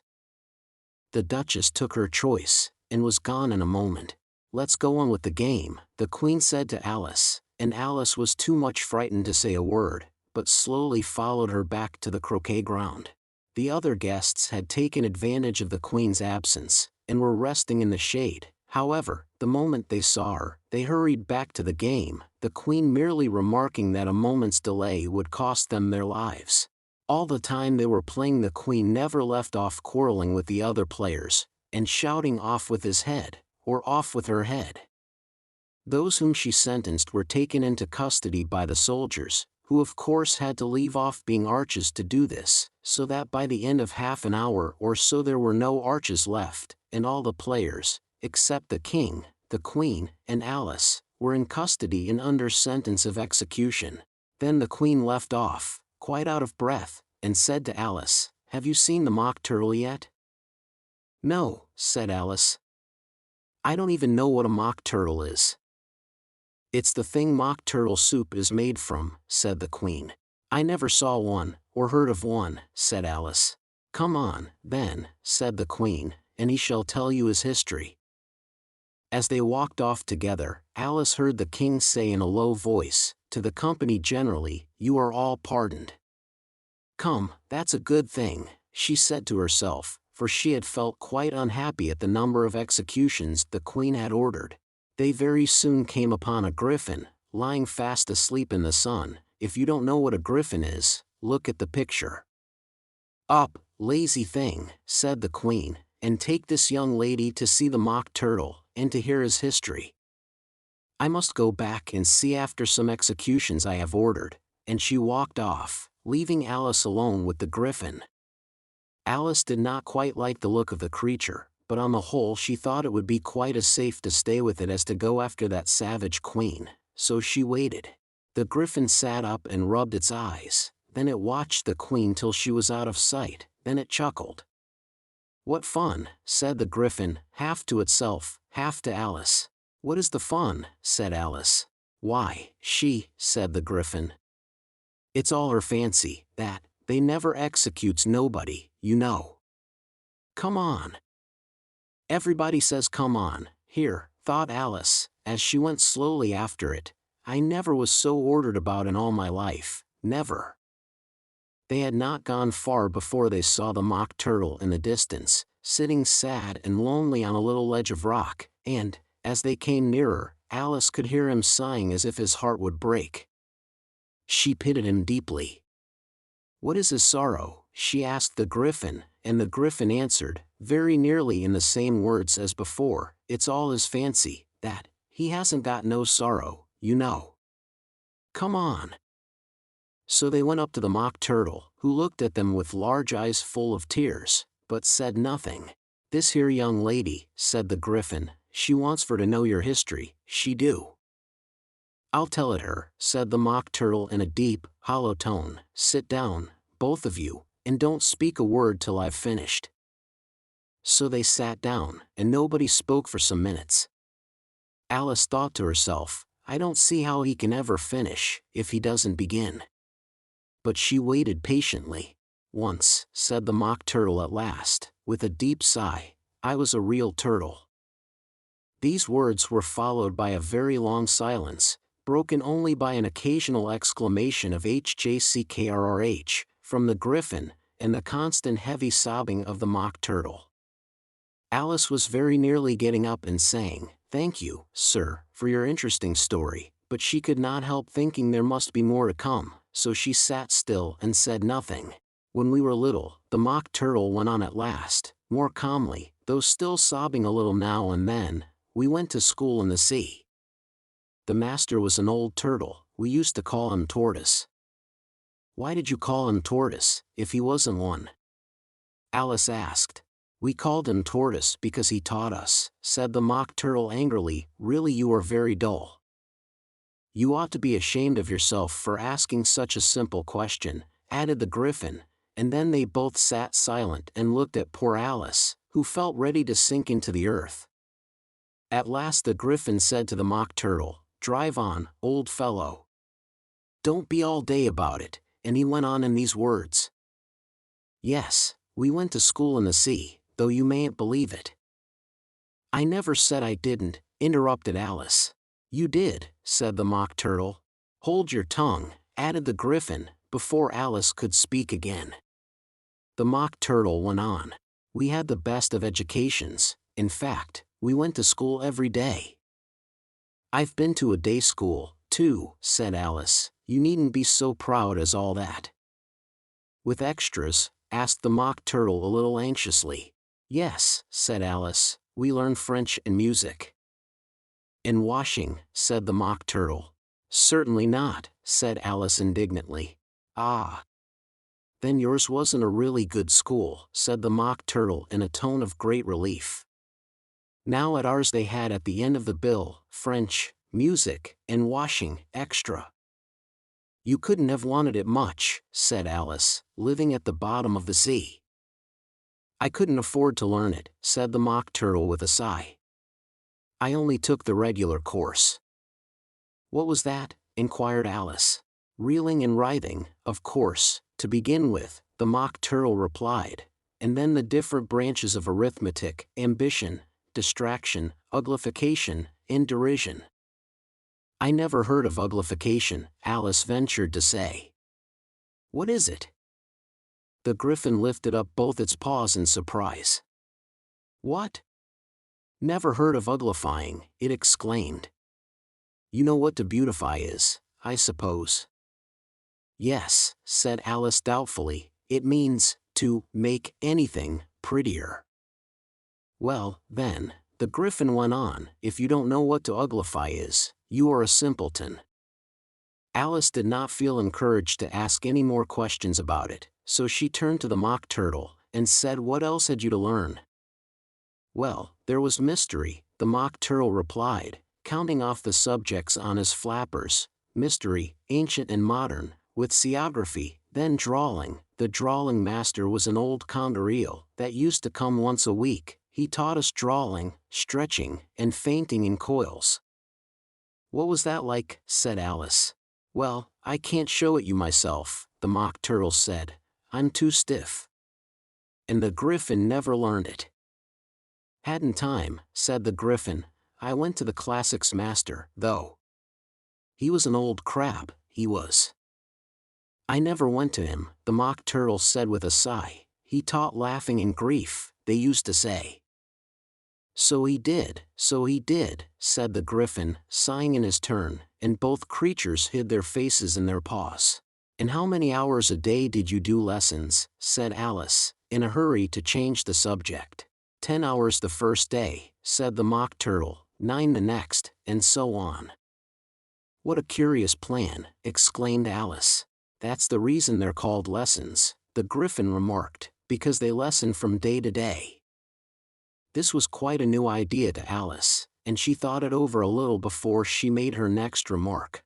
The Duchess took her choice, and was gone in a moment. "Let's go on with the game," the Queen said to Alice, and Alice was too much frightened to say a word, but slowly followed her back to the croquet ground. The other guests had taken advantage of the Queen's absence, and were resting in the shade. However, the moment they saw her, they hurried back to the game, the Queen merely remarking that a moment's delay would cost them their lives. All the time they were playing, the Queen never left off quarreling with the other players, and shouting "off with his head," or "off with her head." Those whom she sentenced were taken into custody by the soldiers, who of course had to leave off being arches to do this, so that by the end of half an hour or so there were no arches left, and all the players, except the King, the Queen, and Alice, were in custody and under sentence of execution. Then the Queen left off, quite out of breath, and said to Alice, "Have you seen the Mock Turtle yet?" "No," said Alice. "I don't even know what a mock turtle is." "It's the thing mock turtle soup is made from," said the Queen. "I never saw one, or heard of one," said Alice. "Come on, then," said the Queen, "and he shall tell you his history." As they walked off together, Alice heard the King say in a low voice, to the company generally, "You are all pardoned." "Come, that's a good thing," she said to herself, for she had felt quite unhappy at the number of executions the Queen had ordered. They very soon came upon a griffin, lying fast asleep in the sun. If you don't know what a griffin is, look at the picture. "Up, lazy thing," said the Queen, "and take this young lady to see the Mock Turtle, and to hear his history. I must go back and see after some executions I have ordered," and she walked off, leaving Alice alone with the griffin. Alice did not quite like the look of the creature, but on the whole she thought it would be quite as safe to stay with it as to go after that savage Queen, so she waited. The griffin sat up and rubbed its eyes, then it watched the Queen till she was out of sight, then it chuckled. "What fun," said the griffin, half to itself, half to Alice. "What is the fun?" said Alice. "Why, said the griffin. "It's all her fancy, that, they never executes nobody, you know. Come on." Everybody says come on, here, thought Alice, as she went slowly after it. "I never was so ordered about in all my life, never." They had not gone far before they saw the Mock Turtle in the distance, sitting sad and lonely on a little ledge of rock, and, as they came nearer, Alice could hear him sighing as if his heart would break. She pitied him deeply. "What is his sorrow?" she asked the griffin, and the griffin answered, very nearly in the same words as before, "It's all his fancy, that, he hasn't got no sorrow, you know. Come on." So they went up to the Mock Turtle, who looked at them with large eyes full of tears, but said nothing. "This here young lady," said the griffin, "she wants for to know your history, she do." "I'll tell it her," said the Mock Turtle in a deep, hollow tone. "Sit down, both of you, and don't speak a word till I've finished." So they sat down, and nobody spoke for some minutes. Alice thought to herself, "I don't see how he can ever finish, if he doesn't begin." But she waited patiently. "Once," said the Mock Turtle at last, with a deep sigh, "I was a real turtle." These words were followed by a very long silence, broken only by an occasional exclamation of "HJCKRRH" from the griffin, and the constant heavy sobbing of the Mock Turtle. Alice was very nearly getting up and saying, "Thank you, sir, for your interesting story," but she could not help thinking there must be more to come, so she sat still and said nothing. When we were little, the Mock Turtle went on at last, more calmly, though still sobbing a little now and then, we went to school in the sea. The master was an old turtle, we used to call him Tortoise. Why did you call him Tortoise, if he wasn't one? Alice asked. We called him Tortoise because he taught us, said the Mock Turtle angrily. Really, you are very dull. You ought to be ashamed of yourself for asking such a simple question, added the Gryphon, and then they both sat silent and looked at poor Alice, who felt ready to sink into the earth. At last the Gryphon said to the Mock Turtle, Drive on, old fellow. Don't be all day about it, and he went on in these words. Yes, we went to school in the sea, though you mayn't believe it. I never said I didn't, interrupted Alice. You did, said the Mock Turtle. Hold your tongue, added the Gryphon, before Alice could speak again. The Mock Turtle went on. We had the best of educations, in fact, we went to school every day. I've been to a day school, too, said Alice. You needn't be so proud as all that. With extras? Asked the Mock Turtle a little anxiously. Yes, said Alice, we learn French and music. And washing, said the Mock Turtle. Certainly not, said Alice indignantly. Ah. Then yours wasn't a really good school, said the Mock Turtle in a tone of great relief. Now at ours they had at the end of the bill, French, music, and washing, extra. You couldn't have wanted it much, said Alice, living at the bottom of the sea. I couldn't afford to learn it, said the Mock Turtle with a sigh. I only took the regular course. What was that? Inquired Alice. Reeling and writhing, of course, to begin with, the Mock Turtle replied, and then the different branches of arithmetic, ambition, distraction, uglification, and derision. I never heard of uglification, Alice ventured to say. What is it? The Gryphon lifted up both its paws in surprise. What? Never heard of uglifying, it exclaimed. You know what to beautify is, I suppose. Yes, said Alice doubtfully, it means, to make anything prettier. Well, then, the Gryphon went on, if you don't know what to uglify is, you are a simpleton. Alice did not feel encouraged to ask any more questions about it, so she turned to the Mock Turtle, and said, What else had you to learn? Well, there was mystery, the Mock Turtle replied, counting off the subjects on his flappers, mystery, ancient and modern, with seaography, then drawing. The drawing master was an old conger eel that used to come once a week. He taught us drawing, stretching, and fainting in coils. What was that like? Said Alice. Well, I can't show it you myself, the Mock Turtle said. I'm too stiff. And the Gryphon never learned it. Hadn't time, said the Gryphon. I went to the classics master, though. He was an old crab, he was. I never went to him, the Mock Turtle said with a sigh. He taught laughing and grief, they used to say. So he did, said the Gryphon, sighing in his turn, and both creatures hid their faces in their paws. And how many hours a day did you do lessons? Said Alice, in a hurry to change the subject. 10 hours the first day, said the Mock Turtle, 9 the next, and so on. What a curious plan, exclaimed Alice. That's the reason they're called lessons, the Gryphon remarked, because they lesson from day to day. This was quite a new idea to Alice, and she thought it over a little before she made her next remark.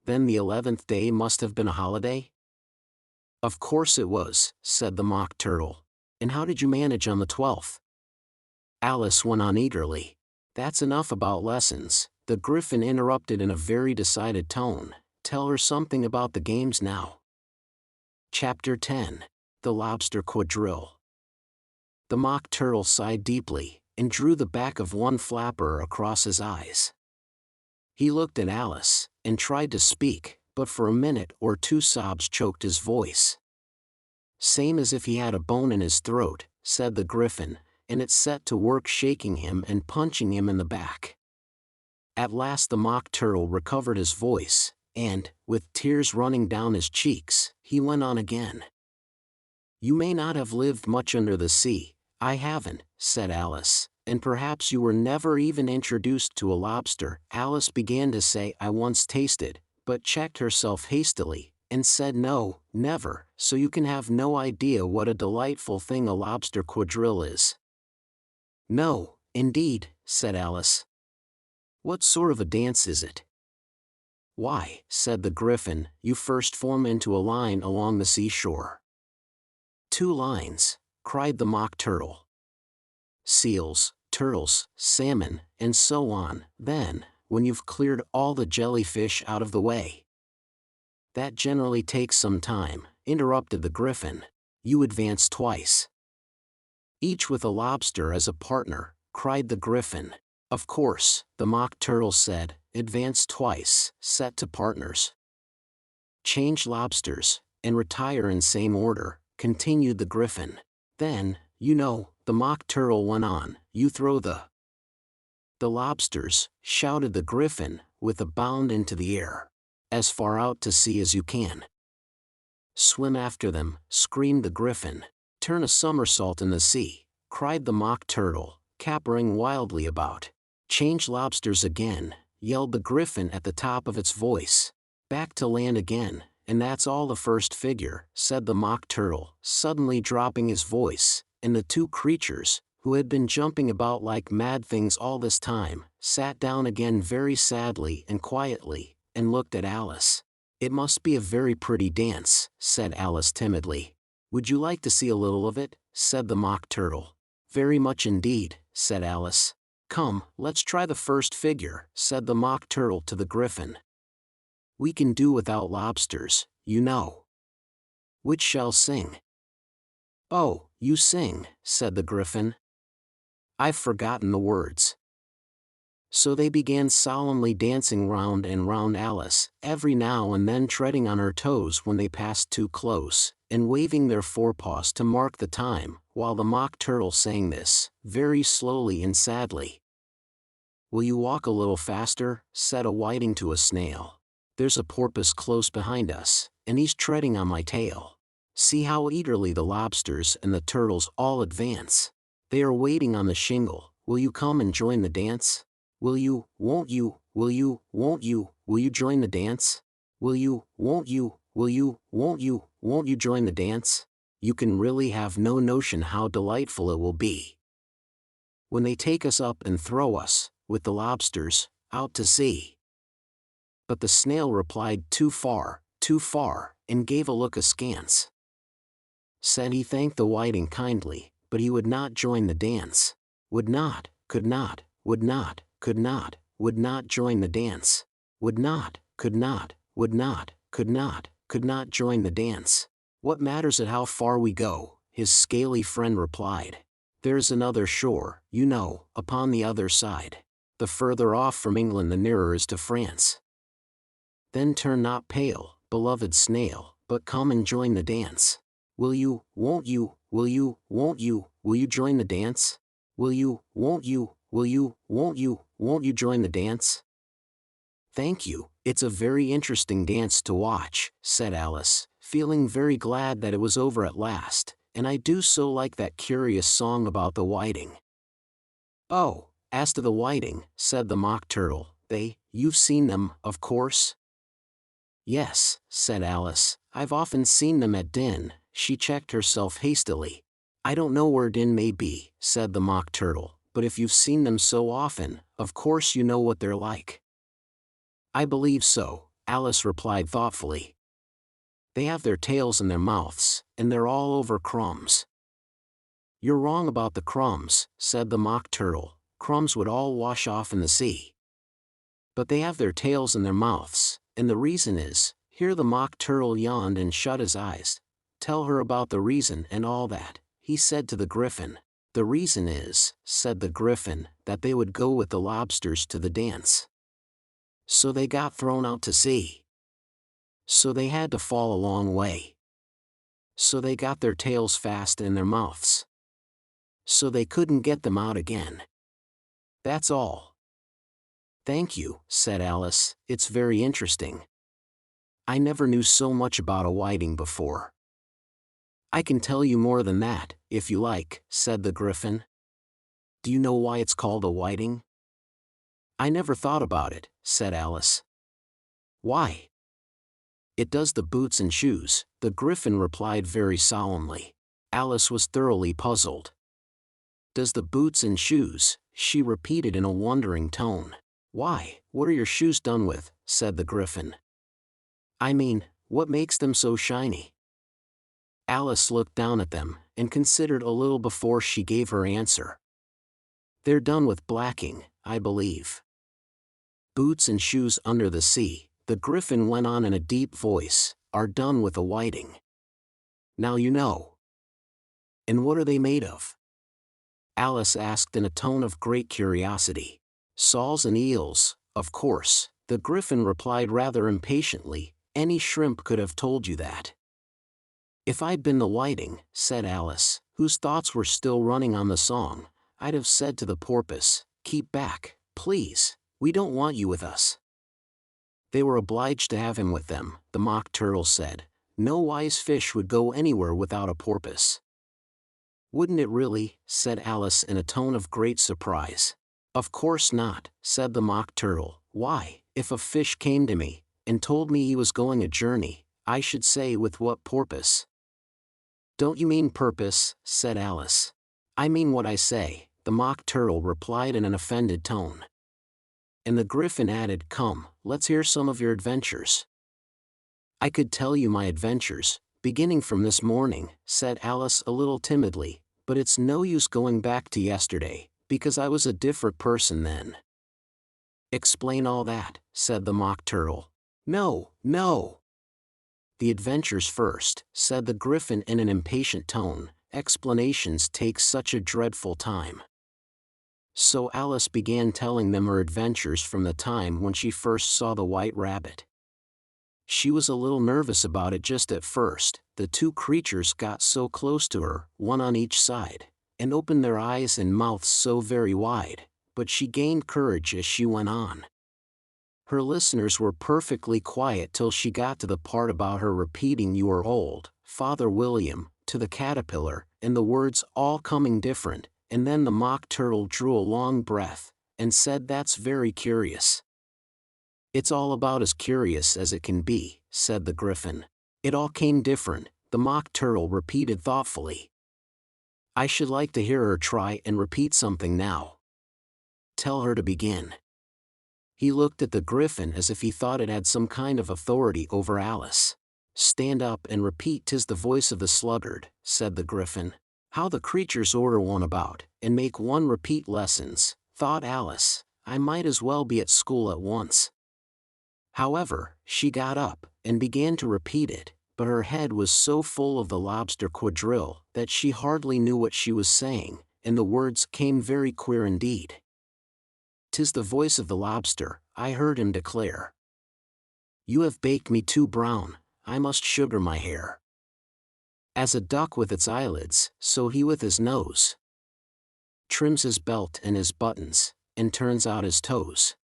Then the 11th day must have been a holiday? Of course it was, said the Mock Turtle. And how did you manage on the 12th? Alice went on eagerly. That's enough about lessons, the Gryphon interrupted in a very decided tone. Tell her something about the games now. Chapter 10. The Lobster Quadrille. The Mock Turtle sighed deeply, and drew the back of one flapper across his eyes. He looked at Alice, and tried to speak, but for a minute or two sobs choked his voice. Same as if he had a bone in his throat, said the Gryphon, and it set to work shaking him and punching him in the back. At last the Mock Turtle recovered his voice, and, with tears running down his cheeks, he went on again. You may not have lived much under the sea. I haven't, said Alice, and perhaps you were never even introduced to a lobster. Alice began to say I once tasted, but checked herself hastily, and said no, never, so you can have no idea what a delightful thing a lobster quadrille is. No, indeed, said Alice. What sort of a dance is it? Why, said the Gryphon, you first form into a line along the seashore. 2 lines, cried the Mock Turtle. Seals, turtles, salmon, and so on. Then, when you've cleared all the jellyfish out of the way. That generally takes some time, interrupted the Gryphon. You advance twice. Each with a lobster as a partner, cried the Gryphon. Of course, the Mock Turtle said, advance twice, set to partners. Change lobsters, and retire in same order, continued the Gryphon. Then, you know, the Mock Turtle went on, you throw the lobsters, shouted the Gryphon, with a bound into the air. As far out to sea as you can. Swim after them, screamed the Gryphon. Turn a somersault in the sea, cried the Mock Turtle, capering wildly about. Change lobsters again, yelled the Gryphon at the top of its voice. Back to land again, and that's all the first figure, said the Mock Turtle, suddenly dropping his voice, and the 2 creatures, who had been jumping about like mad things all this time, sat down again very sadly and quietly, and looked at Alice. It must be a very pretty dance, said Alice timidly. Would you like to see a little of it? Said the Mock Turtle. Very much indeed, said Alice. Come, let's try the first figure, said the Mock Turtle to the Gryphon. We can do without lobsters, you know. Which shall sing? Oh, you sing, said the Gryphon. I've forgotten the words. So they began solemnly dancing round and round Alice, every now and then treading on her toes when they passed too close, and waving their forepaws to mark the time, while the Mock Turtle sang this, very slowly and sadly. Will you walk a little faster? Said a whiting to a snail. There's a porpoise close behind us, and he's treading on my tail. See how eagerly the lobsters and the turtles all advance. They are waiting on the shingle. Will you come and join the dance? Will you, won't you, will you, won't you, will you join the dance? Will you, won't you, will you, won't you join the dance? You can really have no notion how delightful it will be when they take us up and throw us, with the lobsters, out to sea. But the snail replied too far, and gave a look askance. Said he thanked the whiting kindly, but he would not join the dance. Would not, could not, would not, could not, would not join the dance. Would not, could not, would not, could not join the dance. What matters it how far we go, his scaly friend replied. There's another shore, you know, upon the other side. The further off from England the nearer is to France. Then turn not pale, beloved snail, but come and join the dance. Will you, won't you, will you, won't you join the dance? Will you, won't you, will you, won't you join the dance? Thank you, it's a very interesting dance to watch, said Alice, feeling very glad that it was over at last, and I do so like that curious song about the whiting. Oh, as to the whiting, said the Mock Turtle, you've seen them, of course? Yes, said Alice, I've often seen them at Din. She checked herself hastily. I don't know where Din may be, said the Mock Turtle, but if you've seen them so often, of course you know what they're like. I believe so, Alice replied thoughtfully. They have their tails in their mouths, and they're all over crumbs. You're wrong about the crumbs, said the Mock Turtle. Crumbs would all wash off in the sea. But they have their tails in their mouths, and the reason is, here the Mock Turtle yawned and shut his eyes. Tell her about the reason and all that, he said to the Gryphon. The reason is, said the Gryphon, that they would go with the lobsters to the dance. So they got thrown out to sea. So they had to fall a long way. So they got their tails fast in their mouths. So they couldn't get them out again. That's all. Thank you, said Alice, it's very interesting. I never knew so much about a whiting before. I can tell you more than that, if you like, said the Griffin. Do you know why it's called a whiting? I never thought about it, said Alice. Why? It does the boots and shoes, the Griffin replied very solemnly. Alice was thoroughly puzzled. Does the boots and shoes, she repeated in a wondering tone. Why, what are your shoes done with, said the Griffin. I mean, what makes them so shiny? Alice looked down at them, and considered a little before she gave her answer. They're done with blacking, I believe. Boots and shoes under the sea, the Griffin went on in a deep voice, are done with a whiting. Now you know. And what are they made of? Alice asked in a tone of great curiosity. Soles and eels, of course, the Griffin replied rather impatiently. Any shrimp could have told you that. If I'd been the whiting, said Alice, whose thoughts were still running on the song, I'd have said to the porpoise, keep back, please, we don't want you with us. They were obliged to have him with them, the Mock Turtle said. No wise fish would go anywhere without a porpoise. Wouldn't it really? Said Alice in a tone of great surprise. Of course not, said the Mock Turtle. Why, if a fish came to me, and told me he was going a journey, I should say with what porpoise. Don't you mean purpose, said Alice. I mean what I say, the Mock Turtle replied in an offended tone. And the Griffin added, come, let's hear some of your adventures. I could tell you my adventures, beginning from this morning, said Alice a little timidly, but it's no use going back to yesterday, because I was a different person then. Explain all that, said the Mock Turtle. No, no. The adventures first, said the Griffin in an impatient tone. Explanations take such a dreadful time. So Alice began telling them her adventures from the time when she first saw the White Rabbit. She was a little nervous about it just at first. The two creatures got so close to her, one on each side, and opened their eyes and mouths so very wide, but she gained courage as she went on. Her listeners were perfectly quiet till she got to the part about her repeating "You are old, Father William," to the caterpillar, and the words all coming different, and then the Mock Turtle drew a long breath, and said, "That's very curious." "It's all about as curious as it can be," said the Griffin. "It all came different," the Mock Turtle repeated thoughtfully. "I should like to hear her try and repeat something now. Tell her to begin." He looked at the Griffin as if he thought it had some kind of authority over Alice. "Stand up and repeat 'Tis the voice of the sluggard," said the Griffin. How the creatures order one about, and make one repeat lessons, thought Alice. I might as well be at school at once. However, she got up, and began to repeat it, but her head was so full of the lobster quadrille that she hardly knew what she was saying, and the words came very queer indeed. "'Tis the voice of the lobster," I heard him declare. "You have baked me too brown, I must sugar my hair. As a duck with its eyelids, so he with his nose trims his belt and his buttons, and turns out his toes."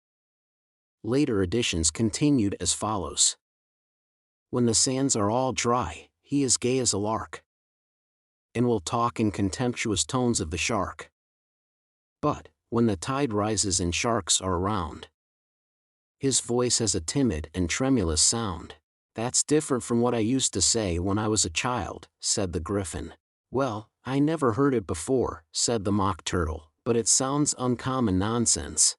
Later editions continued as follows. "When the sands are all dry, he is gay as a lark, and will talk in contemptuous tones of the shark. But, when the tide rises and sharks are around, his voice has a timid and tremulous sound." "That's different from what I used to say when I was a child," said the Griffin. "Well, I never heard it before," said the Mock Turtle, "but it sounds uncommon nonsense."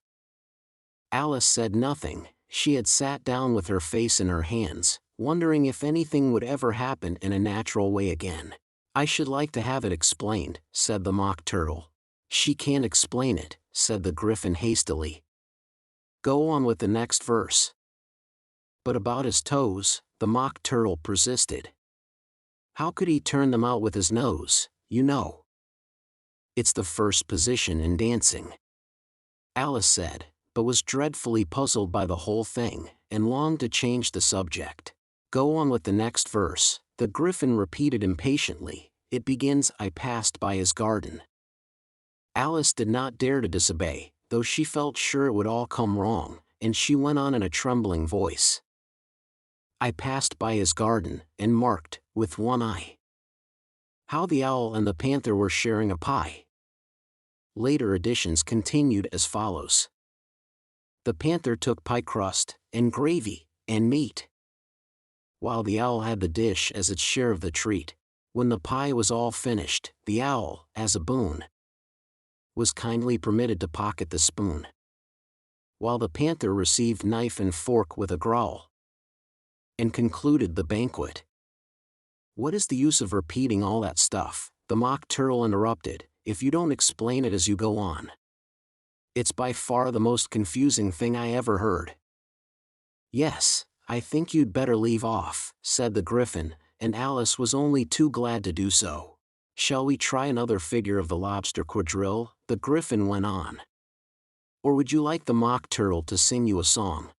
Alice said nothing. She had sat down with her face in her hands, wondering if anything would ever happen in a natural way again. "I should like to have it explained," said the Mock Turtle. "She can't explain it," said the Griffin hastily. "Go on with the next verse." "But about his toes," the Mock Turtle persisted. "How could he turn them out with his nose, you know? It's the first position in dancing." Alice said, but was dreadfully puzzled by the whole thing, and longed to change the subject. "Go on with the next verse," the Griffin repeated impatiently. "It begins, 'I passed by his garden.'" Alice did not dare to disobey, though she felt sure it would all come wrong, and she went on in a trembling voice. "I passed by his garden, and marked, with one eye, How the owl and the panther were sharing a pie. Later editions continued as follows. The panther took pie crust, and gravy, and meat, while the owl had the dish as its share of the treat. When the pie was all finished, the owl, as a boon, was kindly permitted to pocket the spoon, while the panther received knife and fork with a growl, and concluded the banquet. What is the use of repeating all that stuff? The Mock Turtle interrupted, if you don't explain it as you go on. It's by far the most confusing thing I ever heard. Yes, I think you'd better leave off, said the Gryphon, and Alice was only too glad to do so. Shall we try another figure of the lobster quadrille? The Gryphon went on. Or would you like the Mock Turtle to sing you a song?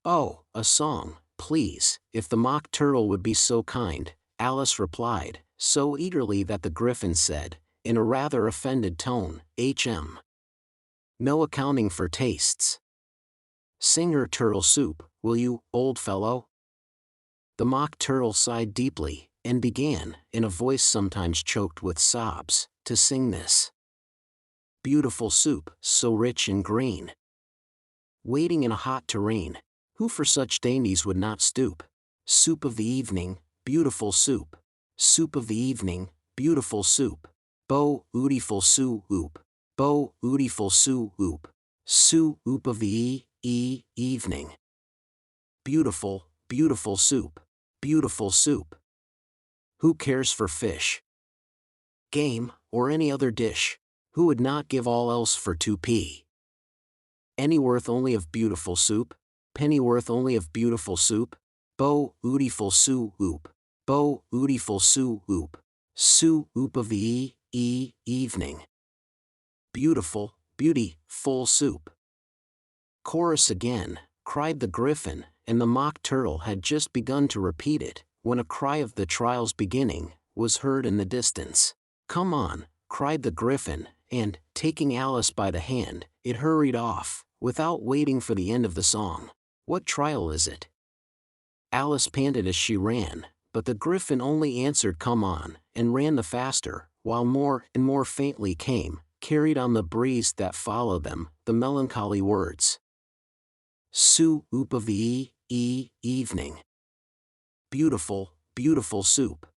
Oh, a song, please, if the Mock Turtle would be so kind, Alice replied, so eagerly that the Gryphon said, in a rather offended tone, No accounting for tastes. Sing her turtle soup, will you, old fellow? The Mock Turtle sighed deeply, and began, in a voice sometimes choked with sobs, to sing this. Beautiful soup, so rich and green, waiting in a hot tureen, who for such dainties would not stoop? Soup of the evening, beautiful soup. Soup of the evening, beautiful soup. Beautiful soup. Beautiful soup. Soup of the evening. Beautiful, beautiful soup. Beautiful soup. Who cares for fish, game, or any other dish? Who would not give all else for 2p? Any worth only of beautiful soup? Pennyworth only of beautiful soup? Beautiful soup. Beautiful soup. Soup of the evening. Beautiful, beauty, full soup. Chorus again, cried the Gryphon, and the Mock Turtle had just begun to repeat it, when a cry of the trial's beginning was heard in the distance. Come on, cried the Gryphon, and, taking Alice by the hand, it hurried off, without waiting for the end of the song. What trial is it? Alice panted as she ran, but the Gryphon only answered come on, and ran the faster, while more and more faintly came, carried on the breeze that followed them, the melancholy words. Soup of the evening. Beautiful, beautiful soup.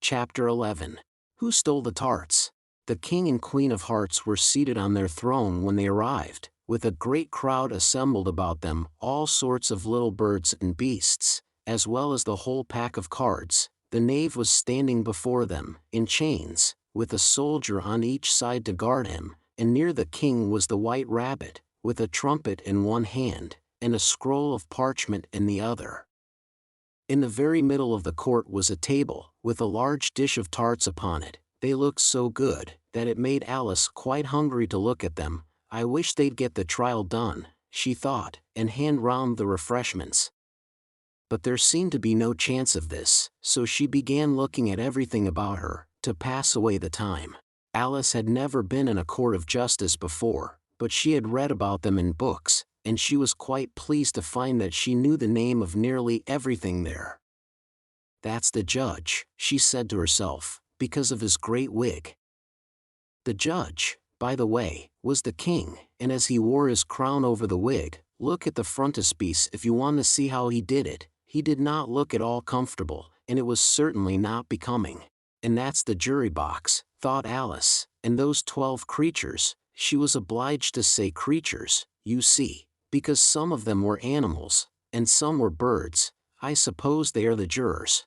Chapter 11. Who stole the tarts? The King and Queen of Hearts were seated on their throne when they arrived, with a great crowd assembled about them, all sorts of little birds and beasts, as well as the whole pack of cards. The knave was standing before them, in chains, with a soldier on each side to guard him, and near the king was the White Rabbit, with a trumpet in one hand, and a scroll of parchment in the other. In the very middle of the court was a table, with a large dish of tarts upon it. They looked so good, that it made Alice quite hungry to look at them. I wish they'd get the trial done, she thought, and hand round the refreshments. But there seemed to be no chance of this, so she began looking at everything about her, to pass away the time. Alice had never been in a court of justice before, but she had read about them in books, and she was quite pleased to find that she knew the name of nearly everything there. That's the judge, she said to herself, because of his great wig. The judge, by the way, was the king, and as he wore his crown over the wig, look at the frontispiece if you want to see how he did it. He did not look at all comfortable, and it was certainly not becoming. And that's the jury box, thought Alice, and those 12 creatures, she was obliged to say creatures, you see, because some of them were animals, and some were birds. I suppose they are the jurors.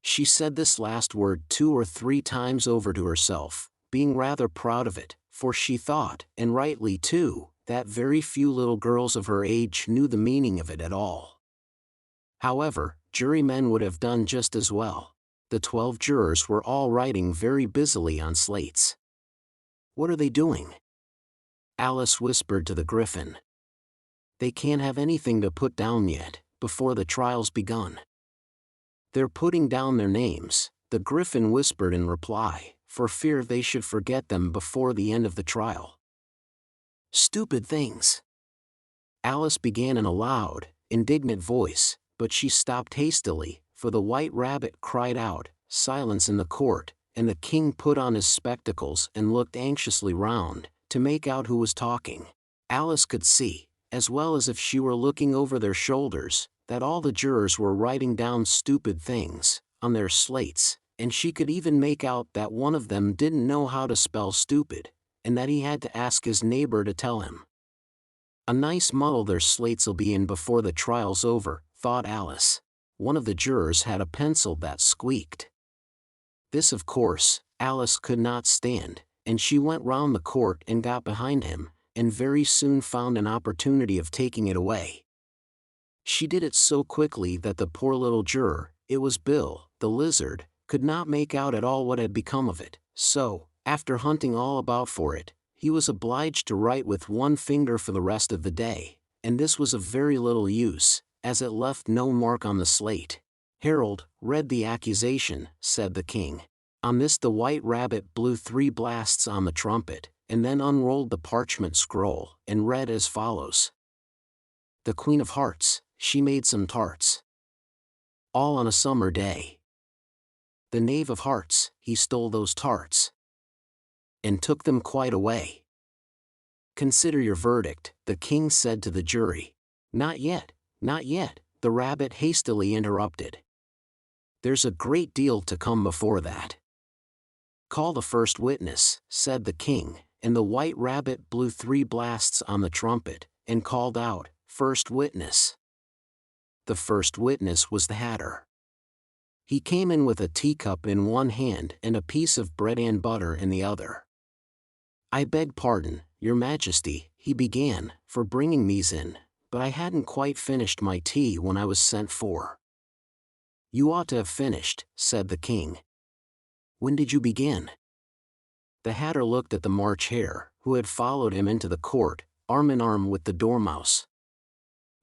She said this last word 2 or 3 times over to herself, being rather proud of it, for she thought, and rightly too, that very few little girls of her age knew the meaning of it at all. However, jurymen would have done just as well. The 12 jurors were all writing very busily on slates. What are they doing? Alice whispered to the Gryphon. They can't have anything to put down yet, before the trial's begun. They're putting down their names, the Gryphon whispered in reply, for fear they should forget them before the end of the trial. Stupid things! Alice began in a loud, indignant voice, but she stopped hastily, for the White Rabbit cried out, silence in the court, and the king put on his spectacles and looked anxiously round, to make out who was talking. Alice could see, as well as if she were looking over their shoulders, that all the jurors were writing down stupid things on their slates, and she could even make out that one of them didn't know how to spell stupid, and that he had to ask his neighbor to tell him. A nice muddle their slates'll be in before the trial's over, thought Alice. One of the jurors had a pencil that squeaked. This, of course, Alice could not stand, and she went round the court and got behind him, and very soon found an opportunity of taking it away. She did it so quickly that the poor little juror, it was Bill, the lizard, could not make out at all what had become of it, so, after hunting all about for it, he was obliged to write with one finger for the rest of the day, and this was of very little use, as it left no mark on the slate. "Harold, read the accusation," said the king. On this the White Rabbit blew 3 blasts on the trumpet, and then unrolled the parchment scroll, and read as follows. "The Queen of Hearts, she made some tarts, all on a summer day. The Knave of Hearts, he stole those tarts, and took them quite away. Consider your verdict," the king said to the jury. "Not yet, not yet," the rabbit hastily interrupted. "There's a great deal to come before that." "Call the first witness," said the king, and the White Rabbit blew 3 blasts on the trumpet, and called out, "First witness." The first witness was the Hatter. He came in with a teacup in one hand and a piece of bread and butter in the other. "I beg pardon, Your Majesty," he began, "for bringing these in, but I hadn't quite finished my tea when I was sent for." "You ought to have finished," said the king. "When did you begin?" The Hatter looked at the March Hare, who had followed him into the court, arm in arm with the Dormouse.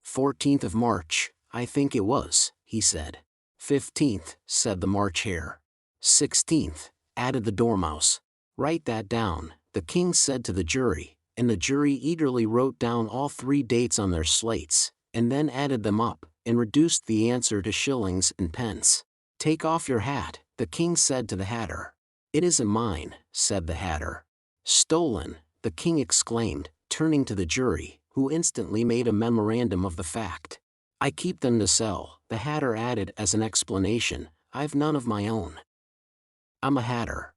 14th of March, I think it was," he said. 15th, said the March Hare. 16th, added the Dormouse. "Write that down," the king said to the jury, and the jury eagerly wrote down all 3 dates on their slates, and then added them up, and reduced the answer to shillings and pence. "Take off your hat," the king said to the Hatter. "It isn't mine," said the Hatter. "Stolen," the king exclaimed, turning to the jury, who instantly made a memorandum of the fact. "I keep them to sell," the Hatter added as an explanation. "I've none of my own. I'm a Hatter."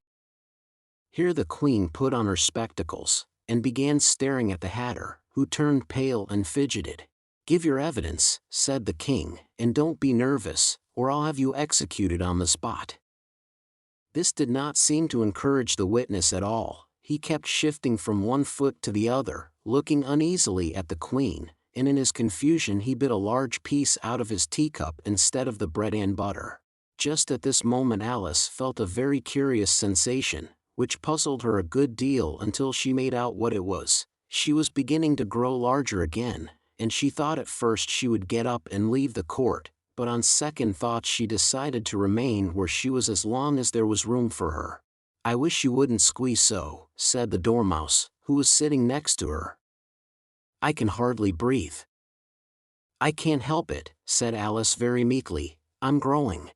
Here the queen put on her spectacles, and began staring at the Hatter, who turned pale and fidgeted. "Give your evidence," said the king, "and don't be nervous, or I'll have you executed on the spot." This did not seem to encourage the witness at all. He kept shifting from one foot to the other, looking uneasily at the queen, and in his confusion he bit a large piece out of his teacup instead of the bread and butter. Just at this moment Alice felt a very curious sensation, which puzzled her a good deal until she made out what it was. She was beginning to grow larger again, and she thought at first she would get up and leave the court, but on second thoughts she decided to remain where she was as long as there was room for her. "I wish you wouldn't squeeze so," said the Dormouse, who was sitting next to her. "I can hardly breathe." "I can't help it," said Alice very meekly. "I'm growing."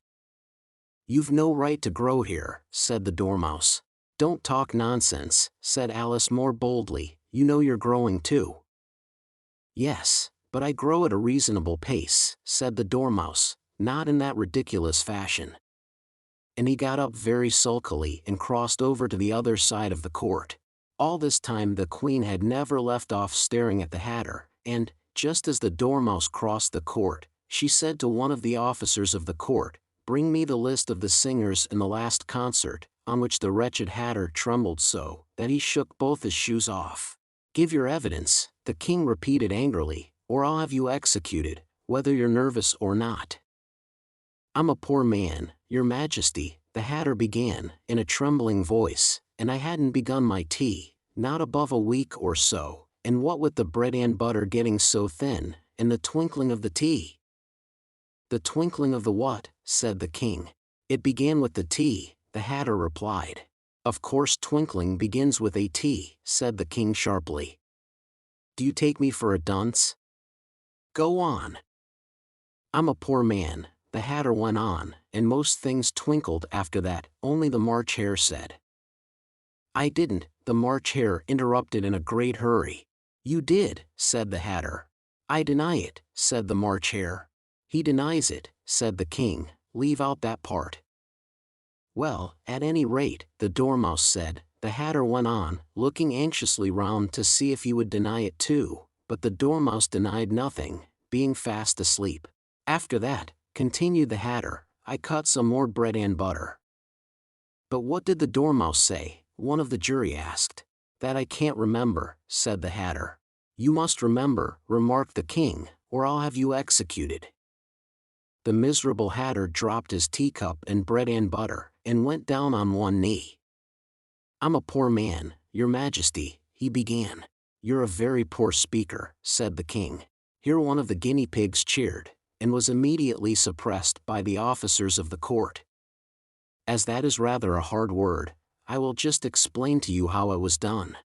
"You've no right to grow here," said the Dormouse. "Don't talk nonsense," said Alice more boldly. "You know you're growing too." "Yes, but I grow at a reasonable pace," said the Dormouse, "not in that ridiculous fashion." And he got up very sulkily and crossed over to the other side of the court. All this time the queen had never left off staring at the Hatter, and, just as the Dormouse crossed the court, she said to one of the officers of the court, "Bring me the list of the singers in the last concert," on which the wretched Hatter trembled so that he shook both his shoes off. "Give your evidence," the king repeated angrily, "or I'll have you executed, whether you're nervous or not." "I'm a poor man, Your Majesty," the Hatter began, in a trembling voice, "and I hadn't begun my tea, not above a week or so, and what with the bread and butter getting so thin, and the twinkling of the tea." "The twinkling of the what?" said the king. "It began with the tea," the Hatter replied. "Of course twinkling begins with a T," said the king sharply. "Do you take me for a dunce? Go on." "I'm a poor man," the Hatter went on, and most things twinkled after that, only the March Hare said. "I didn't," the March Hare interrupted in a great hurry. "You did," said the Hatter. "I deny it," said the March Hare. "He denies it," said the King. "Leave out that part." "Well, at any rate," the Dormouse said, the Hatter went on, looking anxiously round to see if he would deny it too, but the Dormouse denied nothing, being fast asleep. "After that," continued the Hatter, "I cut some more bread and butter." "But what did the Dormouse say?" one of the jury asked. "That I can't remember," said the Hatter. "You must remember," remarked the King, "or I'll have you executed." The miserable Hatter dropped his teacup and bread and butter, and went down on one knee. "I'm a poor man, your Majesty," he began. "You're a very poor speaker," said the King. Here one of the guinea pigs cheered, and was immediately suppressed by the officers of the court. As that is rather a hard word, I will just explain to you how it was done.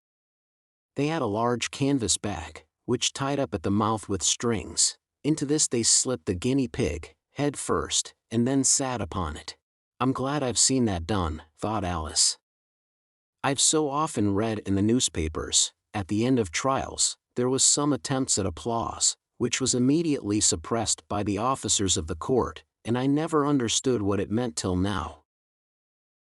They had a large canvas bag, which tied up at the mouth with strings. Into this they slipped the guinea pig, head first, and then sat upon it. "I'm glad I've seen that done," thought Alice. "I've so often read in the newspapers, at the end of trials, there was some attempts at applause, which was immediately suppressed by the officers of the court, and I never understood what it meant till now."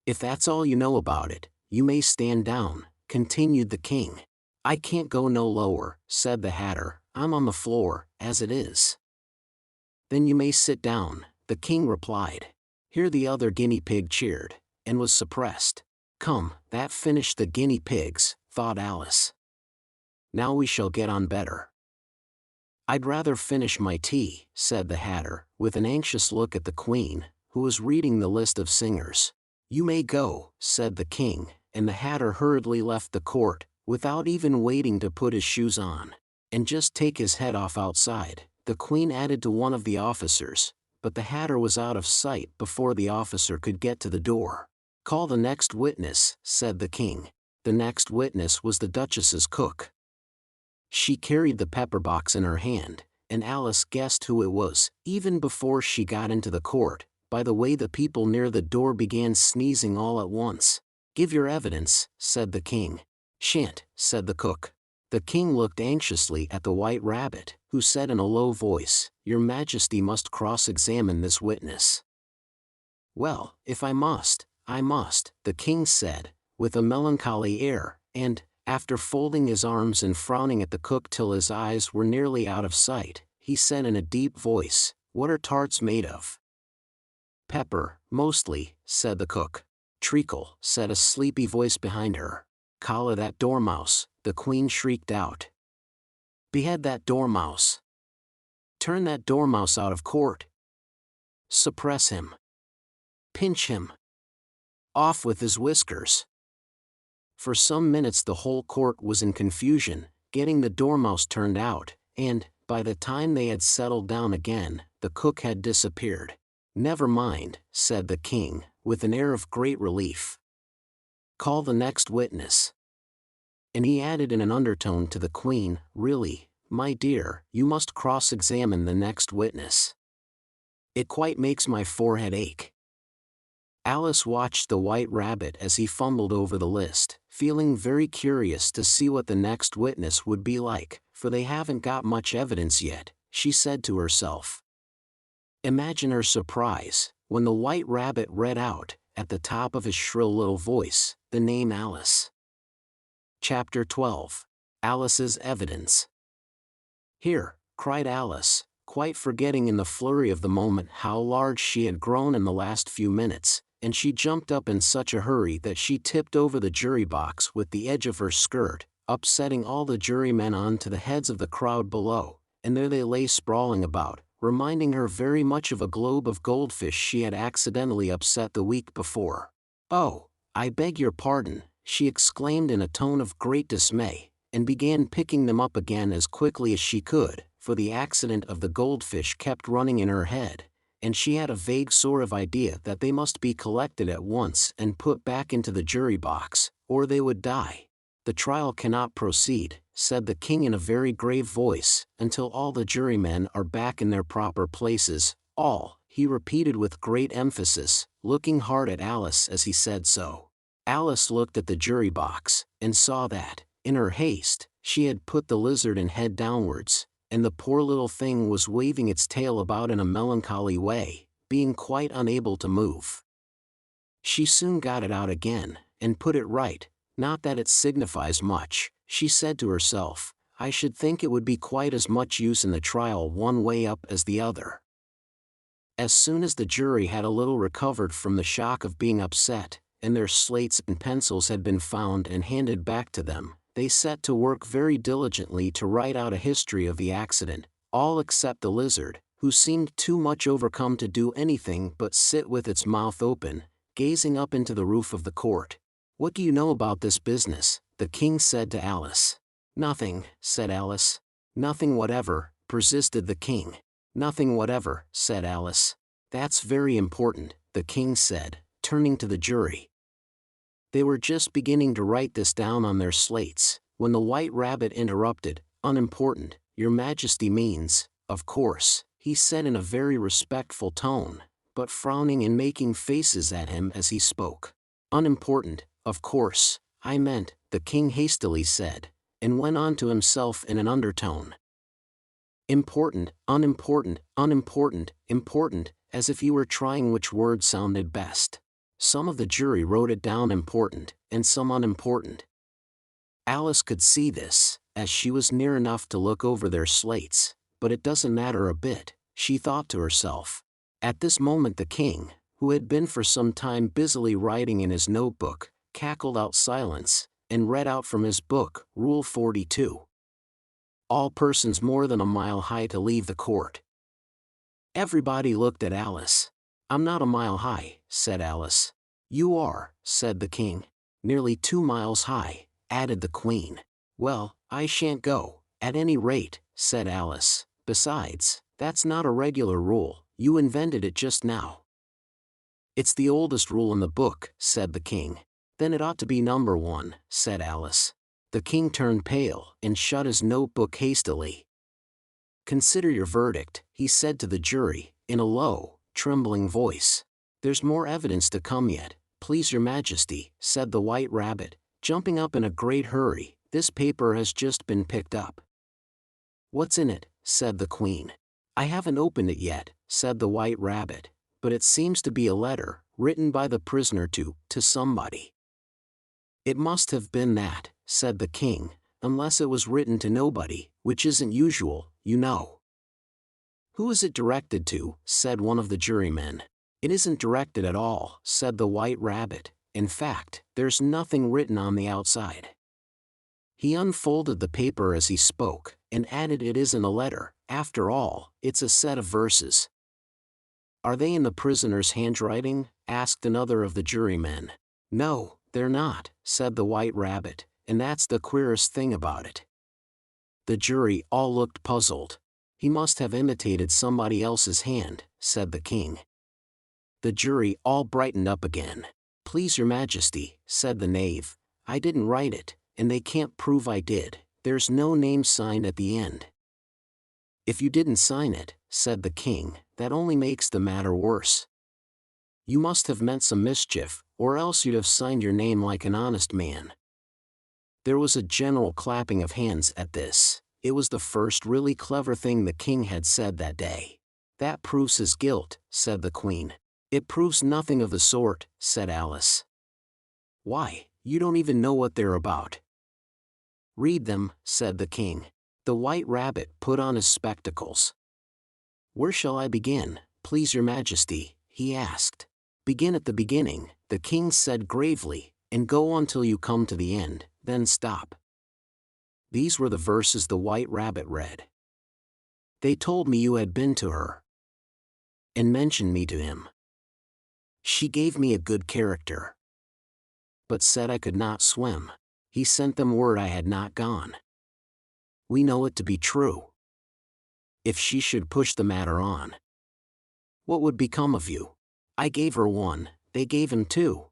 "If that's all you know about it, you may stand down," continued the King. "I can't go no lower," said the Hatter. "I'm on the floor, as it is." "Then you may sit down," the King replied. Here the other guinea pig cheered, and was suppressed. "Come, that finished the guinea pigs," thought Alice. "Now we shall get on better." "I'd rather finish my tea," said the Hatter, with an anxious look at the Queen, who was reading the list of singers. "You may go," said the King, and the Hatter hurriedly left the court, without even waiting to put his shoes on, and just take his head off outside. The Queen added to one of the officers, but the Hatter was out of sight before the officer could get to the door. "Call the next witness," said the King. The next witness was the Duchess's cook. She carried the pepper box in her hand, and Alice guessed who it was, even before she got into the court, by the way the people near the door began sneezing all at once. "Give your evidence," said the King. "Shan't," said the cook. The King looked anxiously at the White Rabbit, who said in a low voice, "Your Majesty must cross-examine this witness." "Well, if I must, I must," the King said, with a melancholy air, and, after folding his arms and frowning at the cook till his eyes were nearly out of sight, he said in a deep voice, "What are tarts made of?" "Pepper, mostly," said the cook. "Treacle," said a sleepy voice behind her. "Collar that dormouse," the Queen shrieked out. "Behead that dormouse." "Turn that dormouse out of court." "Suppress him." "Pinch him." "Off with his whiskers." For some minutes the whole court was in confusion, getting the dormouse turned out, and, by the time they had settled down again, the cook had disappeared. "Never mind," said the King, with an air of great relief. "Call the next witness." And he added in an undertone to the Queen, "Really, my dear, you must cross-examine the next witness. It quite makes my forehead ache." Alice watched the White Rabbit as he fumbled over the list, feeling very curious to see what the next witness would be like, for they haven't got much evidence yet, she said to herself. Imagine her surprise, when the White Rabbit read out, at the top of his shrill little voice, the name Alice. Chapter 12. Alice's Evidence. "Here," cried Alice, quite forgetting in the flurry of the moment how large she had grown in the last few minutes, and she jumped up in such a hurry that she tipped over the jury box with the edge of her skirt, upsetting all the jurymen on to the heads of the crowd below, and there they lay sprawling about, reminding her very much of a globe of goldfish she had accidentally upset the week before. "Oh, I beg your pardon," she exclaimed in a tone of great dismay, and began picking them up again as quickly as she could, for the accident of the goldfish kept running in her head, and she had a vague sort of idea that they must be collected at once and put back into the jury box, or they would die. "The trial cannot proceed," said the King in a very grave voice, "until all the jurymen are back in their proper places, all," he repeated with great emphasis, looking hard at Alice as he said so. Alice looked at the jury box, and saw that, in her haste, she had put the lizard in head downwards, and the poor little thing was waving its tail about in a melancholy way, being quite unable to move. She soon got it out again, and put it right. Not that it signifies much, she said to herself, I should think it would be quite as much use in the trial one way up as the other. As soon as the jury had a little recovered from the shock of being upset, and their slates and pencils had been found and handed back to them, they set to work very diligently to write out a history of the accident, all except the lizard, who seemed too much overcome to do anything but sit with its mouth open, gazing up into the roof of the court. What do you know about this business? The king said to Alice. Nothing, said Alice. Nothing whatever, persisted the king. Nothing whatever, said Alice. That's very important, the king said, turning to the jury. They were just beginning to write this down on their slates, when the White Rabbit interrupted. Unimportant, your majesty means, of course, he said in a very respectful tone, but frowning and making faces at him as he spoke. Unimportant, of course, I meant, the king hastily said, and went on to himself in an undertone. Important, unimportant, unimportant, important, as if he were trying which word sounded best. Some of the jury wrote it down important, and some unimportant. Alice could see this, as she was near enough to look over their slates, but it doesn't matter a bit, she thought to herself. At this moment the king, who had been for some time busily writing in his notebook, cackled out silence, and read out from his book, Rule 42. All persons more than a mile high to leave the court. Everybody looked at Alice. I'm not a mile high, said Alice. You are, said the king. Nearly 2 miles high, added the queen. Well, I shan't go, at any rate, said Alice. Besides, that's not a regular rule, you invented it just now. It's the oldest rule in the book, said the king. Then it ought to be number 1, said Alice. The king turned pale and shut his notebook hastily. Consider your verdict, he said to the jury, in a low, trembling voice. There's more evidence to come yet, please your majesty, said the White Rabbit, jumping up in a great hurry. This paper has just been picked up. What's in it? Said the queen. I haven't opened it yet, said the White Rabbit, but it seems to be a letter, written by the prisoner to somebody. It must have been that, said the king, unless it was written to nobody, which isn't usual, you know. Who is it directed to? Said one of the jurymen. It isn't directed at all, said the White Rabbit. In fact, there's nothing written on the outside. He unfolded the paper as he spoke, and added, it isn't a letter, after all, it's a set of verses. Are they in the prisoner's handwriting? Asked another of the jurymen. No, they're not, said the White Rabbit, and that's the queerest thing about it. The jury all looked puzzled. He must have imitated somebody else's hand, said the king. The jury all brightened up again. Please your majesty, said the knave, I didn't write it, and they can't prove I did, there's no name signed at the end. If you didn't sign it, said the king, that only makes the matter worse. You must have meant some mischief, or else you'd have signed your name like an honest man. There was a general clapping of hands at this. It was the first really clever thing the king had said that day. That proves his guilt, said the queen. It proves nothing of the sort, said Alice. Why, you don't even know what they're about. Read them, said the king. The White Rabbit put on his spectacles. Where shall I begin, please your majesty? He asked. Begin at the beginning, the king said gravely, and go on till you come to the end, then stop. These were the verses the White Rabbit read. They told me you had been to her, and mentioned me to him. She gave me a good character, but said I could not swim. He sent them word I had not gone. We know it to be true. If she should push the matter on, what would become of you? I gave her 1, they gave him 2.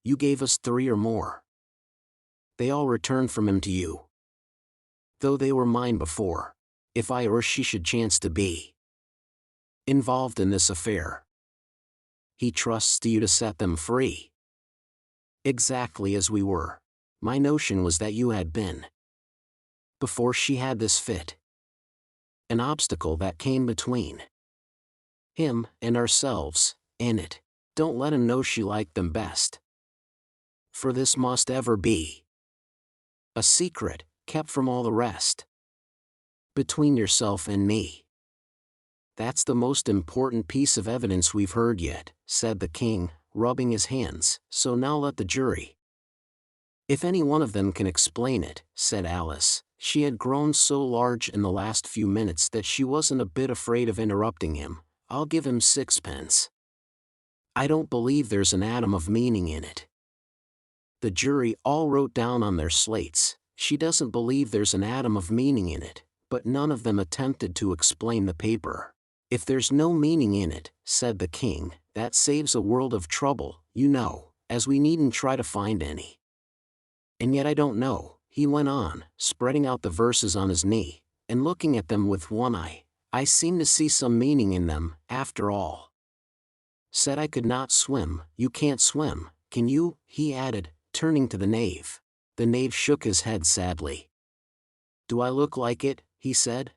You gave us 3 or more. They all returned from him to you, though they were mine before. If I or she should chance to be involved in this affair. He trusts you to set them free. Exactly as we were. My notion was that you had been, before she had this fit, an obstacle that came between him and ourselves, and it. Don't let him know she liked them best. For this must ever be a secret, kept from all the rest. Between yourself and me. That's the most important piece of evidence we've heard yet, said the king, rubbing his hands, so now let the jury. If any one of them can explain it, said Alice. She had grown so large in the last few minutes that she wasn't a bit afraid of interrupting him. I'll give him 6pence. I don't believe there's an atom of meaning in it. The jury all wrote down on their slates, she doesn't believe there's an atom of meaning in it, but none of them attempted to explain the paper. If there's no meaning in it, said the king, that saves a world of trouble, you know, as we needn't try to find any. And yet I don't know, he went on, spreading out the verses on his knee, and looking at them with one eye. I seem to see some meaning in them, after all. Said I could not swim. You can't swim, can you? He added, turning to the knave. The knave shook his head sadly. Do I look like it? He said.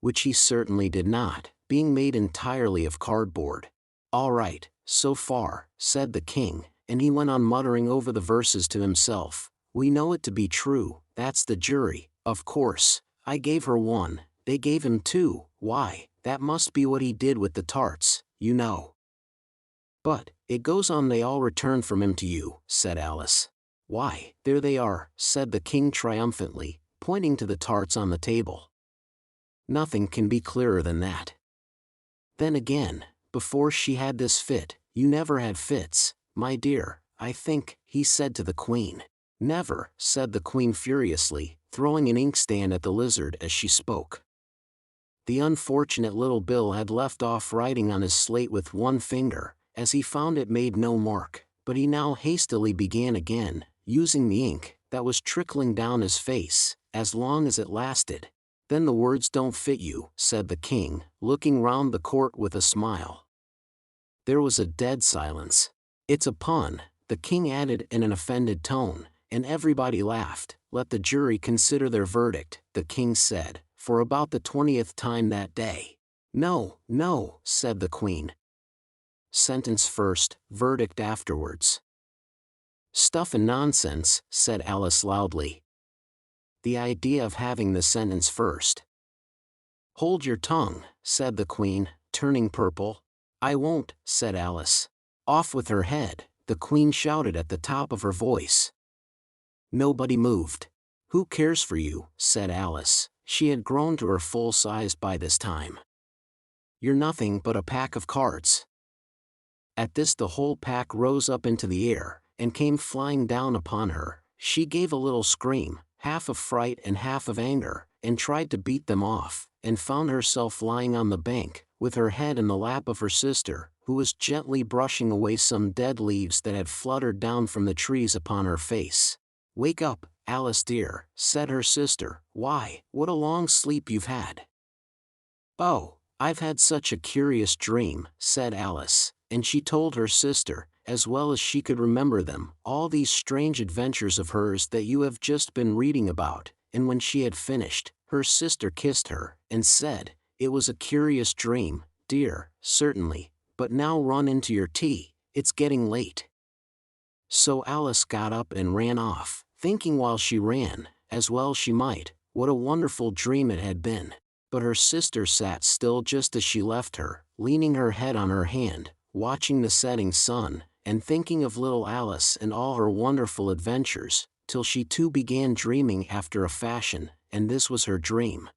Which he certainly did not, being made entirely of cardboard. All right, so far, said the king, and he went on muttering over the verses to himself. We know it to be true, that's the jury, of course. I gave her 1, they gave him 2, why, that must be what he did with the tarts, you know. But, it goes on they all return from him to you, said Alice. Why, there they are, said the king triumphantly, pointing to the tarts on the table. Nothing can be clearer than that. Then again, before she had this fit, you never had fits, my dear, I think, he said to the queen. Never, said the queen furiously, throwing an inkstand at the lizard as she spoke. The unfortunate little Bill had left off writing on his slate with one finger, as he found it made no mark, but he now hastily began again, using the ink that was trickling down his face, as long as it lasted. Then the words don't fit you, said the king, looking round the court with a smile. There was a dead silence. It's a pun, the king added in an offended tone, and everybody laughed. Let the jury consider their verdict, the king said, for about the 20th time that day. No, no, said the queen. Sentence first, verdict afterwards. Stuff and nonsense, said Alice loudly. The idea of having the sentence first. Hold your tongue, said the queen, turning purple. I won't, said Alice. Off with her head, the queen shouted at the top of her voice. Nobody moved. Who cares for you, said Alice. She had grown to her full size by this time. You're nothing but a pack of cards. At this the whole pack rose up into the air, and came flying down upon her. She gave a little scream, half of fright and half of anger, and tried to beat them off, and found herself lying on the bank, with her head in the lap of her sister, who was gently brushing away some dead leaves that had fluttered down from the trees upon her face. Wake up, Alice dear, said her sister. Why, what a long sleep you've had. Oh, I've had such a curious dream, said Alice, and she told her sister, as well as she could remember them, all these strange adventures of hers that you have just been reading about, and when she had finished, her sister kissed her, and said, it was a curious dream, dear, certainly, but now run into your tea, it's getting late. So Alice got up and ran off, thinking while she ran, as well she might, what a wonderful dream it had been. But her sister sat still just as she left her, leaning her head on her hand, watching the setting sun, and thinking of little Alice and all her wonderful adventures, till she too began dreaming after a fashion, and this was her dream.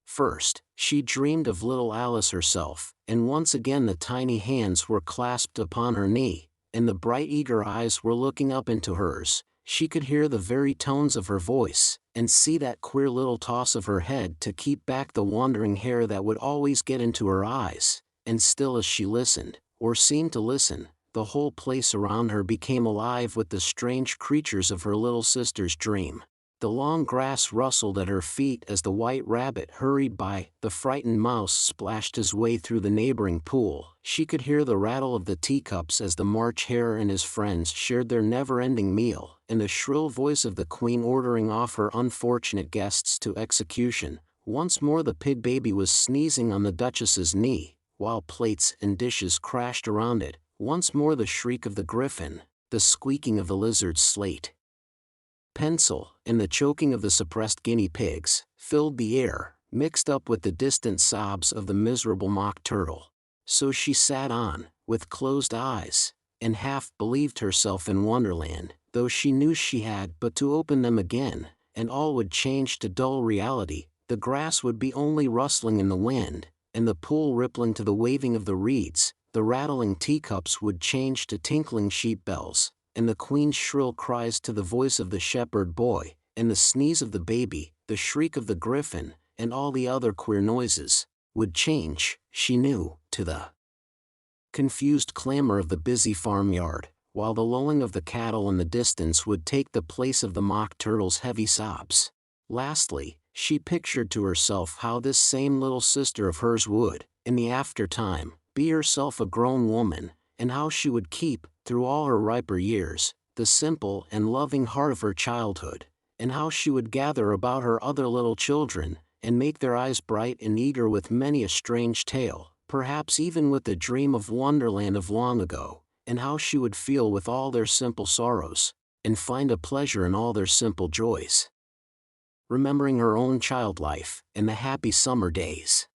First, she dreamed of little Alice herself, and once again the tiny hands were clasped upon her knee, and the bright eager eyes were looking up into hers. She could hear the very tones of her voice, and see that queer little toss of her head to keep back the wandering hair that would always get into her eyes, and still as she listened, or seemed to listen, the whole place around her became alive with the strange creatures of her little sister's dream. The long grass rustled at her feet as the white rabbit hurried by. The frightened mouse splashed his way through the neighboring pool. She could hear the rattle of the teacups as the March Hare and his friends shared their never-ending meal, and the shrill voice of the queen ordering off her unfortunate guests to execution. Once more the pig baby was sneezing on the Duchess's knee, while plates and dishes crashed around it. Once more the shriek of the griffin, the squeaking of the lizard's slate pencil, and the choking of the suppressed guinea pigs, filled the air, mixed up with the distant sobs of the miserable mock turtle. So she sat on, with closed eyes, and half believed herself in Wonderland, though she knew she had but to open them again, and all would change to dull reality. The grass would be only rustling in the wind, and the pool rippling to the waving of the reeds. The rattling teacups would change to tinkling sheep bells, and the queen's shrill cries to the voice of the shepherd boy, and the sneeze of the baby, the shriek of the griffin, and all the other queer noises, would change, she knew, to the confused clamor of the busy farmyard, while the lowing of the cattle in the distance would take the place of the mock turtle's heavy sobs. Lastly, she pictured to herself how this same little sister of hers would, in the after-time, be herself a grown woman, and how she would keep, through all her riper years, the simple and loving heart of her childhood, and how she would gather about her other little children, and make their eyes bright and eager with many a strange tale, perhaps even with the dream of Wonderland of long ago, and how she would feel with all their simple sorrows, and find a pleasure in all their simple joys, remembering her own child life, and the happy summer days.